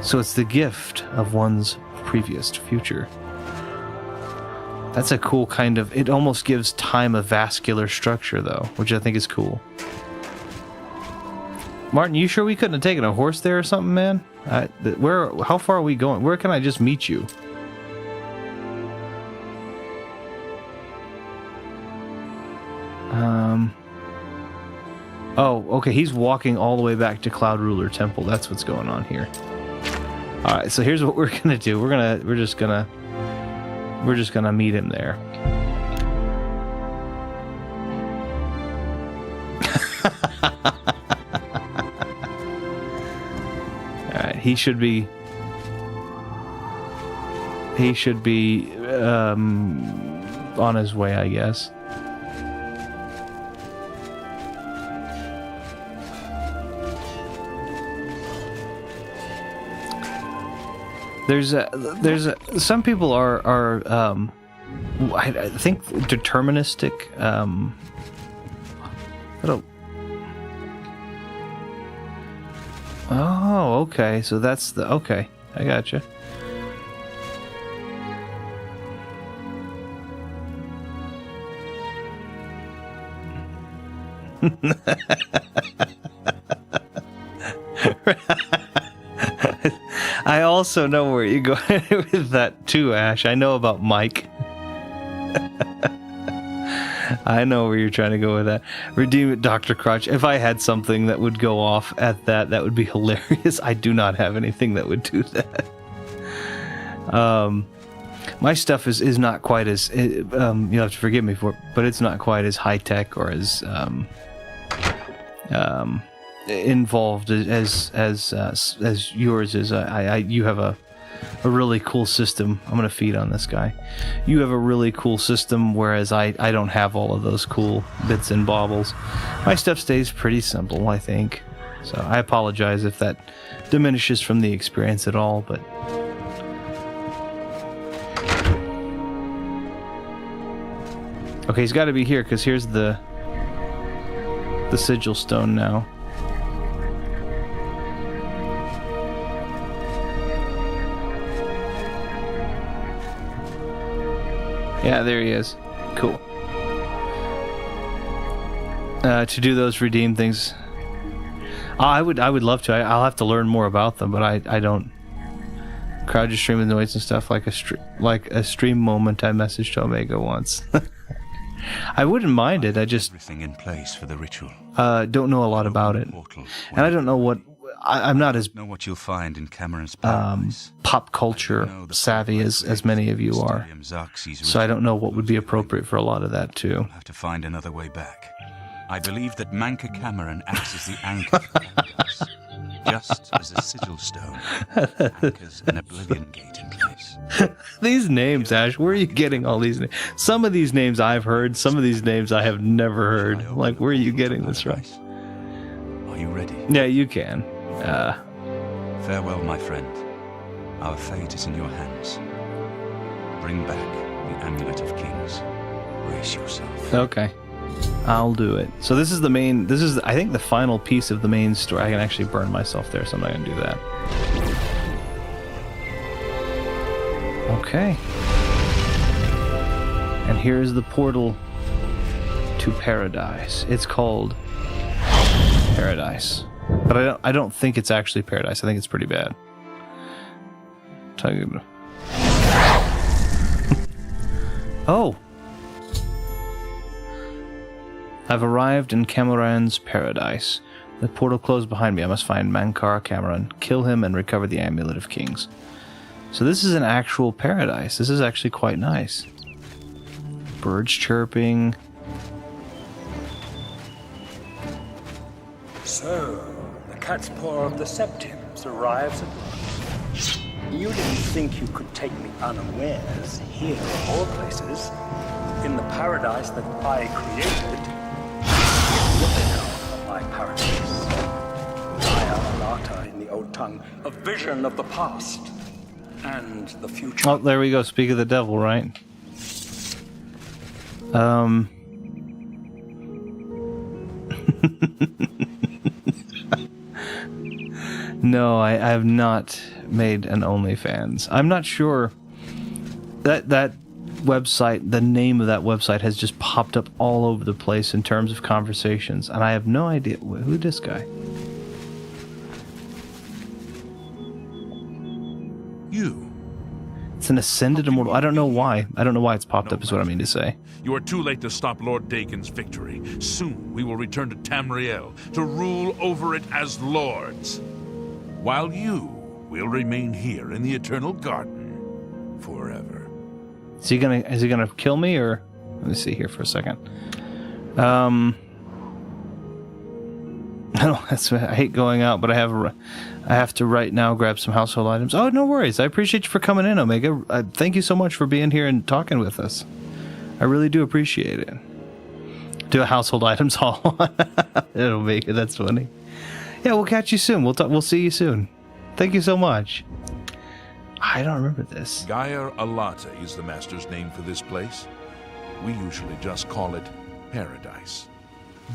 So it's the gift of one's previous future. That's a cool kind of... It almost gives time a vascular structure, though, which I think is cool. Martin, you sure we couldn't have taken a horse there or something, man? How far are we going? Where can I just meet you? Oh, okay, he's walking all the way back to Cloud Ruler Temple. That's what's going on here. Alright, so here's what we're gonna do. We're just gonna meet him there. Alright, he should be on his way, I guess. Some people are I think deterministic. Oh, okay. So that's the okay. I gotcha. I also know where you're going with that too, Ash. I know about Mike. I know where you're trying to go with that. Redeem it, Dr. Crotch. If I had something that would go off at that would be hilarious. I do not have anything that would do that. My stuff is not quite as... you'll have to forgive me for it, but it's not quite as high-tech or as... involved as yours is. You have a really cool system. I'm gonna feed on this guy. You have a really cool system, whereas I don't have all of those cool bits and baubles. My stuff stays pretty simple, I think. So I apologize if that diminishes from the experience at all, but okay, he's got to be here because here's the sigil stone now. Yeah, there he is. Cool. To do those redeem things, I would love to. I'll have to learn more about them, but I don't. Crowd your stream with noise and stuff like a stream moment. I messaged Omega once. I wouldn't mind it. I just Everything in place for the ritual. don't know a lot about it. Portal. And I don't know what... I'm not as Know what you'll find in Cameron's paradise. pop culture savvy as many of you are. So I don't know what would be appropriate for a lot of that, too. We'll have to find another way back. I believe that Manca Cameron acts as the anchor for paradise, just as a sigil stone anchors an Oblivion gate in place. These names, Ash, where are you getting all these names? Some of these names I've heard, some of these names I have never heard. Like, where are you getting this from? Are you ready? Yeah, you can. Farewell, my friend. Our fate is in your hands. Bring back the Amulet of Kings. Brace yourself. Okay. I'll do it. So this is the main... This is, I think, the final piece of the main story. I can actually burn myself there, so I'm not going to do that. Okay. And here's the portal to Paradise. It's called Paradise. But I don't think it's actually Paradise. I think it's pretty bad. Oh! I've arrived in Cameron's Paradise. The portal closed behind me. I must find Mankar Cameron, kill him, and recover the Amulet of Kings. So this is an actual paradise. This is actually quite nice. Birds chirping. So, the cat's paw of the Septims arrives at last. You didn't think you could take me unawares here, of all places, in the paradise that I created. Look now at my paradise. Alata in the old tongue, a vision of the past and the future. Oh, there we go. Speak of the devil, right? No, I have not made an OnlyFans. I'm not sure that website, the name of that website has just popped up all over the place in terms of conversations, and I have no idea who this guy. You. It's an ascended immortal. I don't know why. I don't know why it's popped up is what I mean to say. You are too late to stop Lord Dagon's victory. Soon we will return to Tamriel to rule over it as lords. While you will remain here in the Eternal Garden forever. Is he gonna kill me, or let me see here for a second. I hate going out, but I have to right now grab some household items. Oh, no worries. I appreciate you for coming in, Omega. Thank you so much for being here and talking with us. I really do appreciate it. Do a household items haul. It'll make it. That's funny. Yeah, we'll catch you soon. We'll see you soon. Thank you so much. I don't remember this. Gaia Alata is the master's name for this place. We usually just call it Paradise.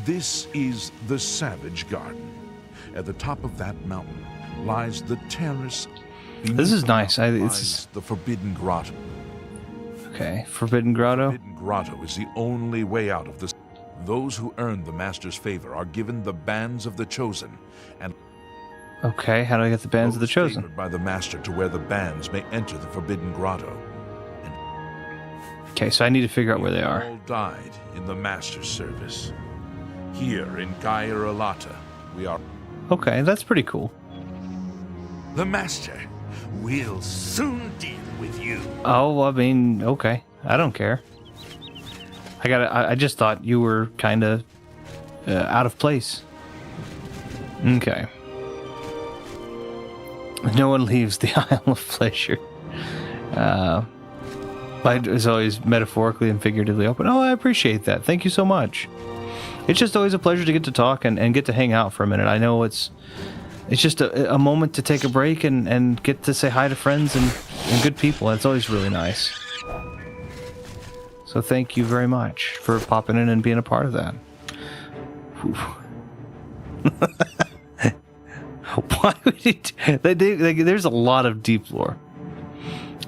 This is the Savage Garden. At the top of that mountain lies the terrace. This is nice. Lies the Forbidden Grotto. Okay, Forbidden Grotto. Forbidden Grotto is the only way out of this. Those who earn the master's favor are given the bands of the chosen, and okay, how do I get the bands of the chosen? Favored by the master to wear the bands may enter the Forbidden Grotto. Okay, so I need to figure out where they are. All died in the master's service. Here in Gaia Alata, we are. Okay, that's pretty cool. The master will soon deal with you. Oh, I mean, okay. I don't care. I just thought you were kind of out of place. Okay. No one leaves the Isle of Pleasure. It's always metaphorically and figuratively open. Oh, I appreciate that. Thank you so much. It's just always a pleasure to get to talk and get to hang out for a minute. I know it's just a moment to take a break and get to say hi to friends and good people. It's always really nice. So thank you very much for popping in and being a part of that. Why would it? There's a lot of deep lore.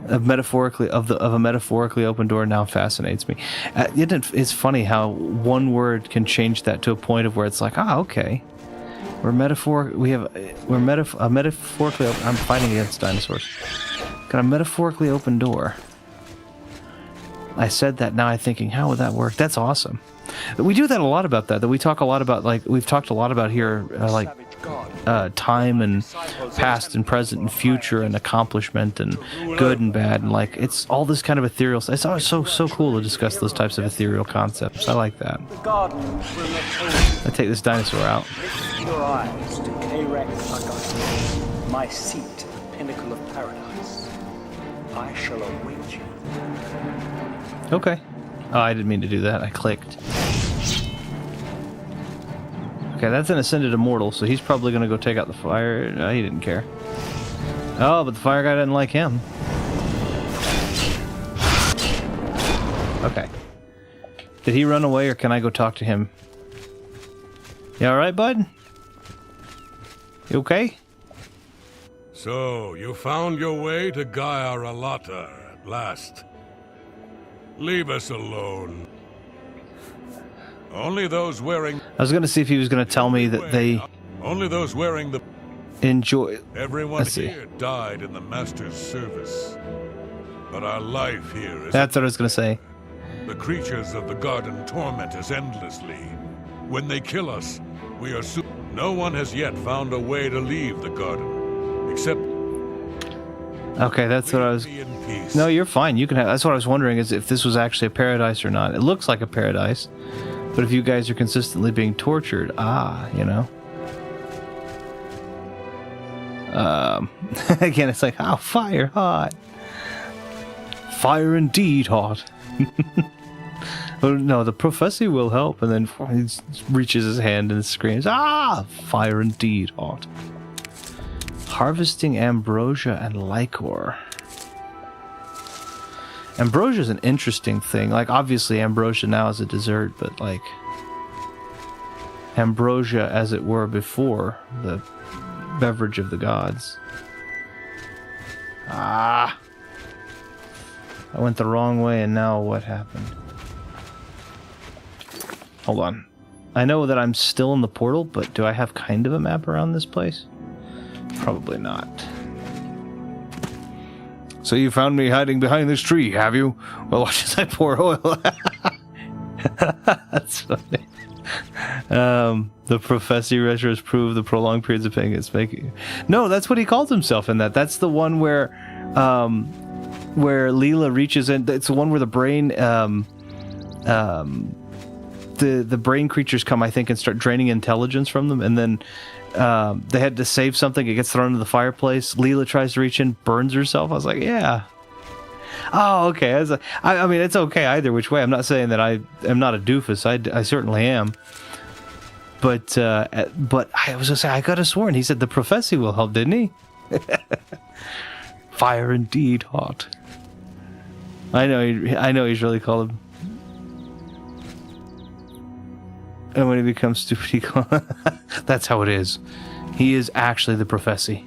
A metaphorically open door now fascinates me. It's funny how one word can change that to a point of where it's like, okay, we're metaphorically. I'm fighting against dinosaurs. Got a metaphorically open door. I said that, now I'm thinking, how would that work? That's awesome. We do that a lot about that we talk a lot about, like, we've talked a lot about here, like, time and past and present and future and accomplishment and good and bad, and like it's all this kind of ethereal. It's always so cool to discuss those types of ethereal concepts. I like that. The garden will not hold I take this dinosaur out. Lift your eyes to Karak Agar, my seat at the pinnacle of paradise. I shall await you. Okay. Oh, I didn't mean to do that. I clicked. Okay, that's an ascended immortal, so he's probably going to go take out the fire. No, he didn't care. Oh, but the fire guy didn't like him. Okay. Did he run away, or can I go talk to him? You alright, bud? You okay? So, you found your way to Gaia Alata at last. Leave us alone. Only those wearing... I was going to see if he was going to tell me that they... Only those wearing the... enjoy... Everyone here died in the Master's service. But our life here is... That's what I was going to say. The creatures of the garden torment us endlessly. When they kill us, we are no one has yet found a way to leave the garden. Except... Okay, that's what I was... No, you're fine. You can have... That's what I was wondering, is if this was actually a paradise or not. It looks like a paradise. But if you guys are consistently being tortured, you know. Again, it's like, oh, fire hot. Fire indeed hot. Oh, no, the prophecy will help. And then he reaches his hand and screams, fire indeed hot. Harvesting ambrosia and liquor. Ambrosia is an interesting thing. Like, obviously, ambrosia now is a dessert, but, like, ambrosia, as it were, before the beverage of the gods. I went the wrong way, and now what happened? Hold on. I know that I'm still in the portal, but do I have kind of a map around this place? Probably not. So you found me hiding behind this tree, have you? Well, watch as I pour oil. That's funny. The prophecy retros prove the prolonged periods of pain it's making. No, that's what he calls himself in that. That's the one where Leela reaches in. It's the one where the brain, the brain creatures come, I think, and start draining intelligence from them, and then they had to save something. It gets thrown into the fireplace. Leela tries to reach in, burns herself. I was like, yeah. Oh, okay. I mean, it's okay either which way. I'm not saying that I am not a doofus. I certainly am. But I was gonna say, I could have sworn he said the prophecy will help, didn't he? Fire indeed hot. I know he's really called him. And when he becomes stupid, he calls... That's how it is. He is actually the prophecy.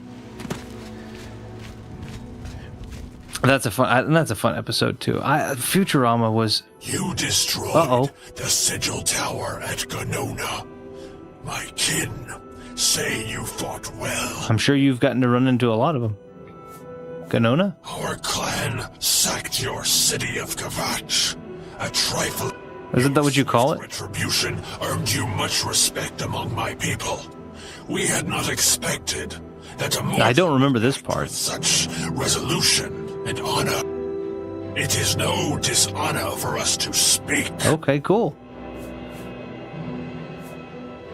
That's a fun episode too. Futurama was... You destroyed the Sigil Tower at Ganona. My kin say you fought well. I'm sure you've gotten to run into a lot of them. Ganona? Our clan sacked your city of Kavach. A trifle... Isn't that what you call it? Retribution earned you much respect among my people. We had not expected that a mortal I don't remember this part. With such resolution and honor. It is no dishonor for us to speak. Okay, cool.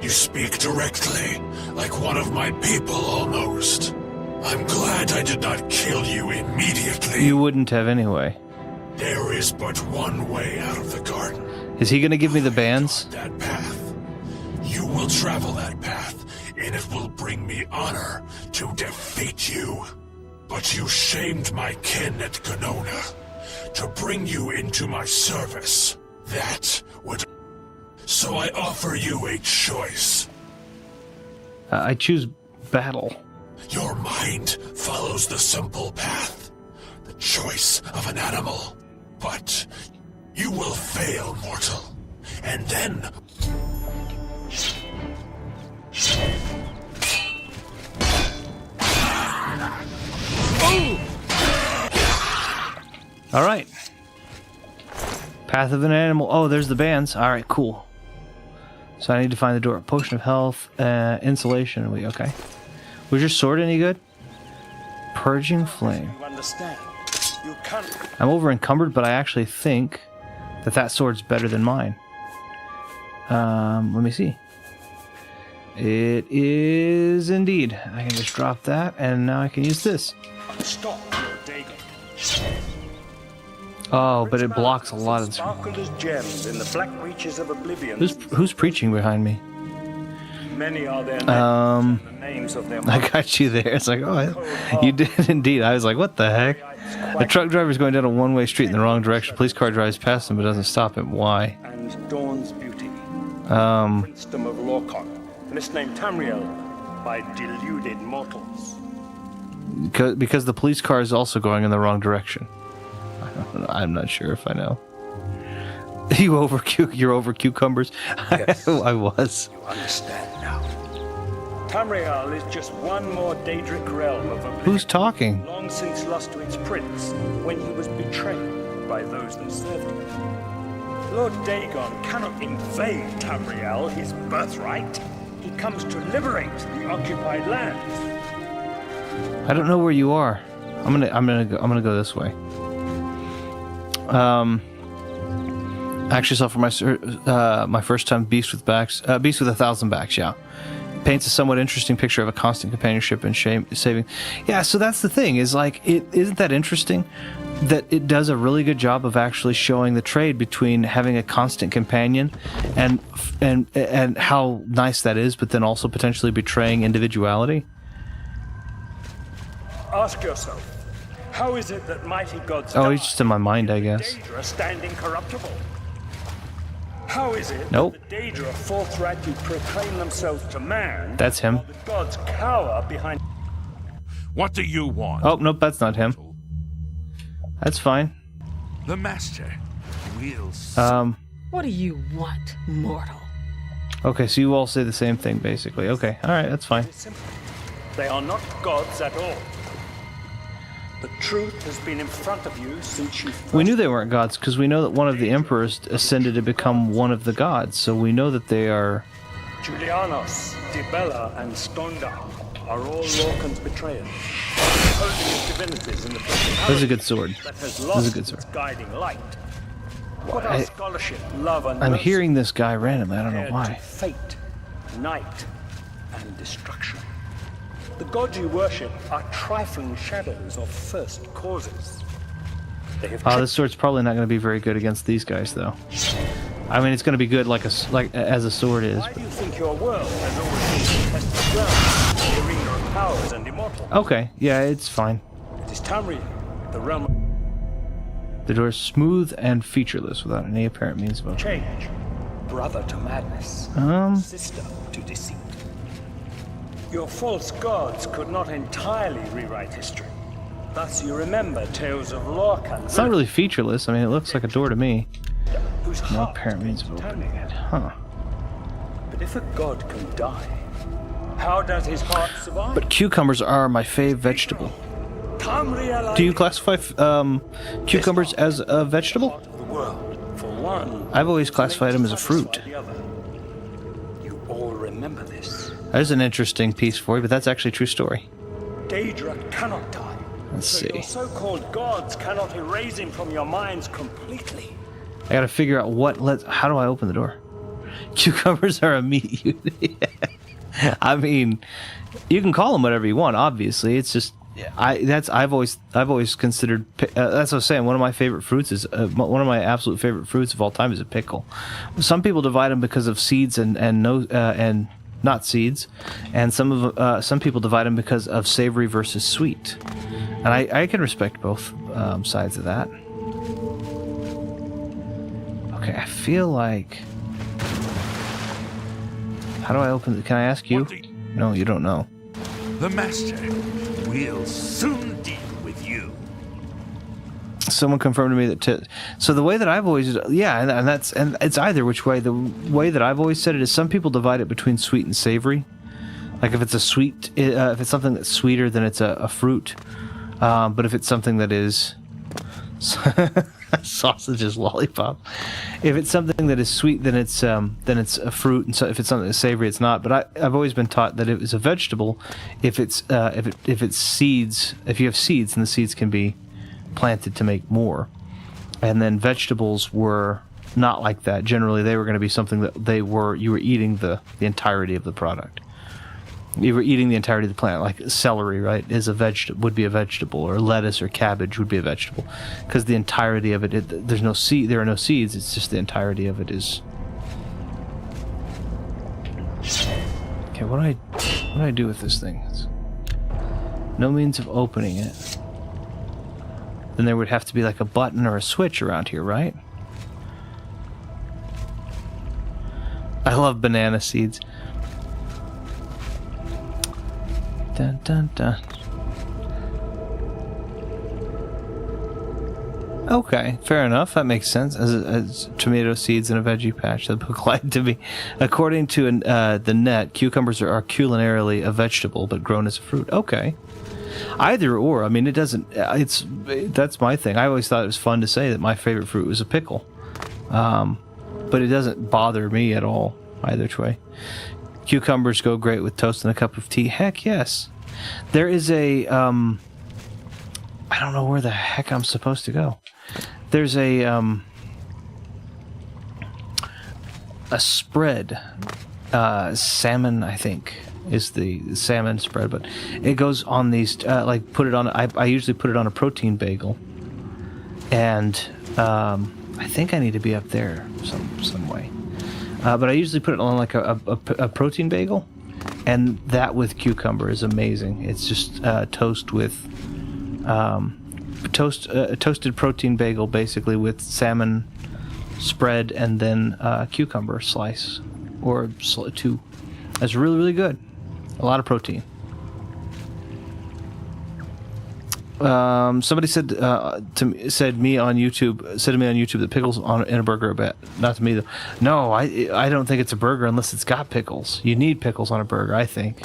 You speak directly, like one of my people almost. I'm glad I did not kill you immediately. You wouldn't have anyway. There is but one way out of the garden. Is he going to give me the bands? That path. You will travel that path, and it will bring me honor to defeat you. But you shamed my kin at Ganona. To bring you into my service, that would... So I offer you a choice. I choose battle. Your mind follows the simple path. The choice of an animal. But you will fail, mortal. And then... All right. Path of an animal. Oh, there's the bands. All right, cool. So I need to find the door. Potion of health, insulation. Okay. Was your sword any good? Purging flame. You understand? You can't. I'm over encumbered, but I actually think that sword's better than mine. Let me see. It is indeed. I can just drop that, and now I can use this. Stop your Dagon. Oh, but it blocks a lot of... Sparkled as gems in the black reaches of Oblivion. Who's preaching behind me? Many are their names of their I got you there. It's like, oh, you did indeed. I was like, what the heck? The truck driver's going down a one-way street in the wrong direction. Police car drives past him but doesn't stop him. Why? And Dawn's beauty. Princedom of Lorcan, misnamed Tamriel by deluded mortals. Because the police car is also going in the wrong direction. I'm not sure if I know. You're over cucumbers? Yes. I was. You understand now. Tamriel is just one more Daedric realm of Oblivion. Who's talking? Long since lost to its prince when he was betrayed by those that served him. Lord Dagon cannot invade Tamriel, his birthright. He comes to liberate the occupied lands. I don't know where you are. I'm gonna go this way. I actually saw for my first time Beast with 1,000 backs. Yeah, paints a somewhat interesting picture of a constant companionship and saving. Yeah, so that's the thing. Is like isn't that interesting? That it does a really good job of actually showing the trade between having a constant companion and how nice that is, but then also potentially betraying individuality. Ask yourself. How is it that mighty gods he's just in my mind, I guess. Daedra stand incorruptible? How is it nope. that the Daedra forthrightly proclaim themselves to man? That's him. While the gods cower behind... What do you want? Oh, nope, that's not him. That's fine. The master will... What do you want, mortal? Okay, so you all say the same thing, basically. Okay, alright, that's fine. They are not gods at all. The truth has been in front of you since you first... We knew they weren't gods, because we know that one of the emperors ascended to become one of the gods, so we know that they are... Julianos, Dibella, and Stonda are all Lorcan's betrayers. Holding his divinities in the This is a good sword. This is a good sword. Guiding light. What are scholarship, love, and I'm hearing this guy randomly, I don't know why. Fate, night, and destruction. The gods you worship are trifling shadows of first causes. This sword's probably not going to be very good against these guys, though. I mean, it's going to be good like as a sword is. Why do you think your world has always been contested ground, the arena of powers and immortal? Okay, yeah, it's fine. It is Tamriel, the realm. The door is smooth and featureless without any apparent means of change. Brother to madness. Sister to deceit. Your false gods could not entirely rewrite history. Thus you remember tales of Lorcan. It's not really featureless. I mean, it looks like a door to me. No heart apparent means of opening it. Huh. But if a god can die, how does his heart survive? But cucumbers are my fave vegetable. Do you classify cucumbers as a vegetable? I've always classified them as a fruit. You all remember this. That is an interesting piece for you, but that's actually a true story. Daedra cannot die. Let's so see. Your so-called gods cannot erase him from your minds completely. I gotta figure out how do I open the door? Cucumbers are a meat. I mean, you can call them whatever you want. Obviously, it's just I've always considered that's what I was saying. One of my favorite fruits is one of my absolute favorite fruits of all time is a pickle. Some people divide them because of seeds and not seeds, and some people divide them because of savory versus sweet, and I can respect both sides of that. Okay, I feel like... How do I open it? Can I ask you? No, you don't know. The master will soon deal with you. Someone confirmed to me that... So the way that I've always... Yeah, and it's either which way. The way that I've always said it is some people divide it between sweet and savory. Like if it's a sweet... if it's something that's sweeter, then it's a fruit. But if it's something that is Sausages, lollipop. If it's something that is sweet, then it's a fruit, and so if it's something that's savory, it's not. But I've always been taught that it is a vegetable if it's seeds. If you have seeds, then the seeds can be planted to make more. And then vegetables were not like that. Generally, they were going to be something that you were eating the entirety of the product. You were eating the entirety of the plant, like celery, right? Would be a vegetable, or lettuce or cabbage would be a vegetable, because the entirety of it, there's no seed. There are no seeds. It's just the entirety of it is. Okay, what do I do with this thing? No means of opening it. Then there would have to be like a button or a switch around here, right? I love banana seeds. Dun, dun, dun. Okay, fair enough. That makes sense. As tomato seeds in a veggie patch, the book lied to me. According to the net, cucumbers are culinarily a vegetable, but grown as a fruit. Okay. Either or. I mean, it doesn't... that's my thing. I always thought it was fun to say that my favorite fruit was a pickle. But it doesn't bother me at all, either way. Cucumbers go great with toast and a cup of tea. Heck yes. There is a... I don't know where the heck I'm supposed to go. There's a spread. Salmon, I think, is the salmon spread. But it goes on these... put it on... I usually put it on a protein bagel. And I think I need to be up there some way. But I usually put it on like a protein bagel, and that with cucumber is amazing. It's just toast with a toasted protein bagel, basically, with salmon spread and then cucumber slice or two. That's really, really good. A lot of protein. Somebody said to me on YouTube that pickles in a burger are bad. Not to me though. No, I don't think it's a burger unless it's got pickles. You need pickles on a burger, I think.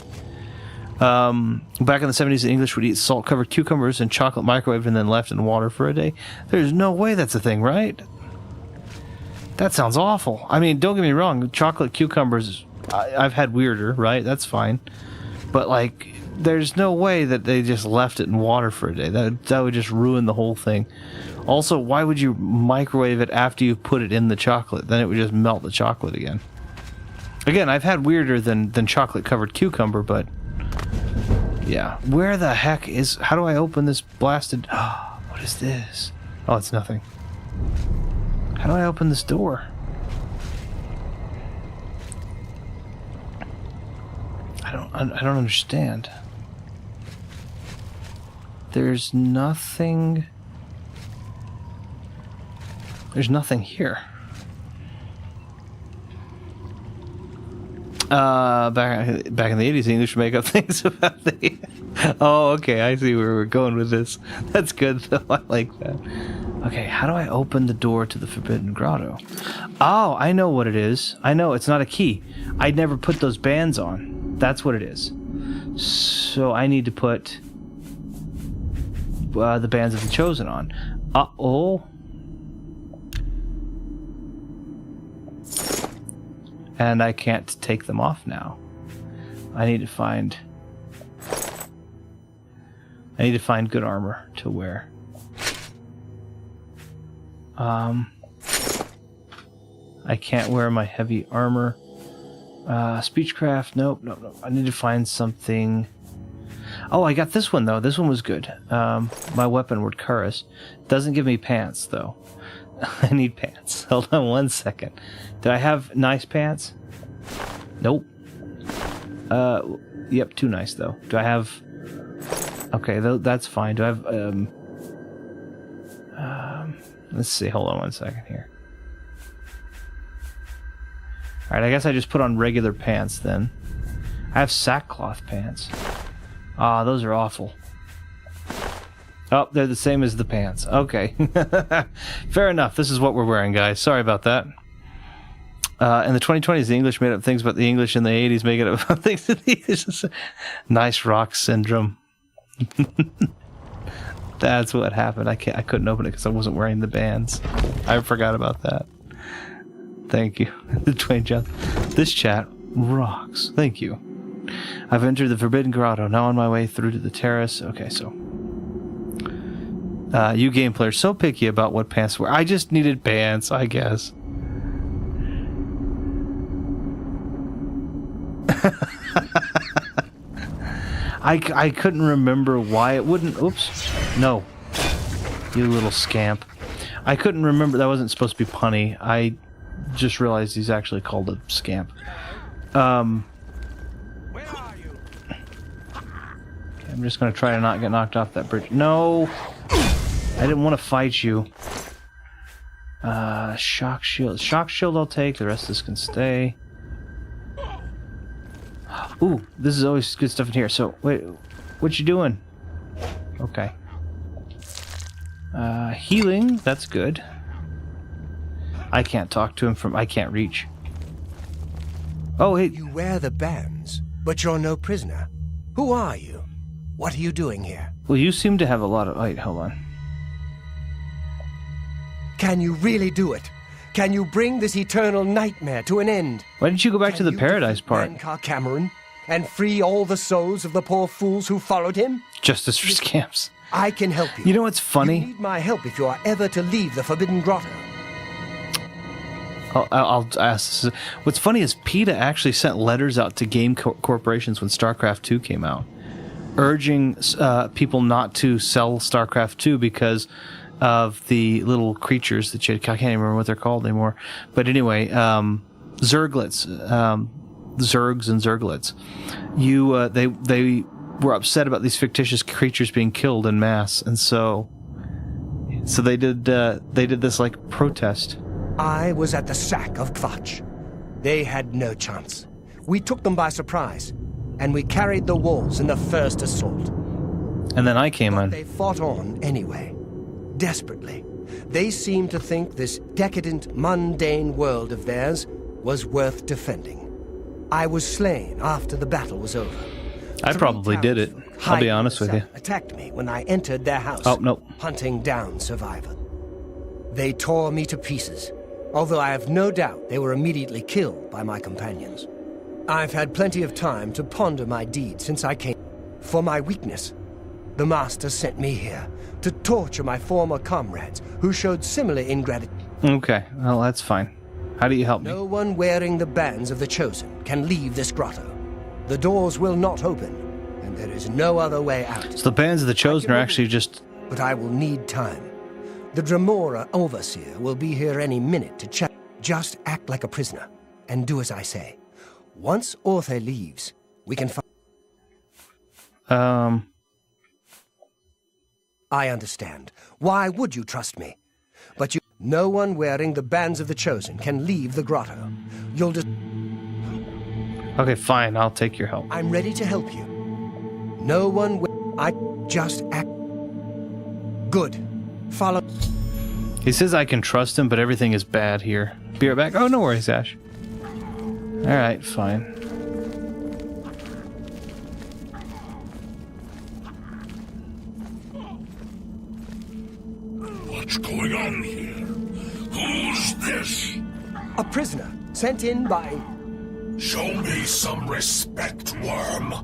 Back in the 70s, the English would eat salt-covered cucumbers and chocolate microwaved and then left in water for a day. There's no way that's a thing, right? That sounds awful. I mean, don't get me wrong. Chocolate cucumbers, I've had weirder, right? That's fine. But like... there's no way that they just left it in water for a day. That would just ruin the whole thing. Also, why would you microwave it after you put it in the chocolate? Then it would just melt the chocolate again. Again, I've had weirder than chocolate-covered cucumber, but... yeah. Where the heck is... how do I open this blasted... what is this? Oh, it's nothing. How do I open this door? I don't understand. There's nothing here. Back in the 80s, the English would make up things about the... oh, okay, I see where we're going with this. That's good, though. I like that. Okay, how do I open the door to the Forbidden Grotto? Oh, I know what it is. I know, it's not a key. I'd never put those bands on. That's what it is. So I need to put the Bands of the Chosen on. Uh-oh. And I can't take them off now. I need to find good armor to wear. I can't wear my heavy armor. Speechcraft, nope. I need to find something. Oh, I got this one, though. This one was good. My weapon, Wordcaris. Doesn't give me pants, though. I need pants. Hold on one second. Do I have nice pants? Nope. Yep, too nice, though. Do I have... okay, that's fine. Do I have... let's see. Hold on one second here. Alright, I guess I just put on regular pants, then. I have sackcloth pants. Ah, those are awful. Oh, they're the same as the pants. Okay. Fair enough. This is what we're wearing, guys. Sorry about that. In the 2020s, the English made up things about the English. In the 80s, make it up about things in the English. Nice rock syndrome. That's what happened. I couldn't open it because I wasn't wearing the bands. I forgot about that. Thank you, Dwayne Johnson. This chat rocks. Thank you. I've entered the Forbidden Grotto. Now on my way through to the terrace. Okay, so you game players so picky about what pants to wear. I just needed pants, I guess. I couldn't remember why it wouldn't. Oops. No. You little scamp. I couldn't remember. That wasn't supposed to be punny. I just realized he's actually called a scamp. Where are you? Okay, I'm just going to try to not get knocked off that bridge. No. I didn't want to fight you. Shock shield. Shock shield I'll take. The rest of this can stay. Ooh, this is always good stuff in here. So, wait, what you doing? Okay. Healing, that's good. I can't talk to him from... I can't reach. Oh, hey. You wear the bands, but you're no prisoner. Who are you? What are you doing here? Well, you seem to have a lot of... Wait, hold on. Can you really do it? Can you bring this eternal nightmare to an end? Why didn't you go back to the paradise part? Mankar Cameron and free all the souls of the poor fools who followed him? Justice for scamps. I can help you. You know what's funny? You need my help if you are ever to leave the Forbidden Grotto. I'll ask. What's funny is PETA actually sent letters out to game corporations when StarCraft 2 came out, urging people not to sell StarCraft 2 because of the little creatures that I can't even remember what they're called anymore. But anyway, Zerglets, Zergs and Zerglets. They were upset about these fictitious creatures being killed en masse, and so they did this like protest. I was at the sack of Kvatch. They had no chance. We took them by surprise, and we carried the walls in the first assault. And then I came in. They fought on anyway, desperately. They seemed to think this decadent, mundane world of theirs was worth defending. I was slain after the battle was over. I probably did it. I'll be honest with you. Attacked me when I entered their house. Oh, no. Hunting down survivors. They tore me to pieces, although I have no doubt they were immediately killed by my companions. I've had plenty of time to ponder my deed since I came. For my weakness, the Master sent me here to torture my former comrades who showed similar ingratitude. Okay, well, that's fine. How do you help me? No one wearing the bands of the Chosen can leave this grotto. The doors will not open, and there is no other way out. So the bands of the Chosen are actually just... But I will need time. The Dremora Overseer will be here any minute to check. Just act like a prisoner, and do as I say. Once Orthe leaves, we can find... I understand. Why would you trust me? But you... No one wearing the bands of the Chosen can leave the grotto. You'll just... Okay, fine. I'll take your help. I'm ready to help you. No one... I just act... Good. Follow... He says I can trust him, but everything is bad here. Be right back. Oh, no worries, Ash. Alright, fine. What's going on here? Who's this? A prisoner, sent in by... Show me some respect, worm.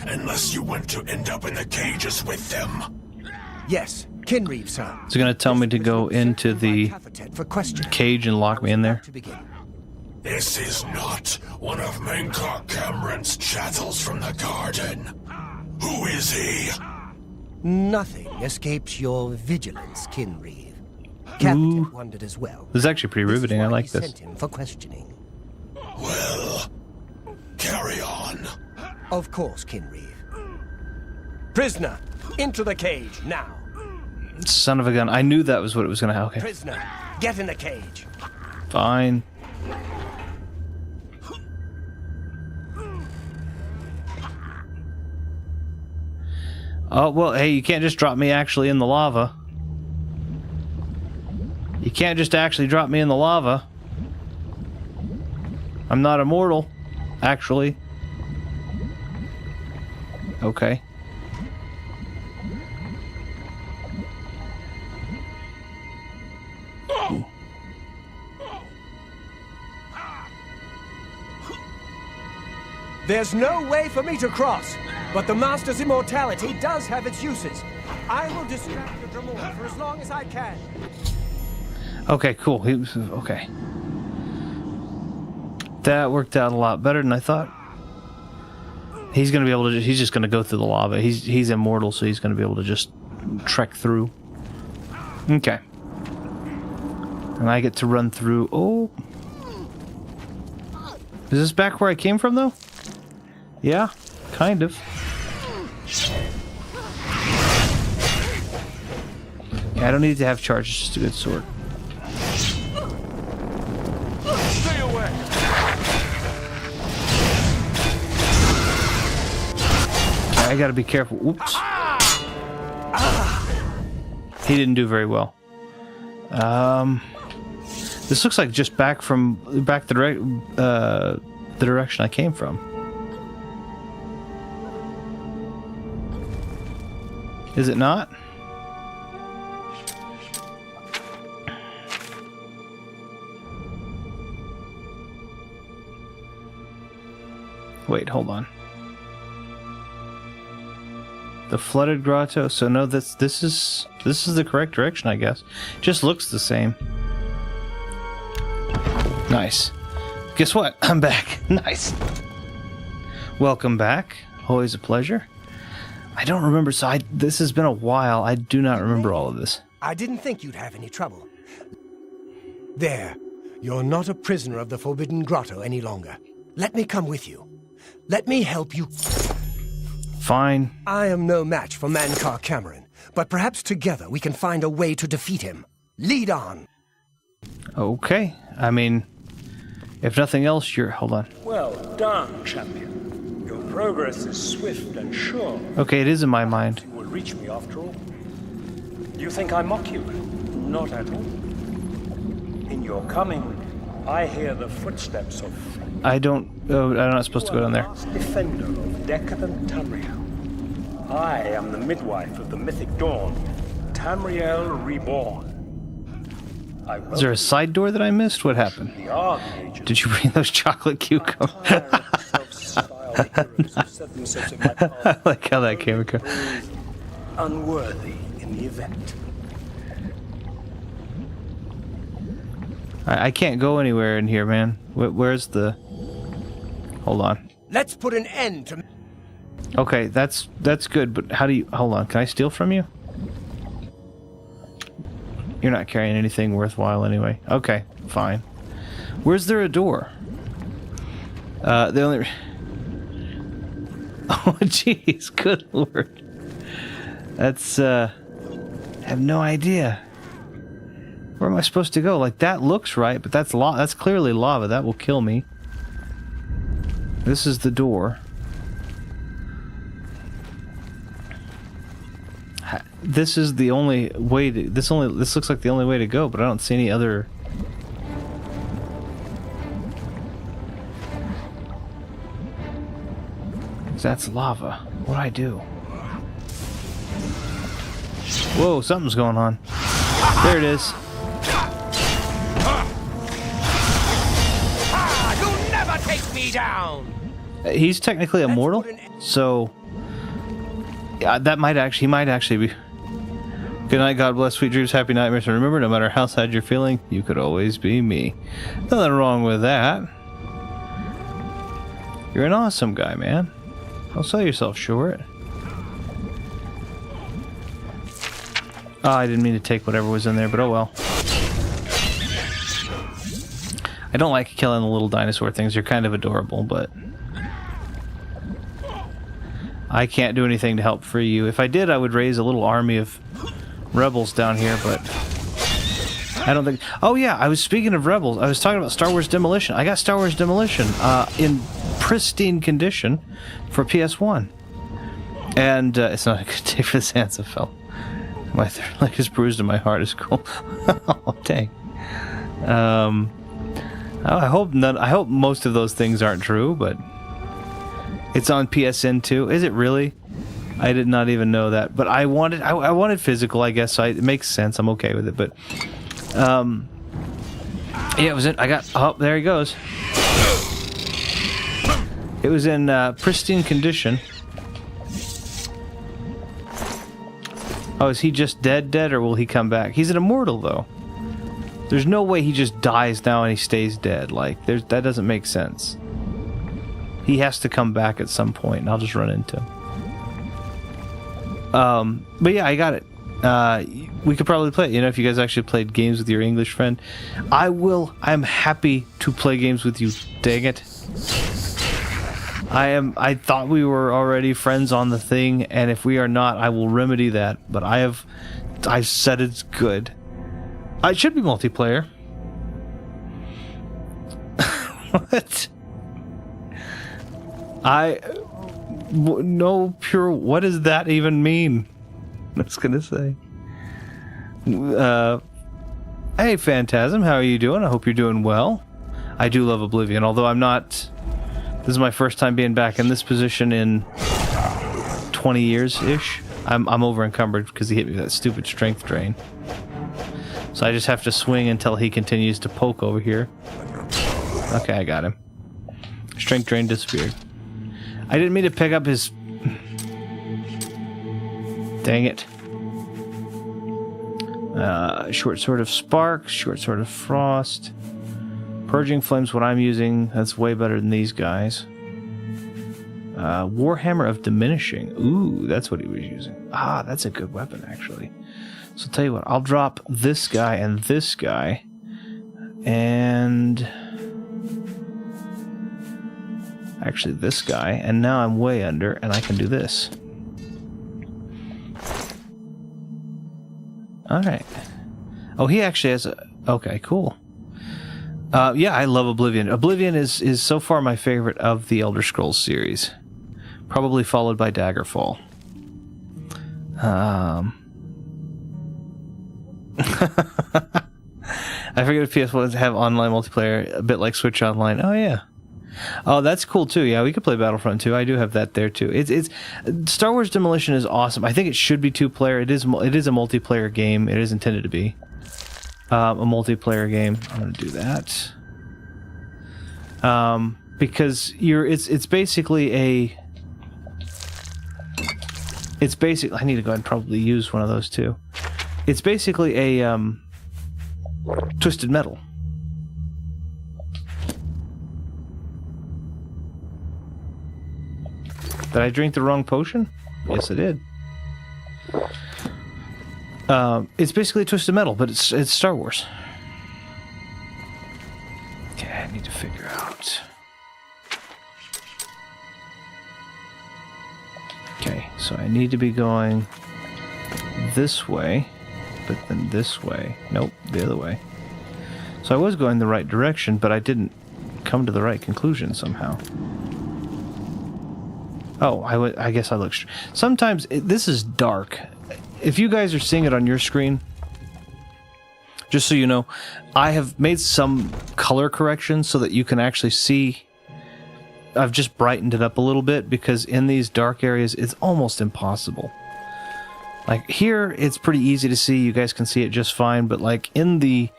Unless you want to end up in the cages with them. Yes, Kinreeve, sir. Is he going to tell me to go into the cage and lock me in there? This is not one of Mankar Cameron's chattels from the garden. Who is he? Nothing escapes your vigilance, Kinreeve. Captain wondered as well. This is actually pretty riveting. I like this. Sent him for questioning. Well, carry on. Of course, Kinreeve. Prisoner, into the cage now. Son of a gun. I knew that was what it was going to happen. Okay. Prisoner, get in the cage. Fine. Oh, well, hey, you can't just drop me actually in the lava. You can't just actually drop me in the lava. I'm not immortal, actually. There's no way for me to cross, but the Master's immortality does have its uses. I will distract the Dremor for as long as I can. Okay, cool. He was okay. That worked out a lot better than I thought. He's gonna be able to. He's just gonna go through the lava. He's immortal, so he's gonna be able to just trek through. Okay. And I get to run through. Oh, is this back where I came from, though? Yeah, kind of. Yeah, I don't need to have charge. It's just a good sword. Stay away! I gotta be careful. Oops. He didn't do very well. This looks like just back the direction I came from. Is it not? Wait, hold on. The flooded grotto. So no, this is the correct direction, I guess. Just looks the same. Nice. Guess what? I'm back. Nice. Welcome back. Always a pleasure. I don't remember. So this has been a while. I do not remember all of this. I didn't think you'd have any trouble. There. You're not a prisoner of the Forbidden Grotto any longer. Let me come with you. Let me help you. Fine. I am no match for Mankar Cameron, but perhaps together we can find a way to defeat him. Lead on. Okay. I mean, if nothing else, you're... Hold on. Well done, champion. Your progress is swift and sure. Okay, it is in my mind. You will reach me after all. Do you think I mock you? Not at all. In your coming, I hear the footsteps of... I don't... Oh, I'm not supposed to go down there. Last defender of decadent Tamriel. I am the midwife of the mythic dawn, Tamriel Reborn. Is there a side door that I missed? What happened? Did you bring those chocolate cucumbers? I like how that came across. Unworthy in the event. I can't go anywhere in here, man. Where's the... Hold on. Let's put an end to... Okay, that's good, but how do you... Hold on, can I steal from you? You're not carrying anything worthwhile anyway. Okay, fine. Where's there a door? The only... Oh, jeez, good lord. That's, I have no idea. Where am I supposed to go? Like, that looks right, but that's clearly lava. That will kill me. This is the door. This is the only way to... This looks like the only way to go, but I don't see any other... That's lava. What do I do? Whoa, something's going on. There it is. You'll never take me down! He's technically immortal, so... Yeah, he might actually be... Good night, God bless, sweet dreams, happy nightmares, and remember, no matter how sad you're feeling, you could always be me. Nothing wrong with that. You're an awesome guy, man. Don't sell yourself short. Oh, I didn't mean to take whatever was in there, but oh well. I don't like killing the little dinosaur things. They're kind of adorable, but... I can't do anything to help free you. If I did, I would raise a little army of rebels down here, but... I don't think... Oh yeah, I was speaking of rebels. I was talking about Star Wars Demolition. I got Star Wars Demolition in pristine condition for PS1. And it's not a good day for the Sansa fell. My third leg is bruised and my heart is cool. Oh, dang. I hope most of those things aren't true, but... It's on PSN too. Is it really? I did not even know that. But I wanted physical, I guess. So it makes sense. I'm okay with it. But yeah, it was. I got. Oh, there he goes. It was in pristine condition. Oh, is he just dead, or will he come back? He's an immortal, though. There's no way he just dies now and he stays dead. Like, that doesn't make sense. He has to come back at some point, and I'll just run into him. But yeah, I got it. We could probably play it, you know, if you guys actually played games with your English friend. I'm happy to play games with you, dang it. I thought we were already friends on the thing, and if we are not, I will remedy that. But I've said it's good. It should be multiplayer. What? No pure. What does that even mean? I was gonna say. Hey, Phantasm, how are you doing? I hope you're doing well. I do love Oblivion, although I'm not. This is my first time being back in this position in 20 years-ish. I'm over encumbered because he hit me with that stupid strength drain. So I just have to swing until he continues to poke over here. Okay, I got him. Strength drain disappeared. I didn't mean to pick up his... Dang it. Short Sword of Spark, Short Sword of Frost. Purging Flame's what I'm using. That's way better than these guys. Warhammer of Diminishing. Ooh, that's what he was using. Ah, that's a good weapon, actually. So I'll tell you what, I'll drop this guy and this guy. And... actually, this guy. And now I'm way under, and I can do this. Alright. Oh, he actually has a... Okay, cool. Yeah, I love Oblivion. Oblivion is so far my favorite of the Elder Scrolls series. Probably followed by Daggerfall. I forget if PS1 have online multiplayer, a bit like Switch Online. Oh, yeah. Oh, that's cool, too. Yeah, we could play Battlefront 2. I do have that there, too. It's Star Wars Demolition is awesome. I think it should be two-player. It is a multiplayer game. It is intended to be. A multiplayer game. I'm going to do that. Because it's basically a... It's basically... I need to go ahead and probably use one of those, too. It's basically a, Twisted Metal. Did I drink the wrong potion? Yes, I did. It's basically Twisted Metal, but it's Star Wars. Okay, I need to figure out. Okay, so I need to be going this way, but then this way. Nope, the other way. So I was going the right direction, but I didn't come to the right conclusion somehow. Oh, I guess I look... Sometimes, this is dark. If you guys are seeing it on your screen, just so you know, I have made some color corrections so that you can actually see. I've just brightened it up a little bit because in these dark areas, it's almost impossible. Like here, it's pretty easy to see. You guys can see it just fine, but like in the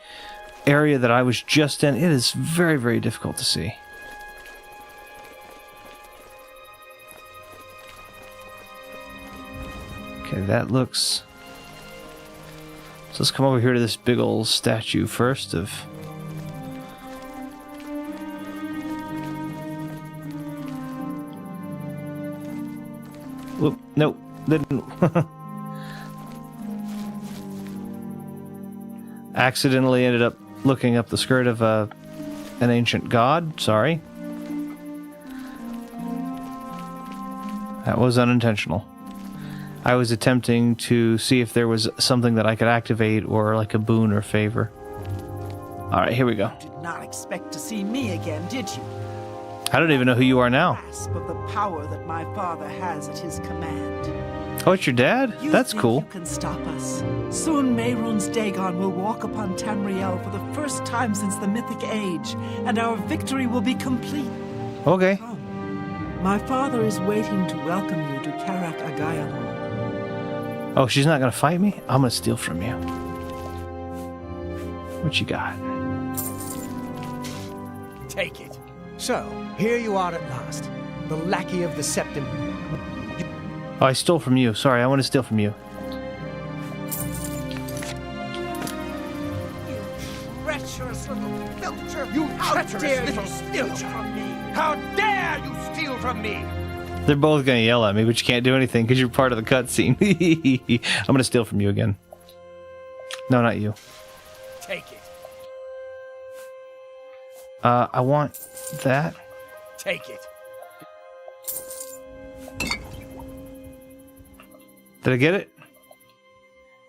area that I was just in, it is very, very difficult to see. Okay, that looks... So let's come over here to this big old statue first of... Whoop, nope, didn't... Accidentally ended up looking up the skirt of an ancient god, sorry. That was unintentional. I was attempting to see if there was something that I could activate or like a boon or favor. Alright, here we go. You did not expect to see me again, did you? I don't even know who you are now. Grasp of the power that my father has at his command. Oh, it's your dad? That's cool. You can stop us. Soon Mehrunes Dagon will walk upon Tamriel for the first time since the Mythic Age, and our victory will be complete. Okay. Come. My father is waiting to welcome you to Karak Agayalor. Oh, she's not gonna fight me? I'm gonna steal from you. What you got? Take it. So, here you are at last. the lackey of the Septim. Oh, I stole from you. Sorry, I want to steal from you. Treacherous little filcher! You treacherous little filcher from me! How dare you steal from me! They're both gonna yell at me, but you can't do anything because you're part of the cutscene. I'm gonna steal from you again. No, not you. Take it. I want that. Take it. Did I get it?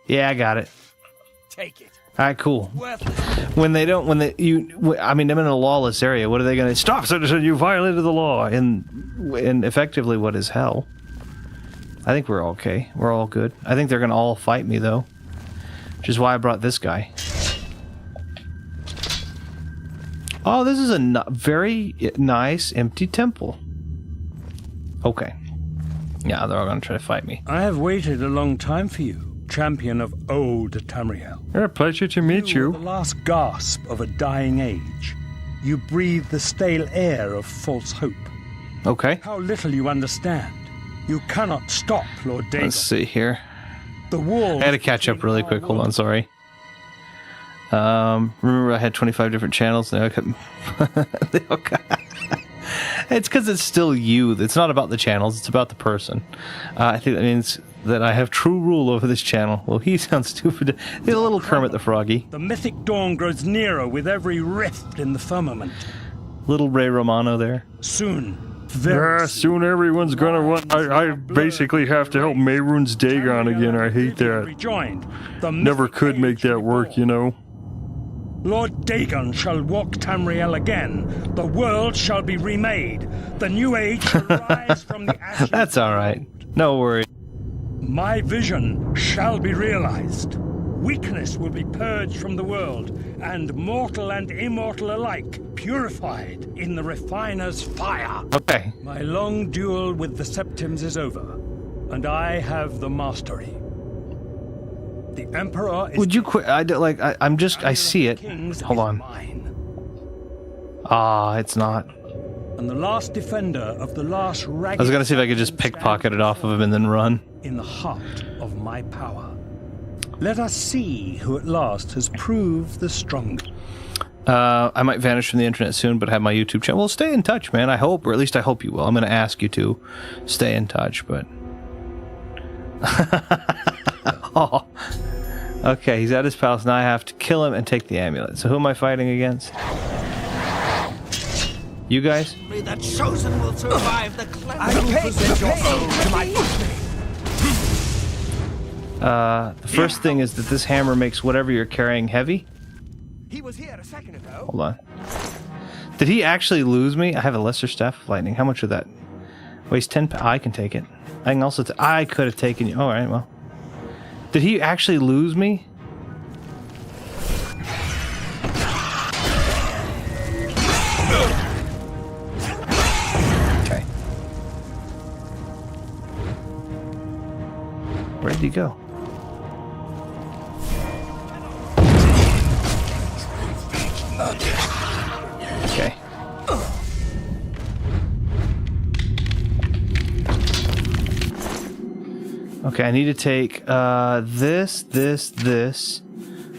Yeah, I got it. Take it. All right, cool. Worthless. I'm in a lawless area. What are they going to stop, citizen? You violated the law, and effectively, what is hell? I think we're okay. We're all good. I think they're going to all fight me though, which is why I brought this guy. Oh, this is a very nice empty temple. Okay. Yeah, they're all going to try to fight me. I have waited a long time for you, champion of old Tamriel. A pleasure to meet You were the last gasp of a dying age. You breathe the stale air of false hope. Okay. How little you understand. You cannot stop Lord Dagon. Let's see here. The wall. I had to catch up really quick. Hold on, sorry. Remember I had 25 different channels. Now I couldn't. It's because it's still you. It's not about the channels. It's about the person. I think that means that I have true rule over this channel. Well, he sounds stupid. He's a little Kermit the Froggy. The mythic dawn grows nearer with every rift in the firmament. Little Ray Romano there. Soon. Very soon everyone's gonna want. I basically have to help Mehrunes Dagon again. I hate that. Rejoined. Never could make that work, you know. Lord Dagon shall walk Tamriel again. The world shall be remade. The new age shall rise from the ashes. That's all right. No worries. My vision shall be realized. Weakness will be purged from the world, and mortal and immortal alike purified in the refiner's fire. Okay. My long duel with the Septims is over, and I have the mastery. The Emperor is... Would you quit? I see it. Hold on. Ah, it's not. And the last defender of the last ragged... I was gonna see if I could just pickpocket it off of him and then run. In the heart of my power. Let us see who at last has proved the strongest. I might vanish from the internet soon, but have my YouTube channel. Well, stay in touch, man. I hope, or at least I hope you will. I'm going to ask you to stay in touch, but... Oh. Okay, he's at his palace. Now I have to kill him and take the amulet. So who am I fighting against? You guys? May the chosen will survive the cleanse. I will present your soul to my The first thing is that this hammer makes whatever you're carrying heavy. He was here a second ago. Hold on. Did he actually lose me? I have a lesser staff of lightning. How much of that? Weighs 10 I can take it. I can also... I could have taken you. All right, well. Did he actually lose me? Okay. Where did he go? Okay. Okay, I need to take this.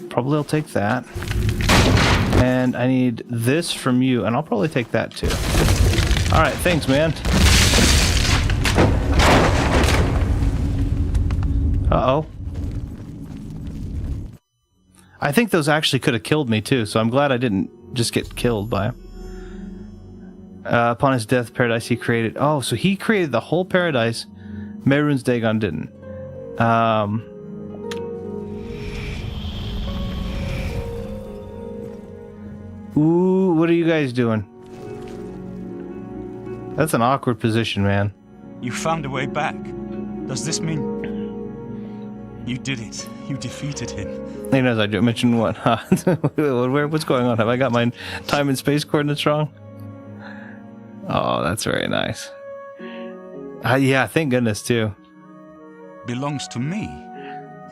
Probably I'll take that. And I need this from you, and I'll probably take that too. Alright, thanks, man. Uh-oh. I think those actually could have killed me too, so I'm glad I didn't just get killed by him. Upon his death, paradise he created. Oh, so he created the whole paradise. Mehrunes Dagon didn't. Ooh, what are you guys doing? That's an awkward position, man. You found a way back. Does this mean... You did it. You defeated him. He knows I do. Mention what? Huh? What's going on? Have I got my time and space coordinates wrong? Oh, that's very nice. Yeah, thank goodness, too. Belongs to me.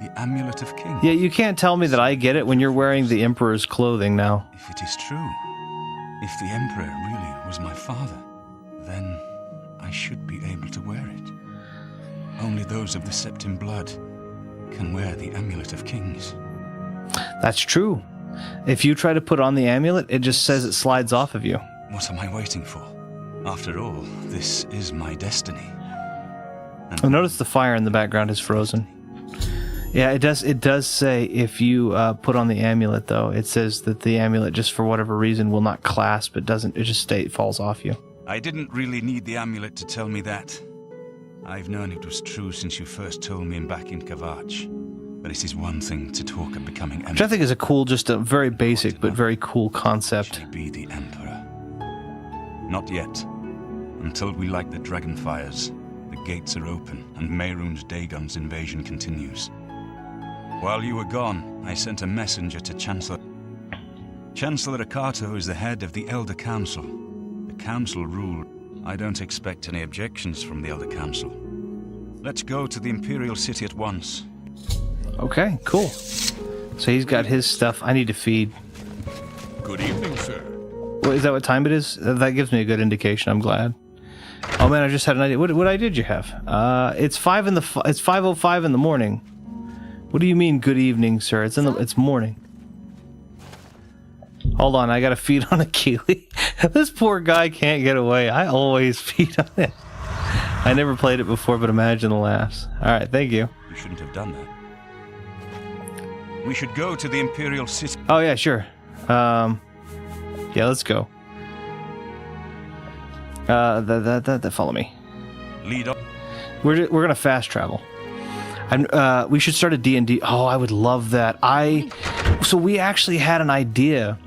The Amulet of Kings. Yeah, you can't tell me that I get it when you're wearing the Emperor's clothing now. If it is true, if the Emperor really was my father, then I I should be able to wear it. Only those of the Septim blood can wear the Amulet of Kings. That's true. If you try to put on the amulet, it just says it slides off of you. What am I waiting for? After all, this is my destiny. Oh, notice the fire in the background is frozen. Yeah, it does say if you put on the amulet, though, it says that the amulet, just for whatever reason, will not clasp. It just falls off you. I didn't really need the amulet to tell me that. I've known it was true since you first told me back in Kavach. But it is one thing to talk of becoming Emperor. Which I think is a cool, just a very basic but very cool concept. Be the Emperor. Not yet. Until we light the Dragonfires, the gates are open and Mehrunes Dagon's invasion continues. While you were gone, I sent a messenger to Chancellor. Chancellor Akato is the head of the Elder Council. The Council ruled. I don't expect any objections from the Elder Council. Let's go to the Imperial City at once. Okay, cool. So he's got his stuff. I need to feed. Good evening, sir. What, is that what time it is? That gives me a good indication. I'm glad. Oh man, I just had an idea. What idea did you have? It's 5:05 in the morning. What do you mean, good evening, sir? It's morning. Hold on, I gotta feed on Akili. This poor guy can't get away. I always feed on it. I never played it before, but imagine the laughs. Alright, thank you. You shouldn't have done that. We should go to the Imperial City. Oh yeah, sure. Yeah, let's go. Follow me. Lead up. We're gonna fast travel. We should start a D&D. Oh, I would love that. So we actually had an idea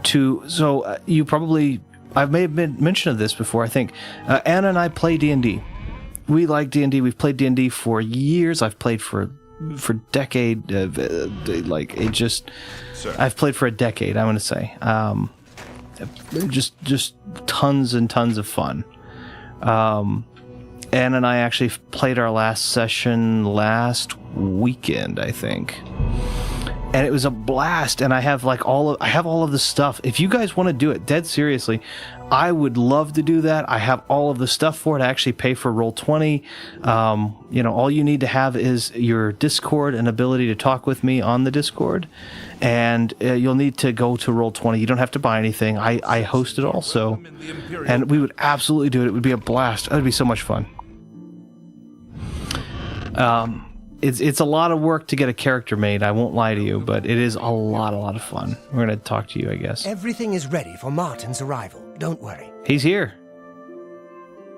to. So you probably, I may have mentioned this before. I think Anna and I play D&D. We like D&D. We've played D&D for years. I've played for decade. Like it just. Sir. I've played for a decade. I'm gonna say. Just tons and tons of fun. Anne and I actually played our last session last weekend, I think, and it was a blast. And I have all of the stuff. If you guys want to do it, dead seriously, I would love to do that. I have all of the stuff for it. I actually pay for Roll20. All you need to have is your Discord and ability to talk with me on the Discord, and you'll need to go to Roll20. You don't have to buy anything. I host it also, and we would absolutely do it. It would be a blast. It would be so much fun. It's a lot of work to get a character made, I won't lie to you, but it is a lot of fun. We're going to talk to you, I guess. Everything is ready for Martin's arrival. Don't worry. He's here.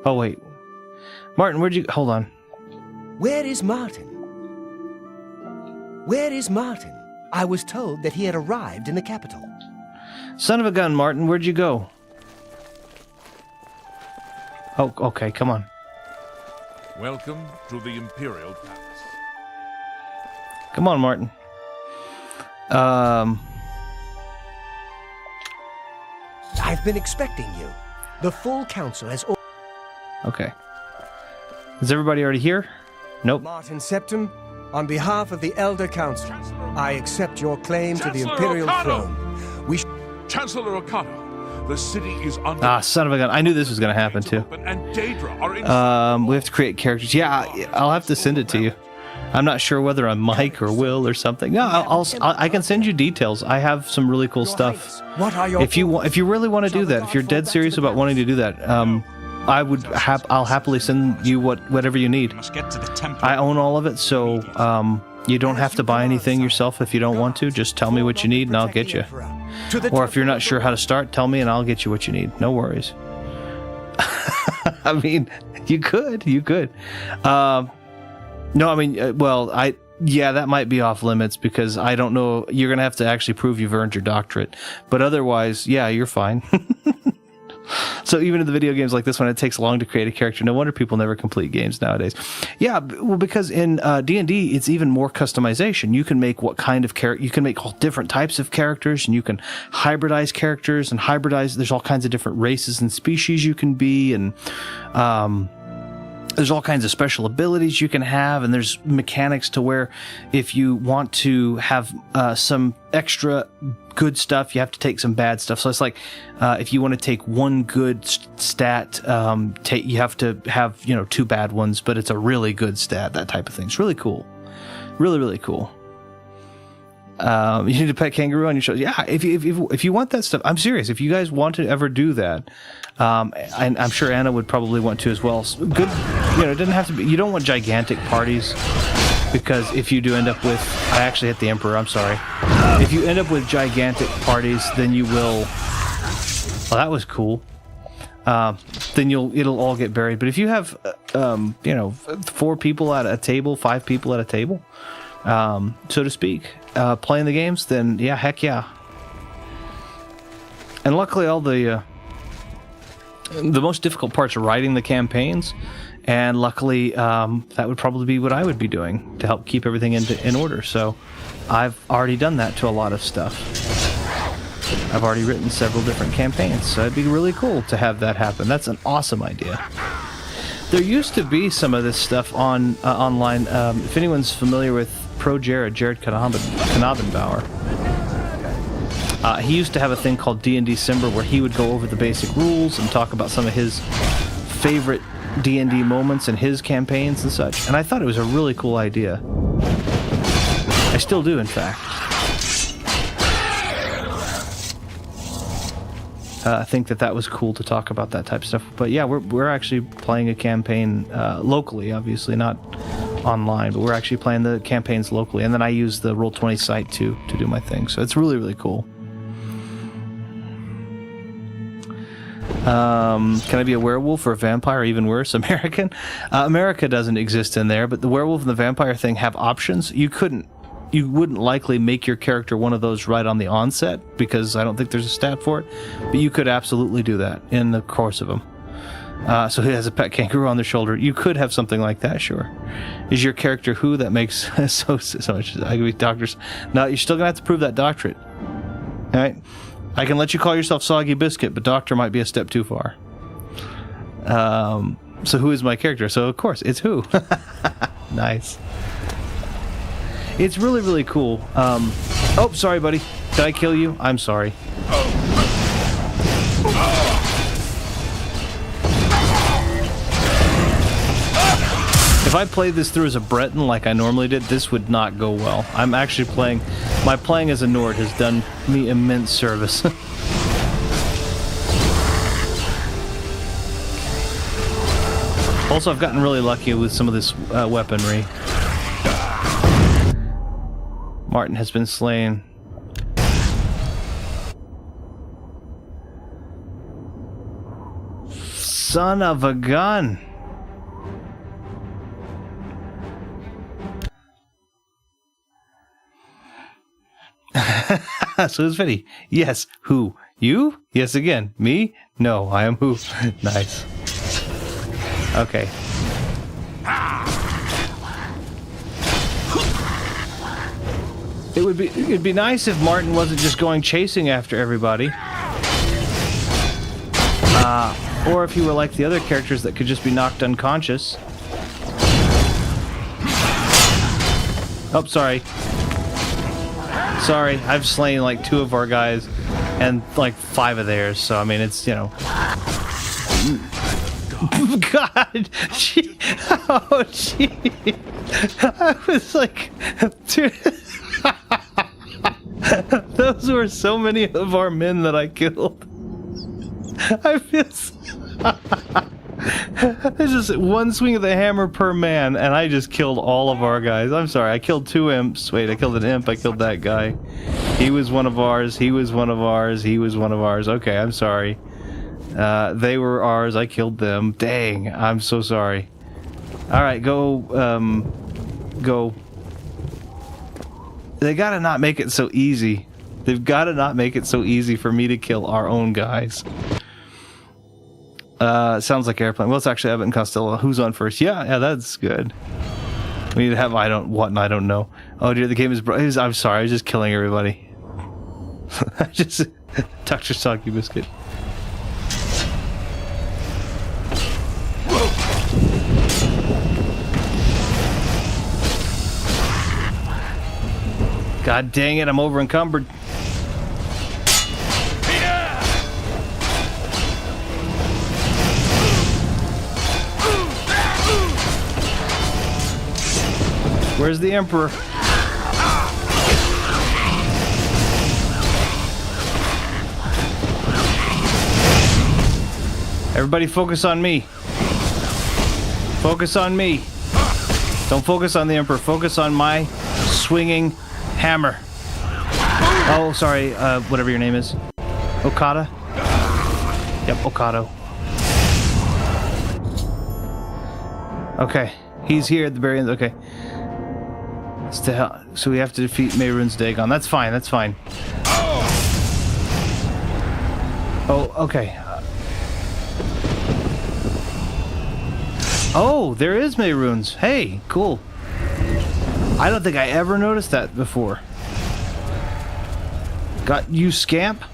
Oh, wait. Martin, where'd you... Hold on. Where is Martin? Where is Martin? I was told that he had arrived in the capital. Son of a gun, Martin, where'd you go? Oh, okay, come on. Welcome to the Imperial Palace. Come on, Martin. I've been expecting you. The full council has... Okay. Is everybody already here? Nope. Martin Septim, on behalf of the Elder Council, I accept your claim to the Imperial throne. Chancellor Akato, the city is under... Ah, son of a gun. I knew this was going to happen, too. And Daedra are in... We have to create characters. Yeah, I'll have to send it to you. I'm not sure whether I'm Mike or Will or something. No, I can send you details. I have some really cool stuff. If you really want to do that, if you're dead serious about wanting to do that, I'll happily send you whatever you need. I own all of it, so you don't have to buy anything yourself if you don't want to. Just tell me what you need and I'll get you. Or if you're not sure how to start, tell me and I'll get you what you need. No worries. I mean, you could. No, I mean, that might be off limits because I don't know. You're going to have to actually prove you've earned your doctorate. But otherwise, yeah, you're fine. So even in the video games like this one, it takes long to create a character. No wonder people never complete games nowadays. Yeah, well, because in D&D, it's even more customization. You can make what kind of character, you can make all different types of characters, and you can hybridize characters and hybridize. There's all kinds of different races and species you can be, and there's all kinds of special abilities you can have, and there's mechanics to where if you want to have some extra good stuff, you have to take some bad stuff. So it's like if you want to take one good stat, you have to have 2 bad ones, but it's a really good stat. That type of thing. It's really cool. Really, really cool. You need a pet kangaroo on your show. Yeah, if you want that stuff, I'm serious. If you guys want to ever do that, and I'm sure Anna would probably want to as well. Good, it doesn't have to be. You don't want gigantic parties, because if you do end up with, I actually hit the Emperor. I'm sorry. If you end up with gigantic parties, then you will. Well, that was cool. Then it'll all get buried. But if you have, 4 people at a table, 5 people at a table, so to speak, playing the games, then yeah, heck yeah. And luckily, all the most difficult parts are writing the campaigns, and luckily that would probably be what I would be doing to help keep everything in order. So I've already done that to a lot of stuff. I've already written several different campaigns, so it'd be really cool to have that happen. That's an awesome idea. There used to be some of this stuff online. If anyone's familiar with Jared Knabenbauer, he used to have a thing called D&D Simber, where he would go over the basic rules and talk about some of his favorite D&D moments in his campaigns and such. And I thought it was a really cool idea. I still do, in fact. I think that was cool to talk about that type of stuff. But yeah, we're actually playing a campaign locally, obviously not online, but we're actually playing the campaigns locally, and then I use the Roll20 site to do my thing. So it's really, really cool. Can I be a werewolf or a vampire, or even worse, American? America doesn't exist in there, but the werewolf and the vampire thing have options. You wouldn't likely make your character one of those right on the onset, because I don't think there's a stat for it, but you could absolutely do that in the course of them. So he has a pet kangaroo on their shoulder. You could have something like that, sure. Is your character who? That makes so much. I could be doctors. No, you're still gonna have to prove that doctorate. All right. I can let you call yourself Soggy Biscuit, but doctor might be a step too far. So who is my character? So of course it's who. Nice. It's really, really cool. Oh, sorry, buddy. Did I kill you? I'm sorry. If I played this through as a Breton like I normally did, this would not go well. I'm actually playing... My playing as a Nord has done me immense service. Also, I've gotten really lucky with some of this weaponry. Martin has been slain. Son of a gun! So it's Vinny. Yes. Who? You? Yes again. Me? No, I am who. Nice. Okay. It'd be nice if Martin wasn't just going chasing after everybody. Or if he were like the other characters that could just be knocked unconscious. Oh, sorry. Sorry, I've slain like 2 of our guys and like 5 of theirs, so I mean, it's, you know. God! Oh, gee. I was like, dude. Those were so many of our men that I killed. I feel there's just one swing of the hammer per man, and I just killed all of our guys. I'm sorry, I killed 2 imps. Wait, I killed an imp, I killed that guy. He was one of ours, he was one of ours, he was one of ours. Okay, I'm sorry. They were ours, I killed them. Dang, I'm so sorry. Alright, go. They gotta not make it so easy. They've gotta not make it so easy for me to kill our own guys. Sounds like airplane. Well, it's actually Abbott and Costello. Who's on first? Yeah, that's good. We need to have I don't know. Oh dear, the game is I'm sorry, I was just killing everybody. I just Dr. Soggy Biscuit. God dang it, I'm over encumbered. Where's the Emperor? Everybody focus on me. Focus on me. Don't focus on the Emperor. Focus on my swinging hammer. Oh, sorry. Whatever your name is. Okada? Yep, Okado. Okay. He's here at the very end. Okay. So we have to defeat Mehrunes Dagon. That's fine. That's fine. Oh, okay. Oh, there is Mehrunes. Hey, cool. I don't think I ever noticed that before. Got you, scamp?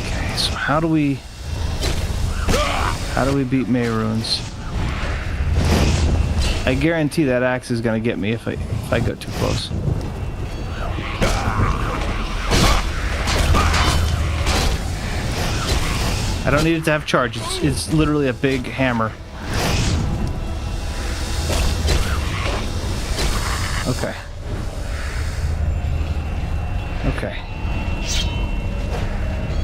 Okay, so how do we beat Mehrunes? I guarantee that axe is gonna get me if I go too close. I don't need it to have charge. It's literally a big hammer. Okay. Okay.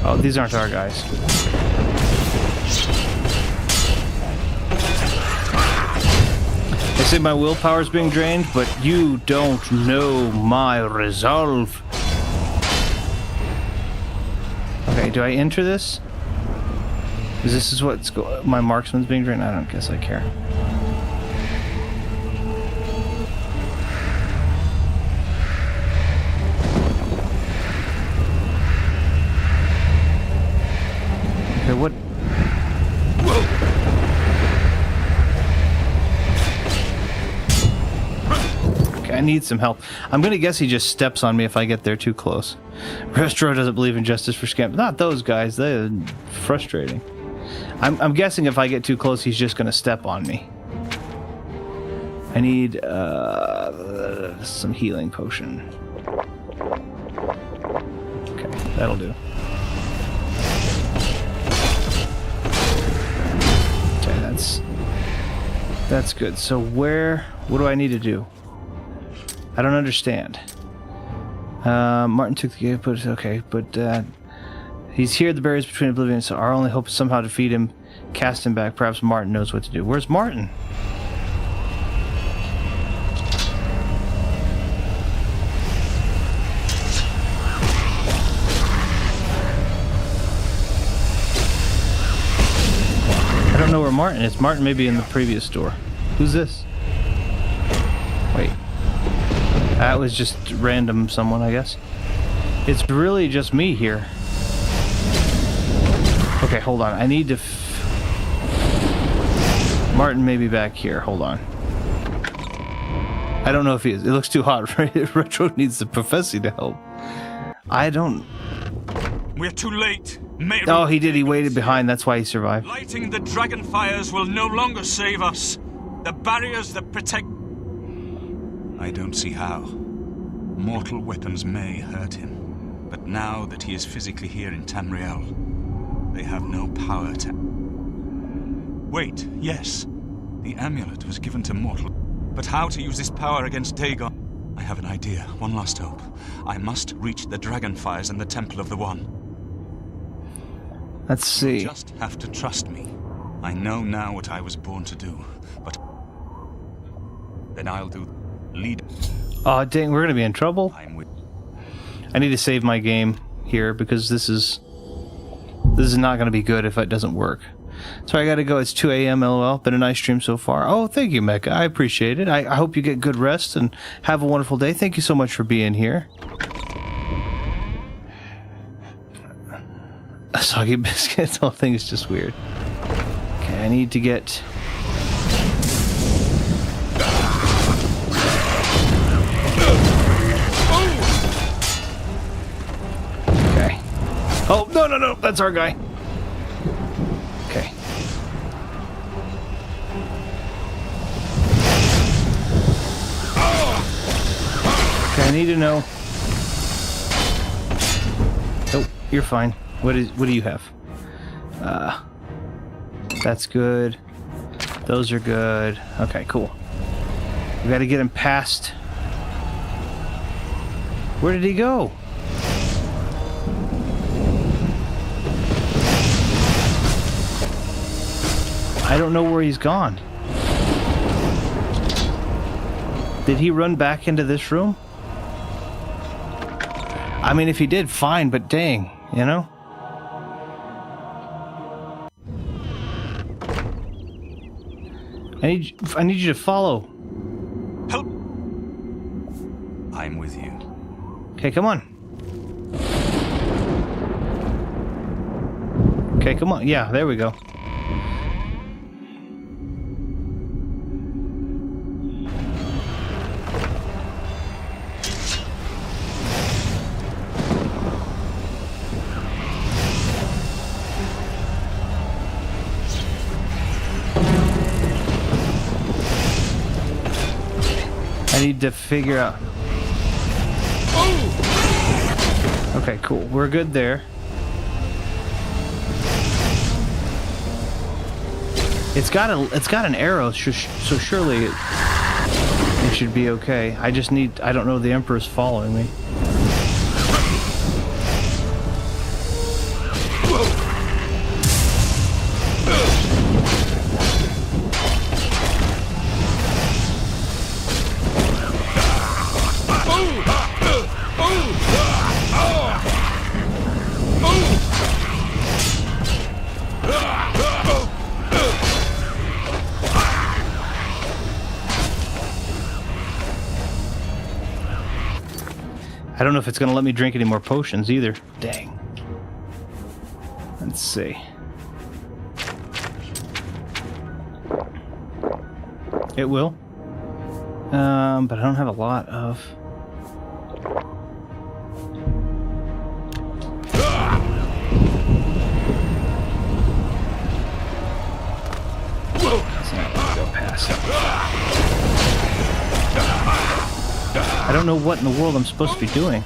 Oh, these aren't our guys. They say my willpower's being drained, but you don't know my resolve. Okay, do I enter this? This is what's my marksman's being drained? I don't guess I care. Okay, what? Okay, I need some help. I'm gonna guess he just steps on me if I get there too close. Restro doesn't believe in justice for scamps. Not those guys. They're frustrating. I'm guessing if I get too close, he's just going to step on me. I need some healing potion. Okay, that'll do. Okay, that's good. So what do I need to do? I don't understand. Martin took the gate, but okay, but he's here at the barriers between Oblivion, so our only hope is somehow to defeat him, cast him back. Perhaps Martin knows what to do. Where's Martin? I don't know where Martin is. Martin may be in the previous door. Who's this? Wait. That was just random someone, I guess. It's really just me here. Okay, hold on. I need to... Martin may be back here. Hold on. I don't know if he is. It looks too hot, right? Retro needs the Professor to help. I don't... We're too late. Oh, he did. He waited behind. That's why he survived. Lighting the dragon fires will no longer save us. The barriers that protect... I don't see how. Mortal weapons may hurt him. But now that he is physically here in Tamriel, they have no power to... Wait, yes. The amulet was given to mortal. But how to use this power against Dagon? I have an idea. One last hope. I must reach the dragon fires and the Temple of the One. Let's see. You just have to trust me. I know now what I was born to do, but then I'll do lead. Oh, dang, we're gonna be in trouble. I need to save my game here because this is not gonna be good if it doesn't work. So I gotta go. It's 2 a.m. LOL. Been a nice stream so far. Oh, thank you, Mecha. I appreciate it. I hope you get good rest and have a wonderful day. Thank you so much for being here. A soggy biscuit. The whole thing is just weird. Okay, I need to get... Okay. Oh, no, that's our guy. Okay. Okay, I need to know... Oh, you're fine. What do you have? That's good. Those are good. Okay, cool. We gotta get him past... Where did he go? I don't know where he's gone. Did he run back into this room? I mean, if he did, fine, but dang, you know? I need you to follow. Help! I'm with you. Okay, come on. Okay, come on. Yeah, there we go. I need to figure out... Okay, cool. We're good there. It's got an arrow, so surely it should be okay. I just need... I don't know if the Emperor's following me. I don't know if it's going to let me drink any more potions either. Dang. Let's see. It will. But I don't have a lot of... I don't know what in the world I'm supposed to be doing.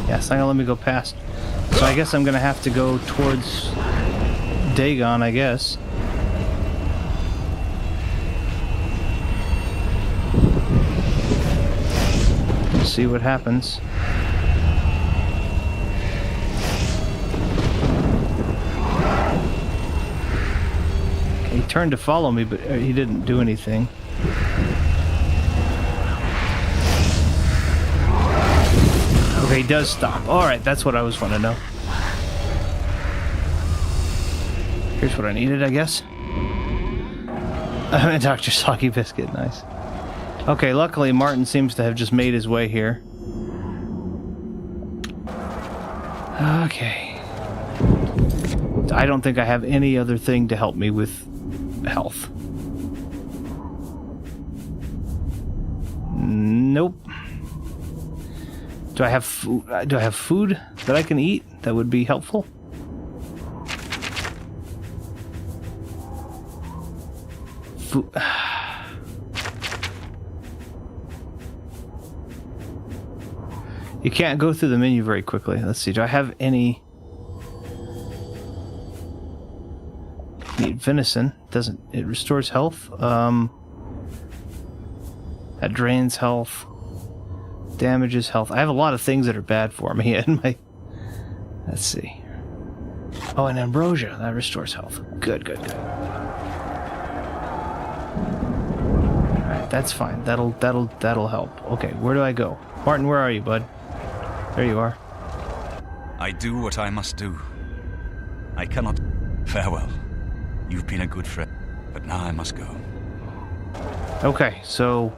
Yeah, it's not gonna let me go past. So I guess I'm gonna have to go towards Dagon, I guess. See what happens. He turned to follow me, but he didn't do anything. Okay, he does stop. Alright, that's what I was wanting to know. Here's what I needed, I guess. Dr. Soggy Biscuit, nice. Okay, luckily Martin seems to have just made his way here. Okay. I don't think I have any other thing to help me with health. Nope. Do I have food that I can eat that would be helpful? Food. You can't go through the menu very quickly. Let's see. Do I have any? Need venison. Doesn't it restores health? That drains health. Damages health. I have a lot of things that are bad for me in my... Let's see. Oh, and ambrosia. That restores health. Good, good, good. Alright, that's fine. That'll help. Okay, where do I go? Martin, where are you, bud? There you are. I do what I must do. I cannot... Farewell. You've been a good friend, but now I must go. Okay, so...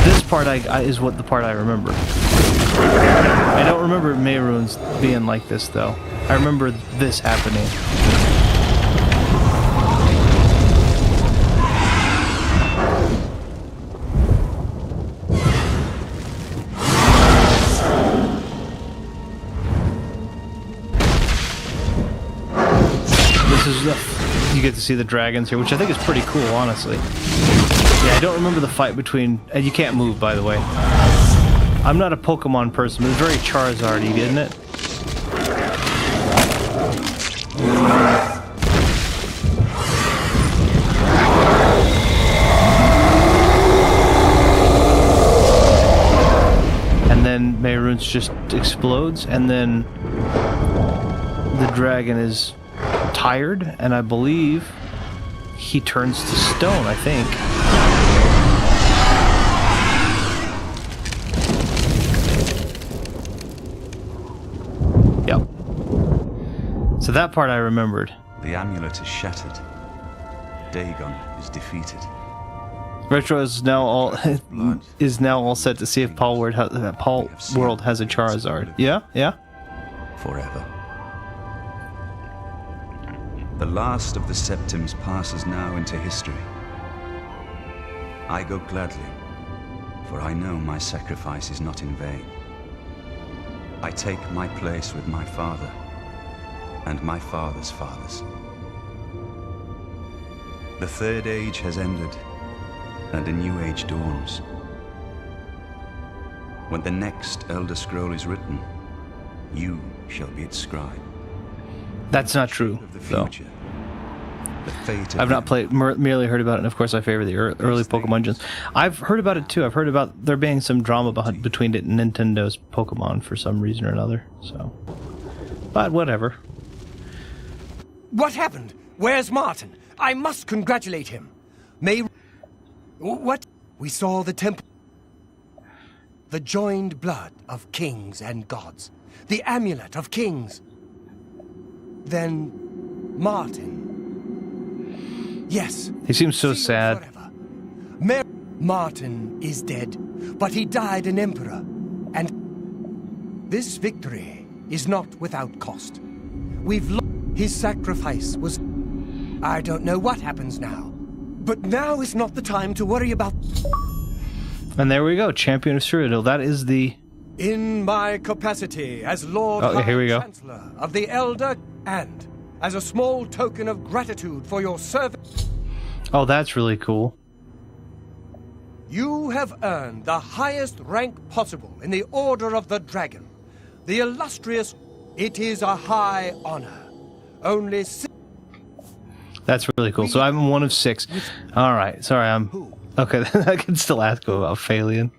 This part is what the part I remember. I don't remember Mehrunes being like this, though. I remember this happening. This is you get to see the dragons here, which I think is pretty cool, honestly. Yeah, I don't remember the fight between... And you can't move, by the way. I'm not a Pokemon person, but it's very Charizard-y, isn't it? And then Mehrunes just explodes, and then the dragon is tired, and I believe he turns to stone, I think. Yep. So that part I remembered. The amulet is shattered. Dagon is defeated. Retro is now all set to see if Paul World has a Charizard. Yeah, yeah. Forever. The last of the Septims passes now into history. I go gladly, for I know my sacrifice is not in vain. I take my place with my father and my father's fathers. The Third Age has ended, and a new age dawns. When the next Elder Scroll is written, you shall be its scribe. That's not true, though. I've not merely heard about it, and of course I favor the early Pokemon gens. I've heard about it too. I've heard about there being some drama between it and Nintendo's Pokemon for some reason or another, so... But whatever. What happened? Where's Martin? I must congratulate him. What? We saw the temple. The joined blood of kings and gods. The amulet of kings. Then Martin. Yes. He seems so sad. Martin is dead, but he died an emperor. And this victory is not without cost. We've lost. His sacrifice was... I don't know what happens now. But now is not the time to worry about... And there we go, Champion of Cyrodiil. That is the... In my capacity as Lord Chancellor of the Elder, and as a small token of gratitude for your service... Oh, that's really cool. You have earned the highest rank possible in the Order of the Dragon. The illustrious... It is a high honor. Only... That's really cool. So I'm one of 6. All right. Sorry, I'm... Okay, I can still ask him about Phalian.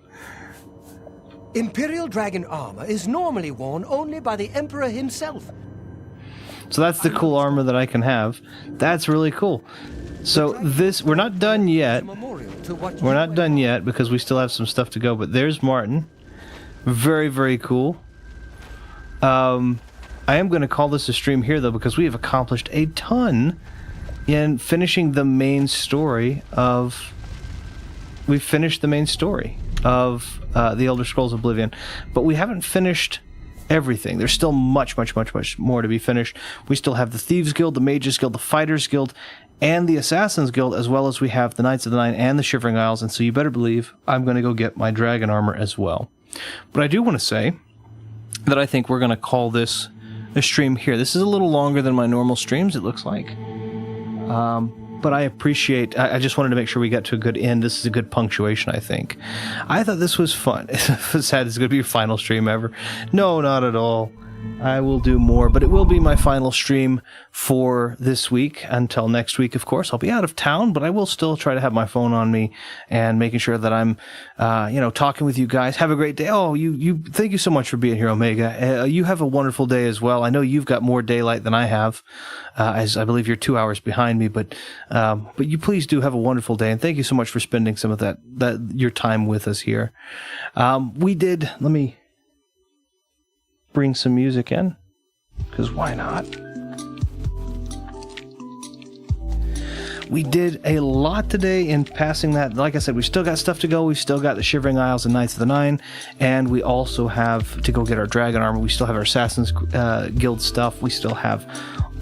Imperial Dragon armor is normally worn only by the Emperor himself. So that's the cool armor that I can have. That's really cool. So this... We're not done yet. We're not done yet because we still have some stuff to go. But there's Martin. Very, very cool. I am going to call this a stream here, though, because we have accomplished a ton in finishing the main story of... We've finished the main story of the Elder Scrolls Oblivion, but we haven't finished everything. There's still much, much, much, much more to be finished. We still have the Thieves Guild, the Mages Guild, the Fighters Guild, and the Assassins Guild, as well as we have the Knights of the Nine and the Shivering Isles, and so you better believe I'm going to go get my dragon armor as well. But I do want to say that I think we're going to call this a stream here. This is a little longer than my normal streams, it looks like. But I appreciate... I just wanted to make sure we got to a good end. This is a good punctuation, I think. I thought this was fun. It's sad it's going to be your final stream ever. No, not at all. I will do more, but it will be my final stream for this week. Until next week, of course. I'll be out of town, but I will still try to have my phone on me and making sure that I'm, talking with you guys. Have a great day. Oh, thank you so much for being here, Omega. You have a wonderful day as well. I know you've got more daylight than I have, as I believe you're 2 hours behind me, but you please do have a wonderful day, and thank you so much for spending some of that your time with us here. Let me bring some music in, because why not? We did a lot today in passing that. Like I said, we still got stuff to go. We've still got the Shivering Isles and Knights of the Nine, and we also have to go get our dragon armor. We still have our Assassin's Guild stuff. We still have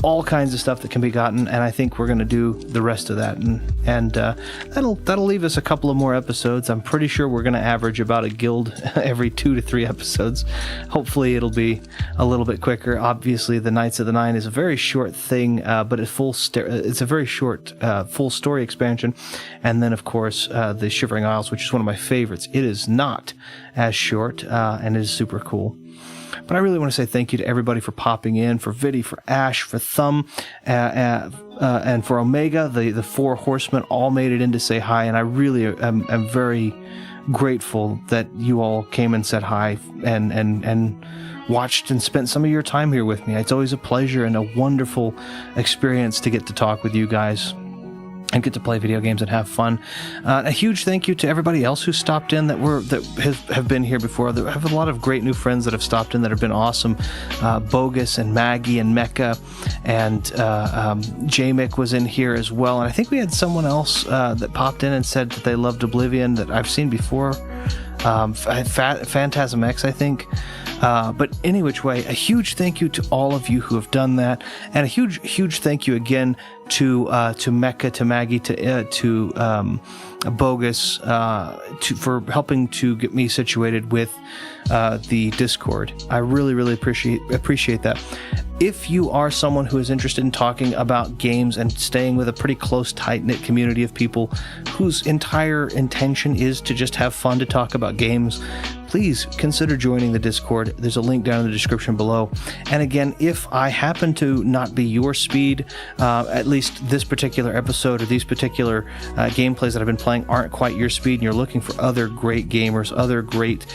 all kinds of stuff that can be gotten, and I think we're going to do the rest of that, and that'll leave us a couple of more episodes. I'm pretty sure we're going to average about a guild every 2 to 3 episodes. Hopefully it'll be a little bit quicker. Obviously, the Knights of the Nine is a very short thing, but it's a very short full story expansion. And then, of course, the Shivering Isles, which is one of my favorites. It is not as short, and it is super cool. But I really want to say thank you to everybody for popping in, for Viddy, for Ash, for Thumb, and for Omega. The 4 horsemen all made it in to say hi, and I really am very grateful that you all came and said hi and watched and spent some of your time here with me. It's always a pleasure and a wonderful experience to get to talk with you guys and get to play video games and have fun. A huge thank you to everybody else who stopped in that have been here before. I have a lot of great new friends that have stopped in that have been awesome. Bogus and Maggie and Mecca and J-Mick was in here as well. And I think we had someone else that popped in and said that they loved Oblivion that I've seen before. Phantasm X, I think. But any which way, a huge thank you to all of you who have done that, and a huge thank you again to Mecca, to Maggie, to Bogus, for helping to get me situated with the Discord. I really appreciate that. If you are someone who is interested in talking about games and staying with a pretty close, tight-knit community of people whose entire intention is to just have fun to talk about games, please consider joining the Discord. There's a link down in the description below. And again, if I happen to not be your speed, at least this particular episode or these particular gameplays that I've been playing aren't quite your speed, and you're looking for other great gamers, other great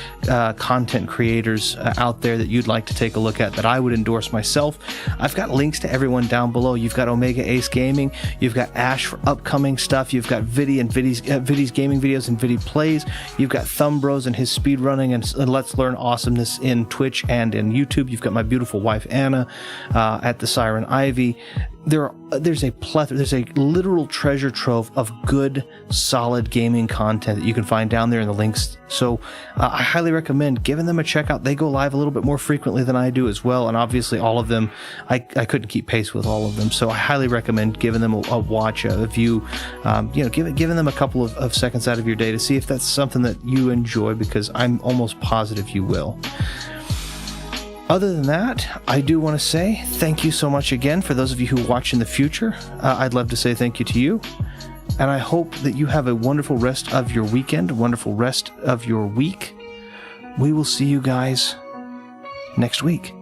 content creators out there that you'd like to take a look at, that I would endorse myself, I've got links to everyone down below. You've got Omega Ace Gaming, you've got Ash for upcoming stuff, you've got Viddy and Viddy's gaming videos and Viddy Plays, you've got Thumb Bros and his speed running and Let's Learn awesomeness in Twitch and in YouTube. You've got my beautiful wife Anna at the Siren Ivy. There's a plethora, there's a literal treasure trove of good, solid gaming content that you can find down there in the links. So I highly recommend giving them a check out. They go live a little bit more frequently than I do as well, and obviously all of them, I couldn't keep pace with all of them. So I highly recommend giving them a watch, a view, giving them a couple of seconds out of your day to see if that's something that you enjoy, because I'm almost positive you will. Other than that, I do want to say thank you so much again for those of you who watch in the future. I'd love to say thank you to you. And I hope that you have a wonderful rest of your weekend, a wonderful rest of your week. We will see you guys next week.